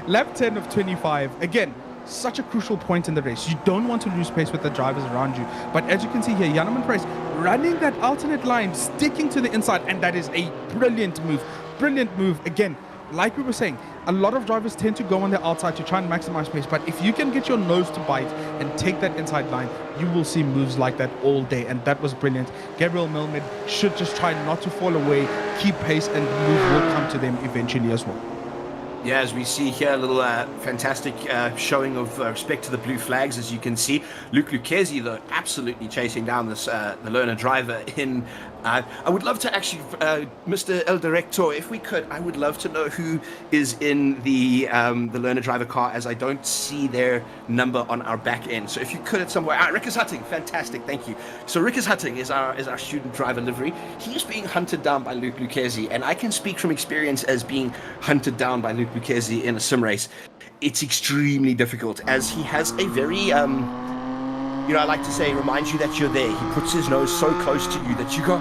Lap 10 of 25. Again, such a crucial point in the race. You don't want to lose pace with the drivers around you. But as you can see here, Kyalami Price running that alternate line, sticking to the inside, and that is a brilliant move. Brilliant move. Again, like we were saying, a lot of drivers tend to go on the outside to try and maximize pace, but if you can get your nose to bite and take that inside line, you will see moves like that all day, and that was brilliant. Gabriel Milmed should just try not to fall away, keep pace, and the move will come to them eventually as well. Yeah, as we see here, a little fantastic showing of respect to the blue flags. As you can see, Luke Lucchesi, though, absolutely chasing down this the learner driver in. I would love to actually, Mr. El Director, if we could, I would love to know who is in the learner driver car, as I don't see their number on our back end. So if you could at somewhere, Rickers Hutting, fantastic, thank you. So Rickers Hutting is our student driver livery. He is being hunted down by Luke Lucchesi, and I can speak from experience as being hunted down by Luke Lucchesi in a sim race. It's extremely difficult, as he has a very I like to say, reminds you that you're there. He puts his nose so close to you that you go,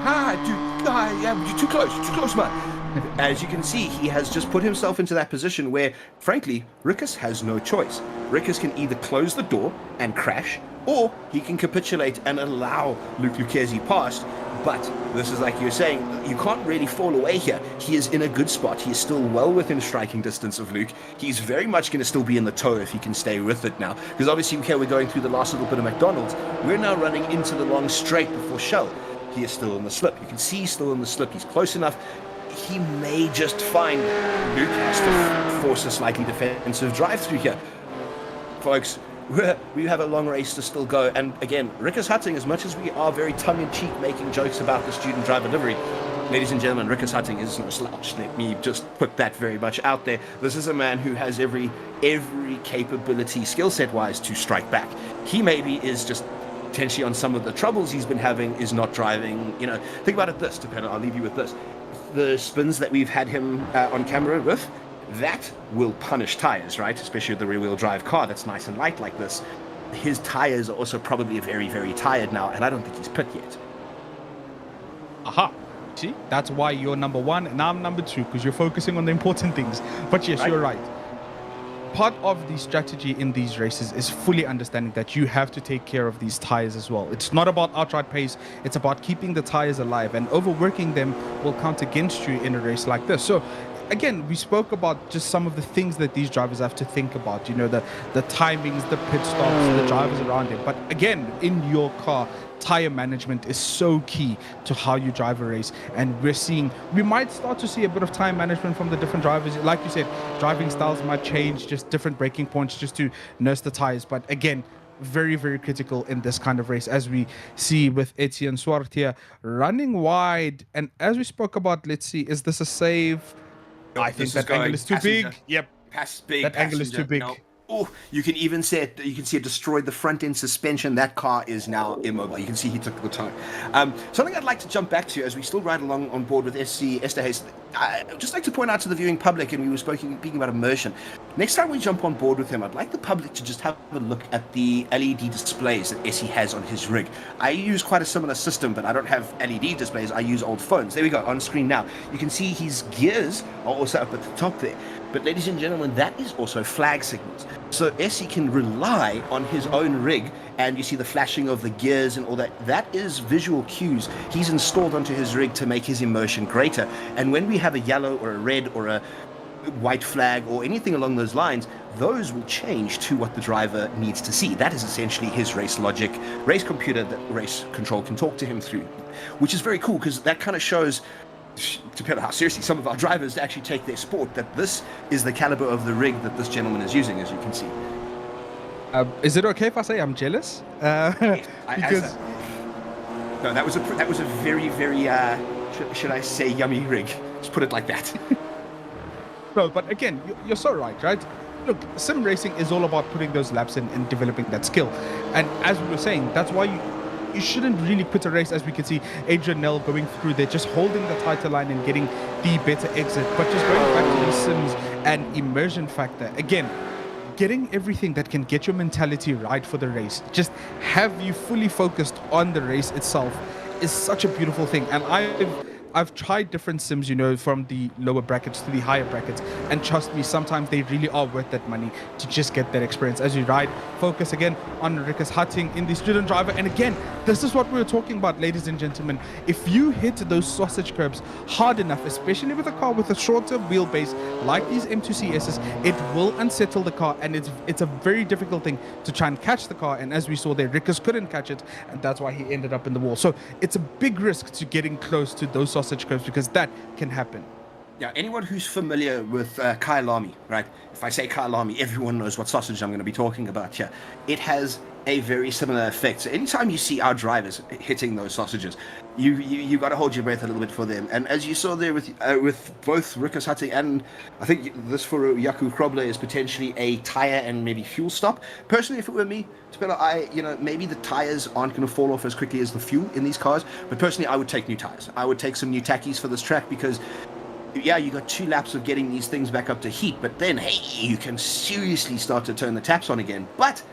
you're too close, man. As you can see, he has just put himself into that position where, frankly, Rickers has no choice. Rickers can either close the door and crash, or he can capitulate and allow Luke Lucchesi past. But this is like you're saying, you can't really fall away here. He is in a good spot. He is still well within striking distance of Luke. He's very much going to still be in the toe if he can stay with it now. Because obviously here we're going through the last little bit of McDonald's. We're now running into the long straight before Shell. He is still in the slip. You can see he's still in the slip. He's close enough. He may just find Luke has to force a slightly defensive drive through here. Folks, we have a long race to still go, and again, Rickers Hutting, as much as we are very tongue-in-cheek making jokes about the student driver livery, ladies and gentlemen, Rickers Hutting is no slouch. Let me just put that very much out there. This is a man who has every capability, skill set wise, to strike back. He maybe is just potentially on some of the troubles he's been having is not driving. Think about it this, depending. I'll leave you with this: the spins that we've had him on camera with. That will punish tires, right? Especially with the rear-wheel drive car that's nice and light like this. His tires are also probably very, very tired now, and I don't think he's pit yet. Aha. See? That's why you're number one and I'm number two, because you're focusing on the important things. But yes, you're right. Part of the strategy in these races is fully understanding that you have to take care of these tires as well. It's not about outright pace. It's about keeping the tires alive, and overworking them will count against you in a race like this. So again, we spoke about just some of the things that these drivers have to think about, the timings, the pit stops, the drivers around him. But again, in your car, tire management is so key to how you drive a race. And we might start to see a bit of time management from the different drivers. Like you said, driving styles might change, just different braking points just to nurse the tires. But again, very, very critical in this kind of race, as we see with Etienne Swart here running wide. And as we spoke about, let's see, is this a save? I think that angle is too big. Yep. That angle is too big. No. Oh, you can even see it. You can see it destroyed the front end suspension. That car is now immobile. You can see he took the tone. Something I'd like to jump back to as we still ride along on board with SC Esterhazy. I'd just like to point out to the viewing public, and we were speaking about immersion. Next time we jump on board with him, I'd like the public to just have a look at the LED displays that SC has on his rig. I use quite a similar system, but I don't have LED displays. I use old phones. There we go, on screen now. You can see his gears are also up at the top there. But ladies and gentlemen, that is also flag signals. So SC can rely on his own rig, and you see the flashing of the gears and all that. That is visual cues he's installed onto his rig to make his immersion greater. And when we have a yellow or a red or a white flag or anything along those lines, those will change to what the driver needs to see. That is essentially his race logic, race computer that race control can talk to him through, which is very cool, because that kind of shows, depending on how seriously some of our drivers actually take their sport, that this is the caliber of the rig that this gentleman is using, as you can see. Is it okay if I say I'm jealous? Because no, that was a very, very should I say yummy rig? Just put it like that. No, but again, you're so right? Look, sim racing is all about putting those laps in and developing that skill. And as we were saying, that's why you shouldn't really put a race, as we can see Adrian Nell going through there, just holding the tighter line and getting the better exit, but just going back to the sims and immersion factor. Again, getting everything that can get your mentality right for the race, just have you fully focused on the race itself, is such a beautiful thing. And I've tried different sims, from the lower brackets to the higher brackets, and trust me, sometimes they really are worth that money to just get that experience as you ride. Focus again on Rikus Hutting in the student driver, and again, this is what we were talking about, ladies and gentlemen. If you hit those sausage curbs hard enough, especially with a car with a shorter wheelbase like these M2 CSs, it will unsettle the car, and it's a very difficult thing to try and catch the car. And as we saw there, Rikus couldn't catch it, and that's why he ended up in the wall. So it's a big risk to getting close to those sausage curves, because that can happen. Yeah, anyone who's familiar with Kyalami, right? If I say Kyalami, everyone knows what sausage I'm going to be talking about here. It has a very similar effect. So anytime you see our drivers hitting those sausages, you got to hold your breath a little bit for them. And as you saw there with both Rikus Hutting and I think this for Yaku Krobler is potentially a tire and maybe fuel stop. Personally, if it were me, maybe the tires aren't going to fall off as quickly as the fuel in these cars. But personally, I would take new tires. I would take some new tackies for this track because yeah, you got 2 laps of getting these things back up to heat, but then, hey, you can seriously start to turn the taps on again. But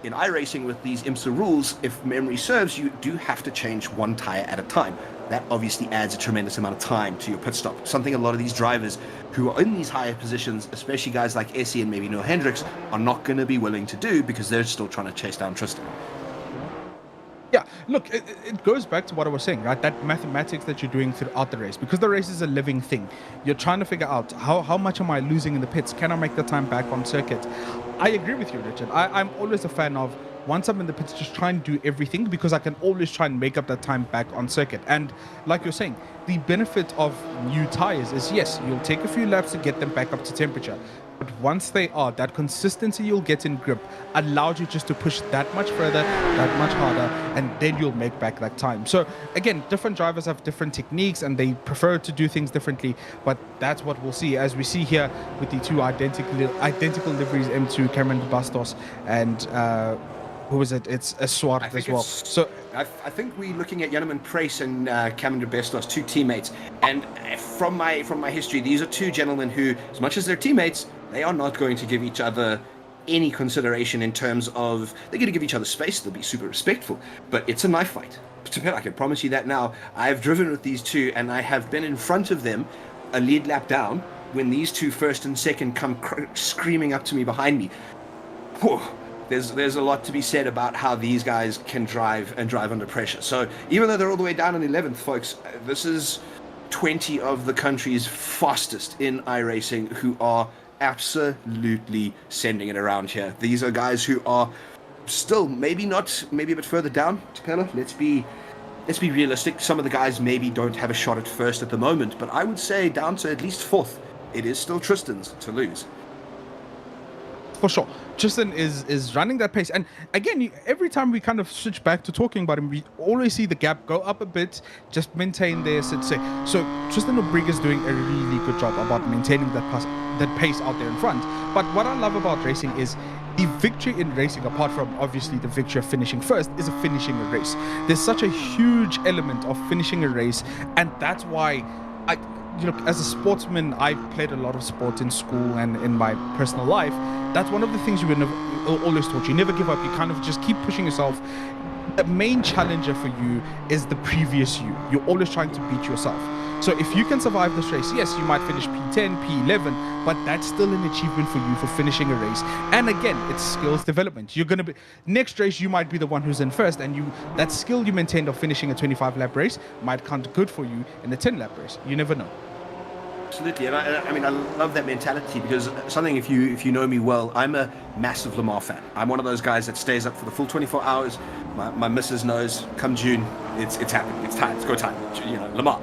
in iRacing with these IMSA rules, if memory serves, you do have to change 1 tire at a time. That obviously adds a tremendous amount of time to your pit stop. Something a lot of these drivers who are in these higher positions, especially guys like Essie and maybe Noah Hendricks, are not going to be willing to do because they're still trying to chase down Tristan. Yeah, look, it goes back to what I was saying, right? That mathematics that you're doing throughout the race, because the race is a living thing. You're trying to figure out how much am I losing in the pits? Can I make the time back on circuit? I agree with you, Richard. I'm always a fan of, once I'm in the pits, just try and do everything, because I can always try and make up that time back on circuit. And like you're saying, the benefit of new tires is, yes, you'll take a few laps to get them back up to temperature. But once they are, that consistency you'll get in grip allows you just to push that much further, that much harder, and then you'll make back that time. So again, different drivers have different techniques and they prefer to do things differently, but that's what we'll see, as we see here with the 2 identical liveries, M2, Cameron Bastos, and who is it? It's a Swart as well. So I think we're looking at Janeman Price and Cameron Bastos, 2 teammates. And from my history, these are 2 gentlemen who, as much as they're teammates, they are not going to give each other any consideration in terms of, they're going to give each other space, they'll be super respectful, but it's a knife fight. I can promise you that now. I've driven with these 2 and I have been in front of them a lead lap down when these 2 first and second come screaming up to me behind me. Whew. There's a lot to be said about how these guys can drive under pressure. So even though they're all the way down in 11th, folks, this is 20 of the country's fastest in iRacing who are absolutely sending it around here. These are guys who are still maybe a bit further down. Tapela, let's be realistic. Some of the guys maybe don't have a shot at first at the moment, but I would say down to at least 4th, it is still Tristan's to lose. For sure, Tristan is running that pace, and again, every time we kind of switch back to talking about him, we always see the gap go up a bit, just maintain there, so to say. So Tristan Obriga is doing a really good job about maintaining that pace out there in front. But what I love about racing is the victory in racing, apart from obviously the victory of finishing first, is finishing a race. There's such a huge element of finishing a race, and that's why as a sportsman, I played a lot of sport in school and in my personal life. That's one of the things you will always taught. You never give up. You kind of just keep pushing yourself. The main challenger for you is the previous you. You're always trying to beat yourself. So if you can survive this race, yes, you might finish P10, P11, but that's still an achievement for you for finishing a race. And again, it's skills development. You're going to be, next race, you might be the one who's in first, and that skill you maintained of finishing a 25-lap race might count good for you in a 10-lap race. You never know. Absolutely, and I love that mentality, because something, if you know me well, I'm a massive Le Mans fan. I'm one of those guys that stays up for the full 24 hours. My missus knows, come June, it's happening, it's time, it's go time, Le Mans.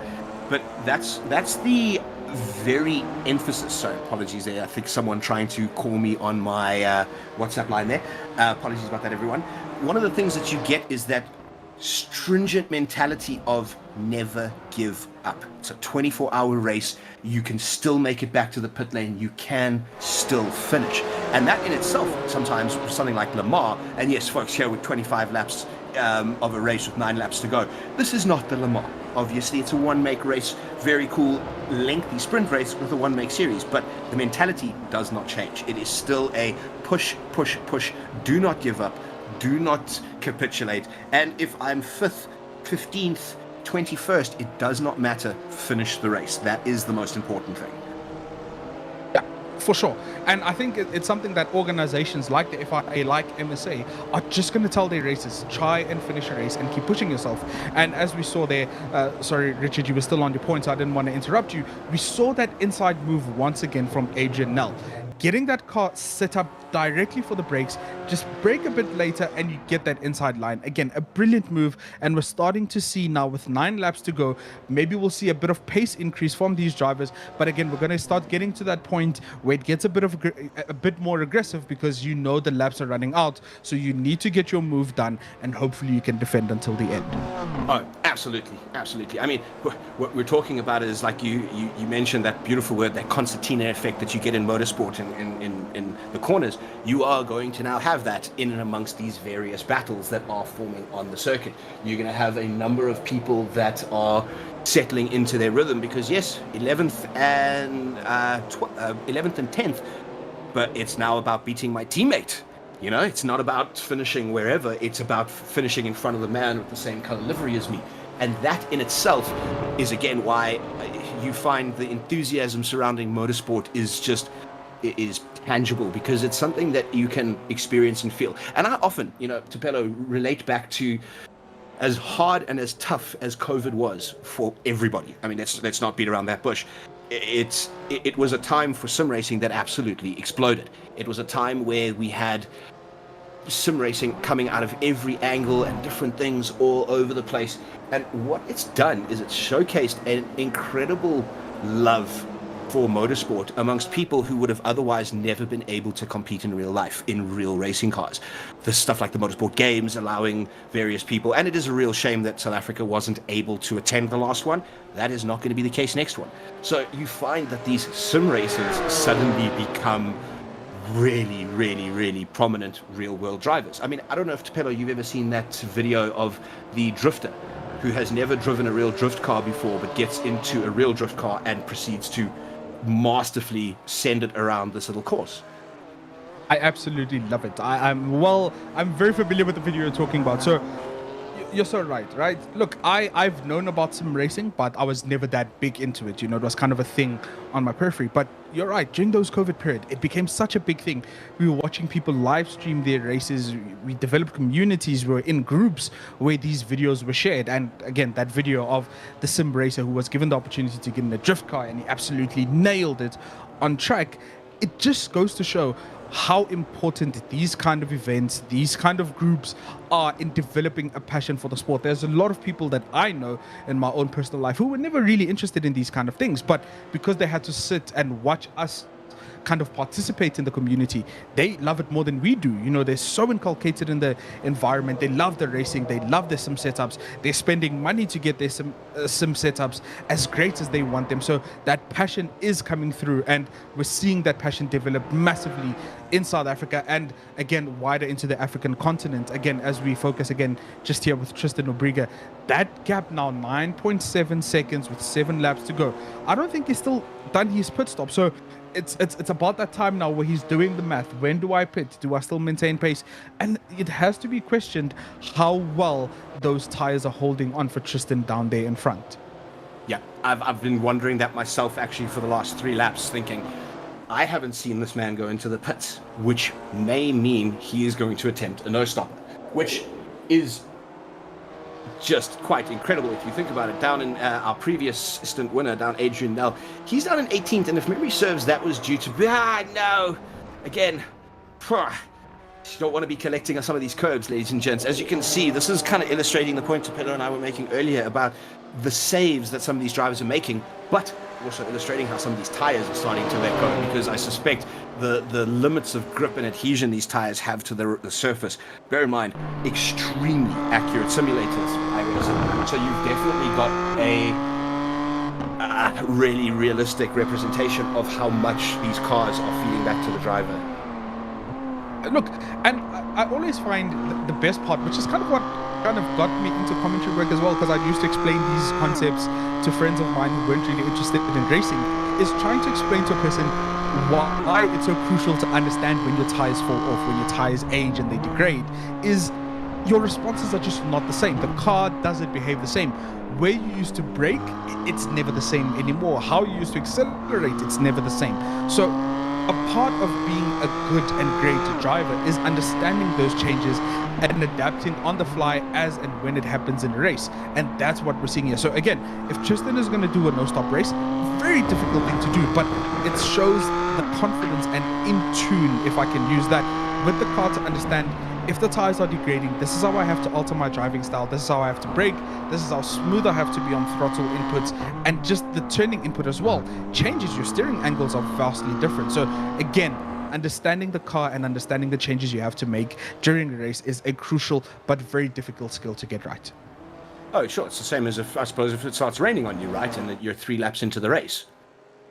But that's the very emphasis. Sorry, apologies there. I think someone trying to call me on my WhatsApp line there. Apologies about that, everyone. One of the things that you get is that stringent mentality of never give up. It's a 24-hour race. You can still make it back to the pit lane. You can still finish. And that in itself, sometimes something like Le Mans, and yes, folks, here with 25 laps of a race with 9 laps to go, this is not the Le Mans. Obviously, it's a one-make race, very cool, lengthy sprint race with a one-make series, but the mentality does not change. It is still a push, push, push. Do not give up. Do not capitulate. And if I'm 5th, 15th, 21st, it does not matter. Finish the race. That is the most important thing. Yeah, for sure. And I think it's something that organizations like the FIA, like MSA, are just going to tell their racers, try and finish a race and keep pushing yourself. And as we saw there, sorry, Richard, you were still on your point, so I didn't want to interrupt you. We saw that inside move once again from Adrian Nell. Getting that car set up directly for the brakes, just brake a bit later and you get that inside line. Again, a brilliant move, and we're starting to see now with 9 laps to go, maybe we'll see a bit of pace increase from these drivers, but again, we're going to start getting to that point where it gets a bit more aggressive, because you know the laps are running out, so you need to get your move done, and hopefully you can defend until the end. Oh, absolutely. I mean, what we're talking about is, like you mentioned that beautiful word, that concertina effect that you get in motorsport in the corners. You are going to now have that in and amongst these various battles that are forming on the circuit. You're going to have a number of people that are settling into their rhythm, because yes, 11th and 10th, but it's now about beating my teammate. You know, it's not about finishing wherever, it's about finishing in front of the man with the same color livery as me. And that in itself is, again, why you find the enthusiasm surrounding motorsport is tangible, because it's something that you can experience and feel. And I often, Tupelo, relate back to as hard and as tough as COVID was for everybody. I mean, let's not beat around that bush. It was a time for sim racing that absolutely exploded. It was a time where we had sim racing coming out of every angle and different things all over the place. And what it's done is it's showcased an incredible love for motorsport amongst people who would have otherwise never been able to compete in real life, in real racing cars. The stuff like the motorsport games allowing various people, and it is a real shame that South Africa wasn't able to attend the last one. That is not going to be the case next one. So you find that these sim races suddenly become really, really, really prominent real-world drivers. I mean, I don't know if, Tupelo, you've ever seen that video of the drifter who has never driven a real drift car before, but gets into a real drift car and proceeds to masterfully send it around this little course. I absolutely love it. I'm very familiar with the video you're talking about. So you're so right? Look, I've known about sim racing, but I was never that big into it. It was kind of a thing on my periphery. But you're right, during those COVID period, it became such a big thing. We were watching people live stream their races. We developed communities. We were in groups where these videos were shared. And again, that video of the sim racer who was given the opportunity to get in a drift car and he absolutely nailed it on track. It just goes to show how important these kind of events, these kind of groups are in developing a passion for the sport. There's a lot of people that I know in my own personal life who were never really interested in these kind of things, but because they had to sit and watch us kind of participate in the community, they love it more than we do. They're so inculcated in the environment. They love the racing. They love their sim setups. They're spending money to get their sim setups as great as they want them. So that passion is coming through, and we're seeing that passion develop massively in South Africa, and again wider into the African continent. Again, as we focus again just here with Tristan Obriga, that gap now 9.7 seconds with 7 laps to go. I don't think he's still done his pit stop. So it's about that time now where he's doing the math. When do I pit? Do I still maintain pace? And it has to be questioned how well those tires are holding on for Tristan down there in front. Yeah, I've been wondering that myself actually for the last 3 laps, thinking I haven't seen this man go into the pits, which may mean he is going to attempt a no-stopper, which is just quite incredible if you think about it. Down in our previous stint winner, down Adrian Nell, he's down in 18th, and if memory serves, that was due to again, you don't want to be collecting on some of these curbs, ladies and gents. As you can see, this is kind of illustrating the point Tupelo and I were making earlier about the saves that some of these drivers are making, but also illustrating how some of these tires are starting to let go, because I suspect the limits of grip and adhesion these tires have to the surface. Bear in mind, extremely accurate simulators, iRacing. So you've definitely got a really realistic representation of how much these cars are feeding back to the driver. Look, and I always find the best part, which is kind of what kind of got me into commentary work as well, because I used to explain these concepts to friends of mine who weren't really interested in racing, is trying to explain to a person why it's so crucial to understand when your tires fall off, when your tires age and they degrade, is your responses are just not the same. The car doesn't behave the same. Where you used to brake, it's never the same anymore. How you used to accelerate, it's never the same. So a part of being a good and great driver is understanding those changes and adapting on the fly as and when it happens in a race. And that's what we're seeing here. So again, if Tristan is going to do a no-stop race, very difficult thing to do, but it shows the confidence and in tune, if I can use that, with the car to understand if the tires are degrading, this is how I have to alter my driving style, this is how I have to brake, this is how smooth I have to be on throttle inputs, and just the turning input as well changes. Your steering angles are vastly different. So again, understanding the car and understanding the changes you have to make during a race is a crucial but very difficult skill to get right. Oh, sure. It's the same as if, I suppose, if it starts raining on you, right, and that you're 3 laps into the race.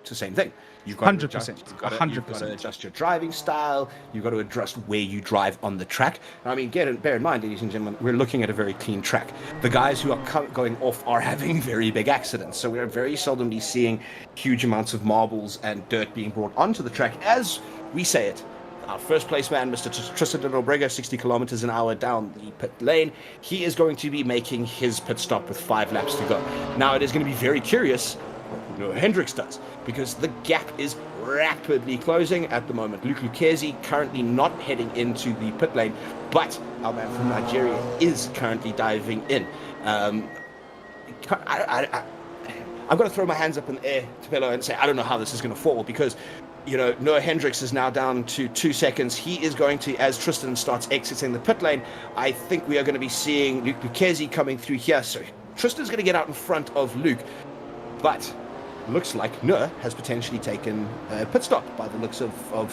It's the same thing. You've got 100%. You've got to adjust your driving style. You've got to adjust where you drive on the track. I mean, bear in mind, ladies and gentlemen, we're looking at a very clean track. The guys who are going off are having very big accidents. So we're very seldomly seeing huge amounts of marbles and dirt being brought onto the track. As we say it, our first place man, Mr. Tristan Nobrega, 60 kilometers an hour down the pit lane. He is going to be making his pit stop with 5 laps to go. Now, it is going to be very curious what Hendricks does, because the gap is rapidly closing at the moment. Luke Lucchesi currently not heading into the pit lane, but our man from Nigeria is currently diving in. I'm going to throw my hands up in the air, Tupelo, and say I don't know how this is going to fall, because Noah Hendricks is now down to 2 seconds. He is going to, as Tristan starts exiting the pit lane, I think we are going to be seeing Luke Lucchesi coming through here. So Tristan's going to get out in front of Luke, but looks like Noah has potentially taken a pit stop by the looks of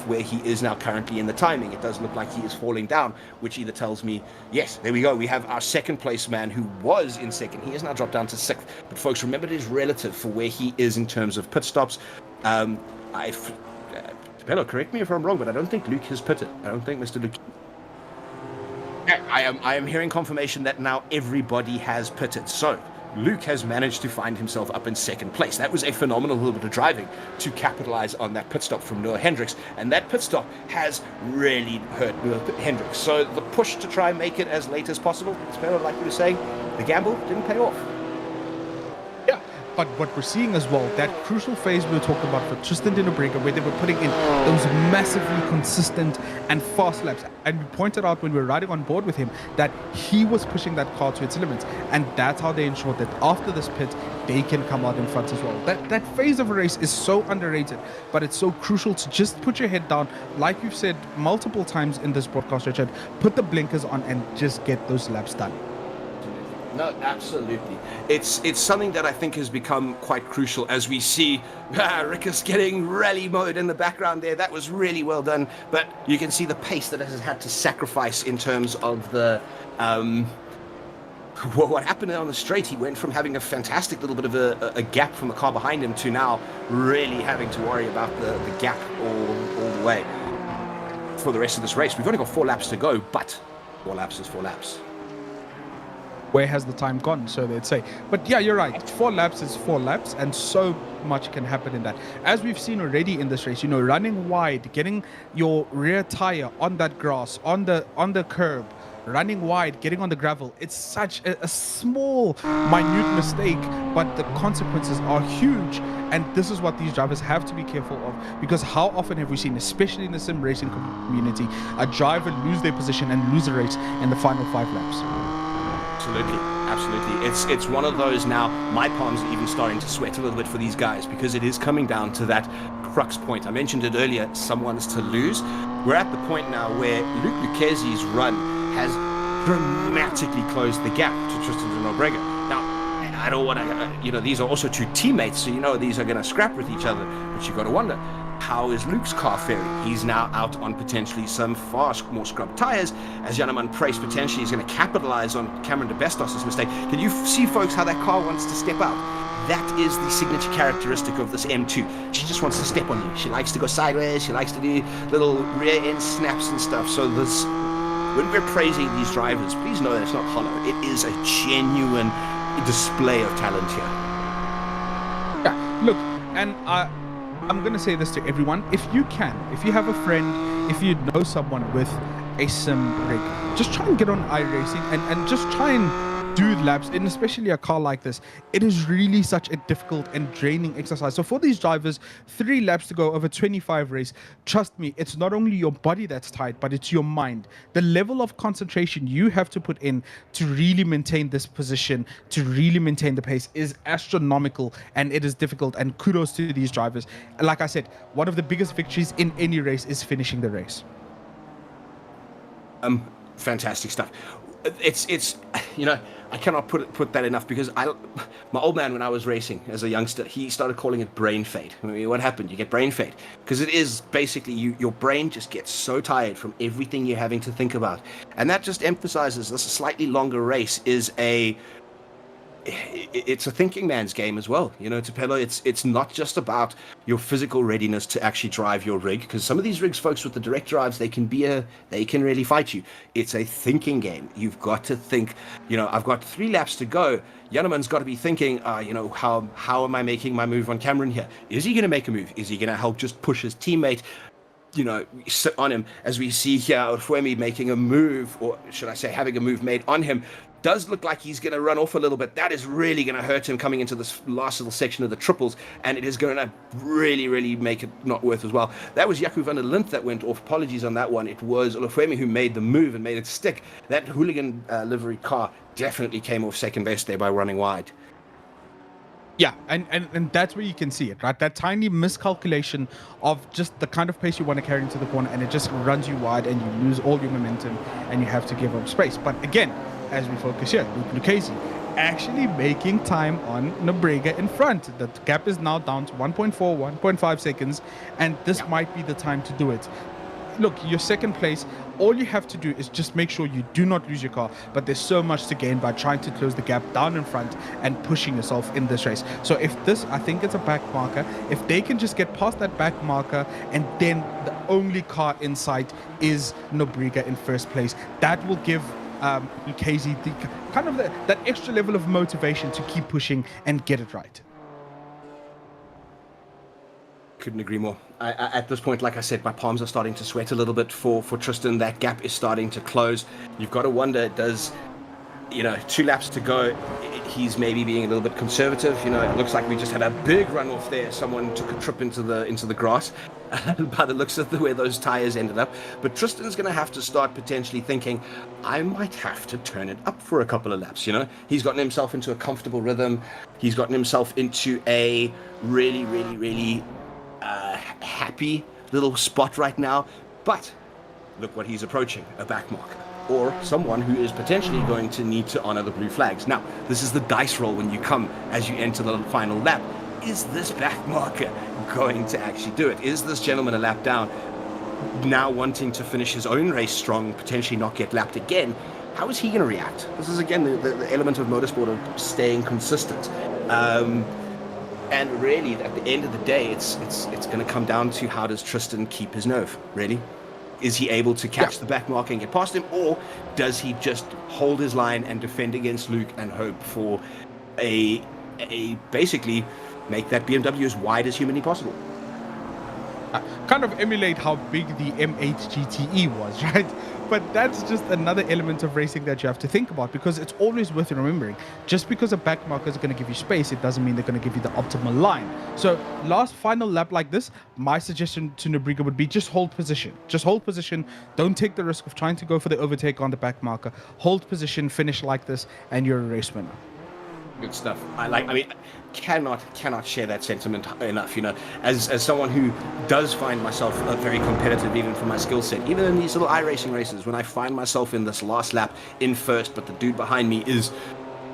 where he is now currently in the timing. It does look like he is falling down, which either tells me, yes, there we go. We have our second place man who was in second. He has now dropped down to 6th. But folks, remember, it is relative for where he is in terms of pit stops. Bello, correct me if I'm wrong, but I don't think Luke has pitted. I don't think Mr. Luke... I am hearing confirmation that now everybody has pitted. So Luke has managed to find himself up in second place. That was a phenomenal little bit of driving to capitalize on that pit stop from Noah Hendricks, and that pit stop has really hurt Noah Hendricks. So the push to try and make it as late as possible, like you were saying, the gamble didn't pay off. Yeah, but what we're seeing as well, that crucial phase we were talking about for Tristan Nobrega, where they were putting in those massively consistent and fast laps. And we pointed out when we were riding on board with him that he was pushing that car to its limits. And that's how they ensured that after this pit, they can come out in front as well. That phase of a race is so underrated, but it's so crucial to just put your head down. Like we've said multiple times in this broadcast, Richard, put the blinkers on and just get those laps done. No, absolutely. It's something that I think has become quite crucial as we see Rickus getting rally mode in the background there. That was really well done, but you can see the pace that it has had to sacrifice in terms of the what happened on the straight. He went from having a fantastic little bit of a gap from the car behind him to now really having to worry about the gap all the way for the rest of this race. We've only got 4 laps to go, but 4 laps is 4 laps. Where has the time gone, so they'd say. But yeah, you're right, 4 laps is 4 laps, and so much can happen in that. As we've seen already in this race, running wide, getting your rear tire on that grass, on the curb, running wide, getting on the gravel, it's such a small, minute mistake, but the consequences are huge. And this is what these drivers have to be careful of, because how often have we seen, especially in the sim racing community, a driver lose their position and lose a race in the final 5 laps? Absolutely. It's one of those now, my palms are even starting to sweat a little bit for these guys, because it is coming down to that crux point. I mentioned it earlier, someone's to lose. We're at the point now where Luke Lucchesi's run has dramatically closed the gap to Tristan Nobrega. Now, I don't want to, these are also 2 teammates, so these are going to scrap with each other, but you've got to wonder, how is Luke's car faring? He's now out on potentially some far more scrubbed tires, as Janaman Price potentially is going to capitalize on Cameron de Bestos' mistake. Can you see, folks, how that car wants to step out? That is the signature characteristic of this M2. She just wants to step on you. She likes to go sideways. She likes to do little rear end snaps and stuff. So when we're praising these drivers, please know that it's not hollow. It is a genuine display of talent here. Yeah, look, and I'm going to say this to everyone. If you have a friend, if you know someone with a sim rig, just try and get on iRacing and just try and do laps, and especially a car like this. It is really such a difficult and draining exercise. So for these drivers, 3 laps to go over 25 race, trust me, it's not only your body that's tight, but it's your mind. The level of concentration you have to put in to really maintain this position, to really maintain the pace, is astronomical, and it is difficult, and kudos to these drivers. Like I said, one of the biggest victories in any race is finishing the race. Fantastic stuff. It's you know, I cannot put that enough, because my old man, when I was racing as a youngster, he started calling it brain fade. I mean, what happened? You get brain fade because it is basically your brain just gets so tired from everything you're having to think about, and that just emphasizes this slightly longer race is it's a thinking man's game as well. You know, Tupelo, it's not just about your physical readiness to actually drive your rig, because some of these rigs, folks, with the direct drives, they can really fight you. It's a thinking game. You've got to think, you know, I've got 3 laps to go. Janneman's got to be thinking, you know, how am I making my move on Cameron here? Is he going to make a move? Is he going to help just push his teammate, you know, sit on him? As we see here, Orfuemi making a move, or should I say having a move made on him, does look like he's going to run off a little bit. That is really going to hurt him coming into this last little section of the triples, and it is going to really, really make it not worth as well. That was Jaco van der Lint that went off. Apologies on that one. It was Olufemi who made the move and made it stick. That hooligan livery car definitely came off second best there by running wide. Yeah, and that's where you can see it, right? That tiny miscalculation of just the kind of pace you want to carry into the corner, and it just runs you wide, and you lose all your momentum, and you have to give up space. But again, as we focus here, Luke Lucchese actually making time on Nobrega in front. The gap is now down to 1.4, 1.5 seconds, and this might be the time to do it. Look, your second place, all you have to do is just make sure you do not lose your car, but there's so much to gain by trying to close the gap down in front and pushing yourself in this race. So if this, I think it's a back marker, if they can just get past that back marker, and then the only car in sight is Nobrega in first place, that will give Lucchese the kind of that extra level of motivation to keep pushing and get it right. Couldn't agree more. At this point, like I said, my palms are starting to sweat a little bit for Tristan. That gap is starting to close. You've got to wonder, does, you know, 2 laps to go, he's maybe being a little bit conservative. You know, it looks like we just had a big run off there. Someone took a trip into the grass by the looks of the way those tires ended up. But Tristan's going to have to start potentially thinking, I might have to turn it up for a couple of laps. You know, he's gotten himself into a comfortable rhythm. He's gotten himself into a really, really, really happy little spot right now. But look what he's approaching, a back marker, or someone who is potentially going to need to honor the blue flags. Now, this is the dice roll when you come as you enter the final lap. Is this back marker going to actually do it? Is this gentleman a lap down, now wanting to finish his own race strong, potentially not get lapped again? How is he going to react? This is, again, the element of motorsport of staying consistent. And really, at the end of the day, it's going to come down to, how does Tristan keep his nerve, really? Is he able to catch the back marker and get past him, or does he just hold his line and defend against Luke and hope for a basically make that BMW as wide as humanly possible? Kind of emulate how big the M8 GTE was, right? But that's just another element of racing that you have to think about, because it's always worth remembering. Just because a back marker is going to give you space, it doesn't mean they're going to give you the optimal line. So final lap like this, my suggestion to Nobrega would be just hold position. Just hold position. Don't take the risk of trying to go for the overtake on the back marker. Hold position, finish like this, and you're a race winner. Good stuff. Cannot share that sentiment enough. You know, as someone who does find myself very competitive, even for my skill set, even in these little iRacing races, when I find myself in this last lap in first, but the dude behind me is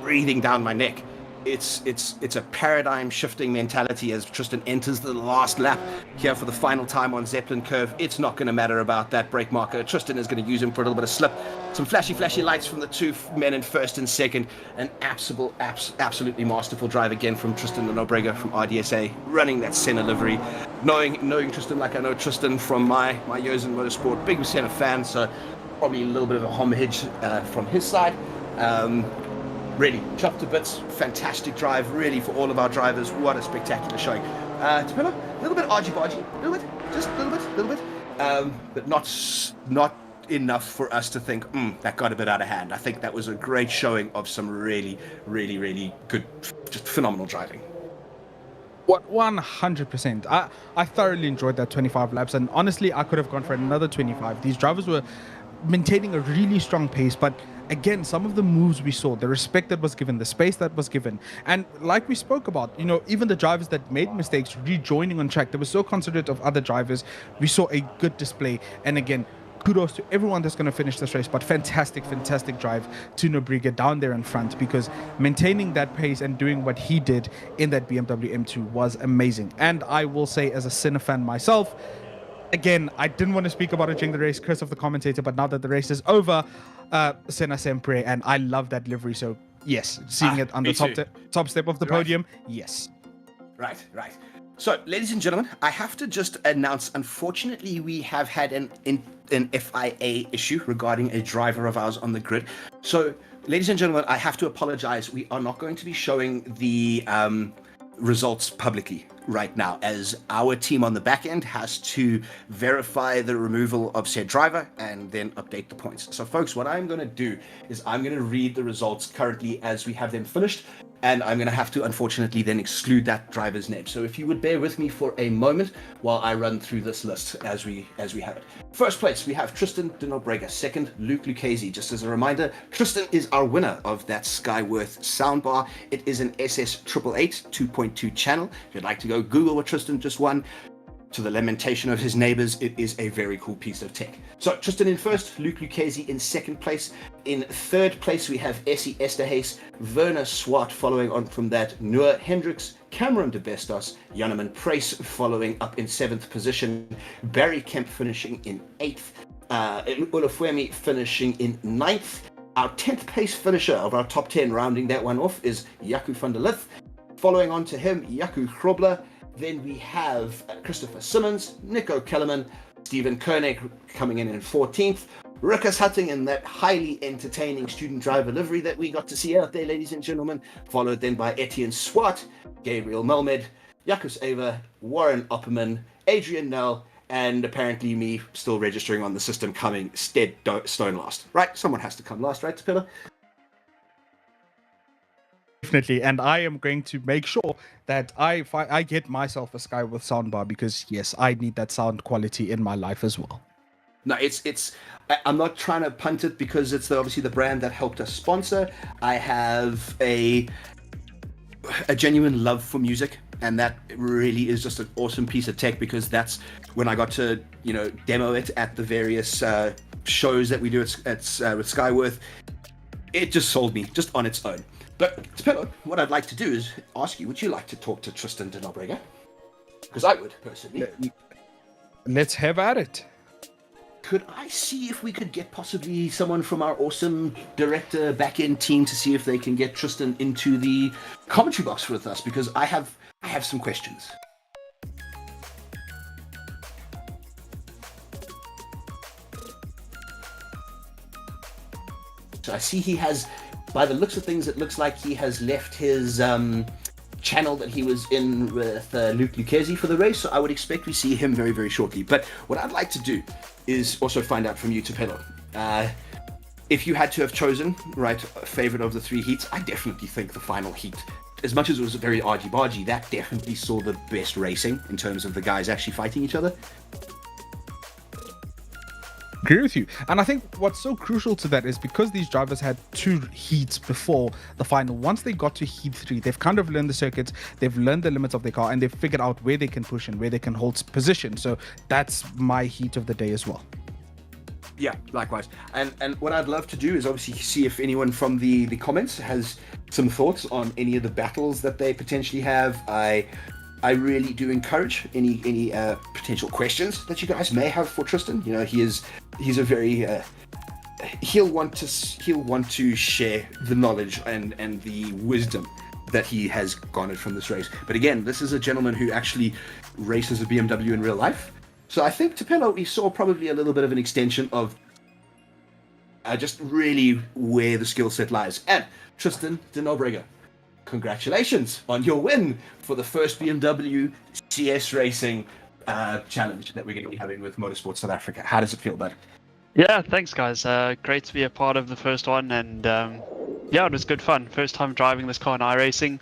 breathing down my neck, it's a paradigm shifting mentality as Tristan enters the last lap here for the final time on Zeppelin Curve. It's not going to matter about that brake marker. Tristan is going to use him for a little bit of slip. Some flashy lights from the 2 men in first and second. An absolutely masterful drive again from Tristan and Nobrega from RDSA, running that Senna livery. Knowing Tristan like I know Tristan from my years in motorsport, big Senna fan, so probably a little bit of a homage from his side. Really, chuffed to bits, fantastic drive, really, for all of our drivers. What a spectacular showing. A little bit argy-bargy, just a little bit, but not enough for us to think, that got a bit out of hand. I think that was a great showing of some really, really, really good, just phenomenal driving. What 100%. I thoroughly enjoyed that 25 laps, and honestly, I could have gone for another 25. These drivers were maintaining a really strong pace, but again, some of the moves we saw, the respect that was given, the space that was given, and like we spoke about, even the drivers that made mistakes rejoining on track, they were so considerate of other drivers. We saw a good display, and again, kudos to everyone that's going to finish this race, but fantastic drive to Nobrega down there in front, because maintaining that pace and doing what he did in that BMW M2 was amazing. And I will say, as a Senna fan myself, again, I didn't want to speak about it during the race, curse of the commentator, but now that the race is over, Senna Sempre, and I love that livery, so yes, seeing it on the top step of the podium, yes. Right. So, ladies and gentlemen, I have to just announce, unfortunately, we have had an FIA issue regarding a driver of ours on the grid. So, ladies and gentlemen, I have to apologize. We are not going to be showing the results publicly right now, as our team on the back end has to verify the removal of said driver and then update the points. So, folks, what I'm going to do is I'm going to read the results currently as we have them finished, and I'm going to have to, unfortunately, then exclude that driver's name. So if you would bear with me for a moment while I run through this list as we have it. First place, we have Tristan de Nobrega. Second, Luke Lucchese. Just as a reminder, Tristan is our winner of that Skyworth soundbar. It is an SS888 2.2 channel. If you'd like to go Google what Tristan just won, to the lamentation of his neighbors, it is a very cool piece of tech. So Tristan in first, Luke Lucchese in second place. In third place, we have Essie Esterhuis, Werner Swart following on from that, Noah Hendricks, Cameron de Bestos, Janneman Price following up in seventh position, Barry Kemp finishing in eighth, Ulufuemi finishing in ninth. Our 10th place finisher of our top 10, rounding that one off, is Jaco van der Lith. Following on to him, Jaco Grobler. Then we have Christopher Simmons, Nico Kellerman, Stephen Koenig coming in 14th, Rickers Hutting in that highly entertaining student driver livery that we got to see out there, ladies and gentlemen, followed then by Etienne Swart, Gabriel Melmed, Jakus Ava, Warren Opperman, Adrian Nell, and apparently me still registering on the system coming stone last. Right? Someone has to come last, right, Tapilla? Definitely, and I am going to make sure that I get myself a Skyworth soundbar, because yes, I need that sound quality in my life as well. No, I'm not trying to punt it, because it's obviously the brand that helped us sponsor. I have a genuine love for music, and that really is just an awesome piece of tech, because that's when I got to demo it at the various shows that we do with Skyworth. It just sold me just on its own. But, Tapilla, what I'd like to do is ask you, would you like to talk to Tristan de Nobrega? Because I would, personally. Let's have at it. Could I see if we could get possibly someone from our awesome director back-end team to see if they can get Tristan into the commentary box with us? Because I have some questions. So I see he has... By the looks of things, it looks like he has left his channel that he was in with Luke Lucchese for the race, so I would expect we see him very, very shortly. But what I'd like to do is also find out from you, Tapilla. If you had to have chosen, a favorite of the three heats, I definitely think the final heat, as much as it was very argy-bargy, that definitely saw the best racing in terms of the guys actually fighting each other. Agree with you, and I think what's so crucial to that is because these drivers had two heats before the final. Once they got to heat 3, they've kind of learned the circuits, they've learned the limits of their car, and they've figured out where they can push and where they can hold position. So that's my heat of the day as well. Yeah, likewise. And what I'd love to do is obviously see if anyone from the comments has some thoughts on any of the battles that they potentially have. I really do encourage any potential questions that you guys may have for Tristan. He's a very he'll want to share the knowledge and the wisdom that he has garnered from this race. But again, this is a gentleman who actually races a BMW in real life. So I think, Tapilla, we saw probably a little bit of an extension of just really where the skill set lies. And Tristan de Nobrega, congratulations on your win for the first BMW CS Racing challenge that we're going to be having with Motorsport South Africa. How does it feel, bud? Yeah, thanks guys. Great to be a part of the first one, and yeah, it was good fun. First time driving this car in iRacing,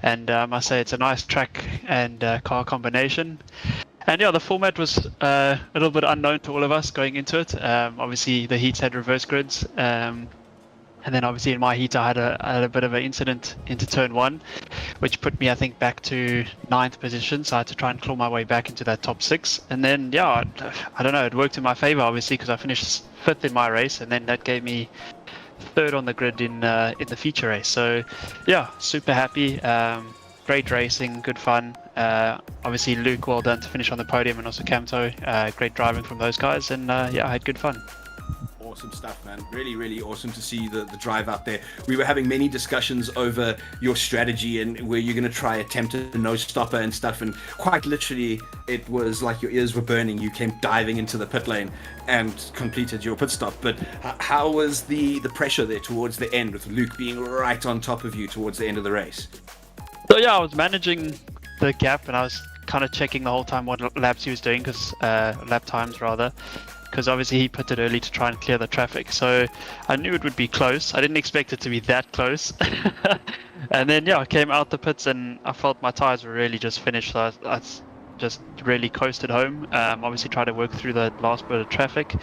and I must say it's a nice track and car combination. And yeah, the format was a little bit unknown to all of us going into it. Obviously, the heats had reverse grids, and then obviously in my heat I had a bit of an incident into turn one, which put me I think back to 9th position. So I had to try and claw my way back into that top 6. And then yeah, I don't know, it worked in my favor obviously because I finished 5th in my race, and then that gave me 3rd on the grid in the feature race. So yeah, super happy. Great racing, good fun. Obviously Luke, well done to finish on the podium, and also Camto, great driving from those guys, and yeah, I had good fun. Awesome stuff, man. Really, really awesome to see the drive out there. We were having many discussions over your strategy and where you're going to try attempt a no stopper and stuff, and quite literally it was like your ears were burning. You came diving into the pit lane and completed your pit stop. But how was the pressure there towards the end, with Luke being right on top of you towards the end of the race? So yeah, I was managing the gap, and I was kind of checking the whole time what laps he was doing, because lap times rather, because obviously he pitted early to try and clear the traffic. So I knew it would be close. I didn't expect it to be that close. And then yeah, I came out the pits and I felt my tires were really just finished. So I just really coasted home. Obviously tried to work through the last bit of traffic,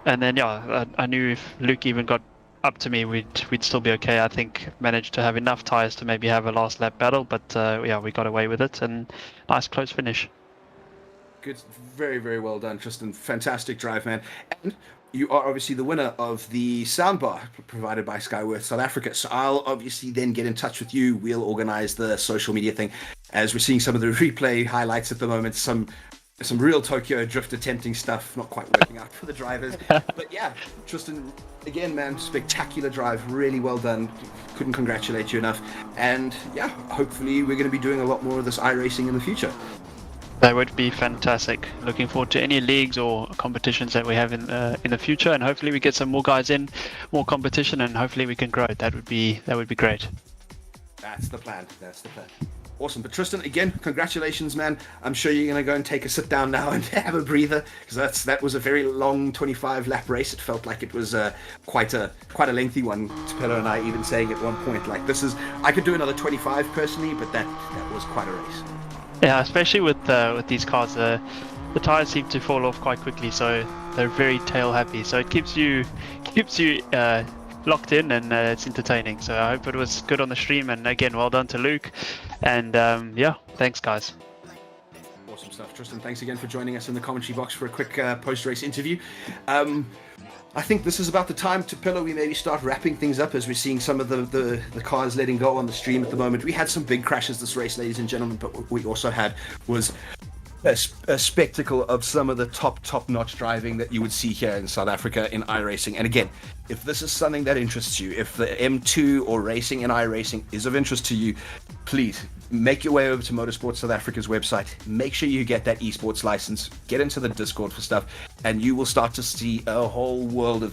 and then yeah, I knew if Luke even got up to me, we'd still be okay. I think managed to have enough tires to maybe have a last lap battle, but yeah, we got away with it, and nice close finish. Good, very, very well done, Tristan. Fantastic drive, man. And you are obviously the winner of the soundbar provided by Skyworth South Africa. So I'll obviously then get in touch with you. We'll organize the social media thing, as we're seeing some of the replay highlights at the moment. Some real Tokyo drift attempting stuff, not quite working out for the drivers. But yeah, Tristan, again, man, spectacular drive, really well done. Couldn't congratulate you enough. And yeah, hopefully we're going to be doing a lot more of this iRacing in the future. That would be fantastic. Looking forward to any leagues or competitions that we have in the future, and hopefully we get some more guys in, more competition, and hopefully we can grow it. That would be great. That's the plan. Awesome. But Tristan, again, congratulations, man. I'm sure you're going to go and take a sit down now and have a breather, because that was a very long 25 lap race. It felt like it was quite a lengthy one. Pello and I even saying at one point, like, I could do another 25 personally, but that was quite a race. Yeah, especially with these cars, the tires seem to fall off quite quickly, so they're very tail happy. So it keeps you locked in, and it's entertaining. So I hope it was good on the stream, and again, well done to Luke. And yeah, thanks guys. Awesome stuff, Tristan. Thanks again for joining us in the commentary box for a quick post-race interview. I think this is about the time, Pillow, we maybe start wrapping things up, as we're seeing some of the cars letting go on the stream at the moment. We had some big crashes this race, ladies and gentlemen, but what we also had was a spectacle of some of the top-notch driving that you would see here in South Africa in iRacing. And again, if this is something that interests you, if the M2 or racing in iRacing is of interest to you, please make your way over to Motorsport South Africa's website. Make sure you get that esports license, get into the Discord for stuff, and you will start to see a whole world of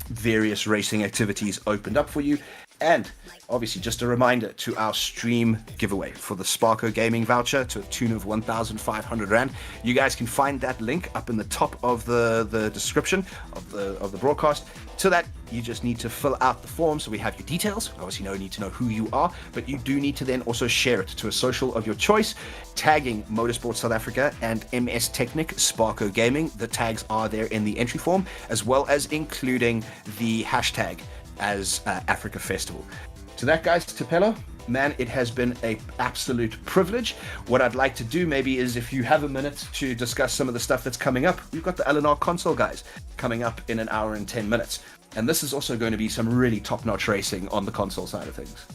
various racing activities opened up for you. And obviously, just a reminder to our stream giveaway for the Sparko Gaming voucher to a tune of 1,500 Rand. You guys can find that link up in the top of the description of the broadcast. To that, you just need to fill out the form, so we have your details. Obviously, no need to know who you are, but you do need to then also share it to a social of your choice, tagging Motorsport South Africa and MS Technic Sparko Gaming. The tags are there in the entry form, as well as including the hashtag as Africa Festival. To that, guys, Tapelo, man, it has been an absolute privilege. What I'd like to do maybe is, if you have a minute to discuss some of the stuff that's coming up, we've got the LNR console guys coming up in an hour and 10 minutes. And this is also going to be some really top-notch racing on the console side of things.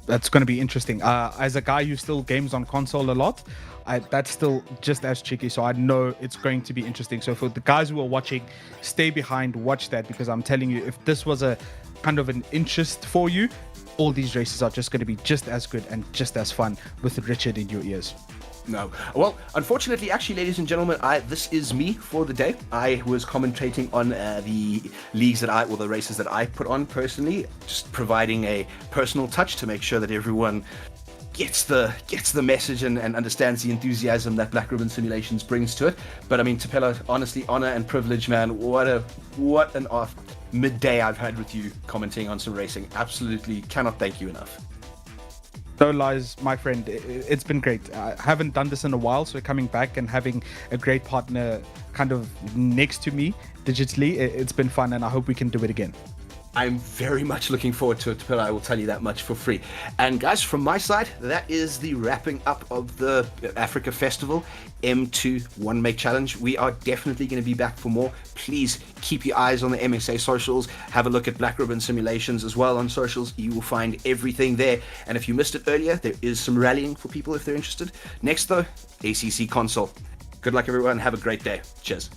That's going to be interesting. As a guy who still games on console a lot, that's still just as tricky, so I know it's going to be interesting. So for the guys who are watching, stay behind, watch that, because I'm telling you, if this was a kind of an interest for you, all these races are just going to be just as good and just as fun with Richard in your ears. No. Well, unfortunately, actually, ladies and gentlemen, this is me for the day. I was commentating on the leagues or the races that I put on personally, just providing a personal touch to make sure that everyone gets the message and understands the enthusiasm that Black Ribbon Simulations brings to it. But I mean, Tapelo, honestly, honor and privilege, man. What an off midday I've had with you commenting on some racing. Absolutely cannot thank you enough. No lies, my friend. It's been great. I haven't done this in a while, so coming back and having a great partner kind of next to me digitally, it's been fun, and I hope we can do it again. I'm very much looking forward to it, but I will tell you that much for free. And guys, from my side, that is the wrapping up of the Africa Festival M2 One Make Challenge. We are definitely going to be back for more. Please keep your eyes on the MSA socials. Have a look at Black Ribbon Simulations as well on socials. You will find everything there. And if you missed it earlier, there is some rallying for people if they're interested. Next though, ACC console. Good luck everyone. Have a great day. Cheers.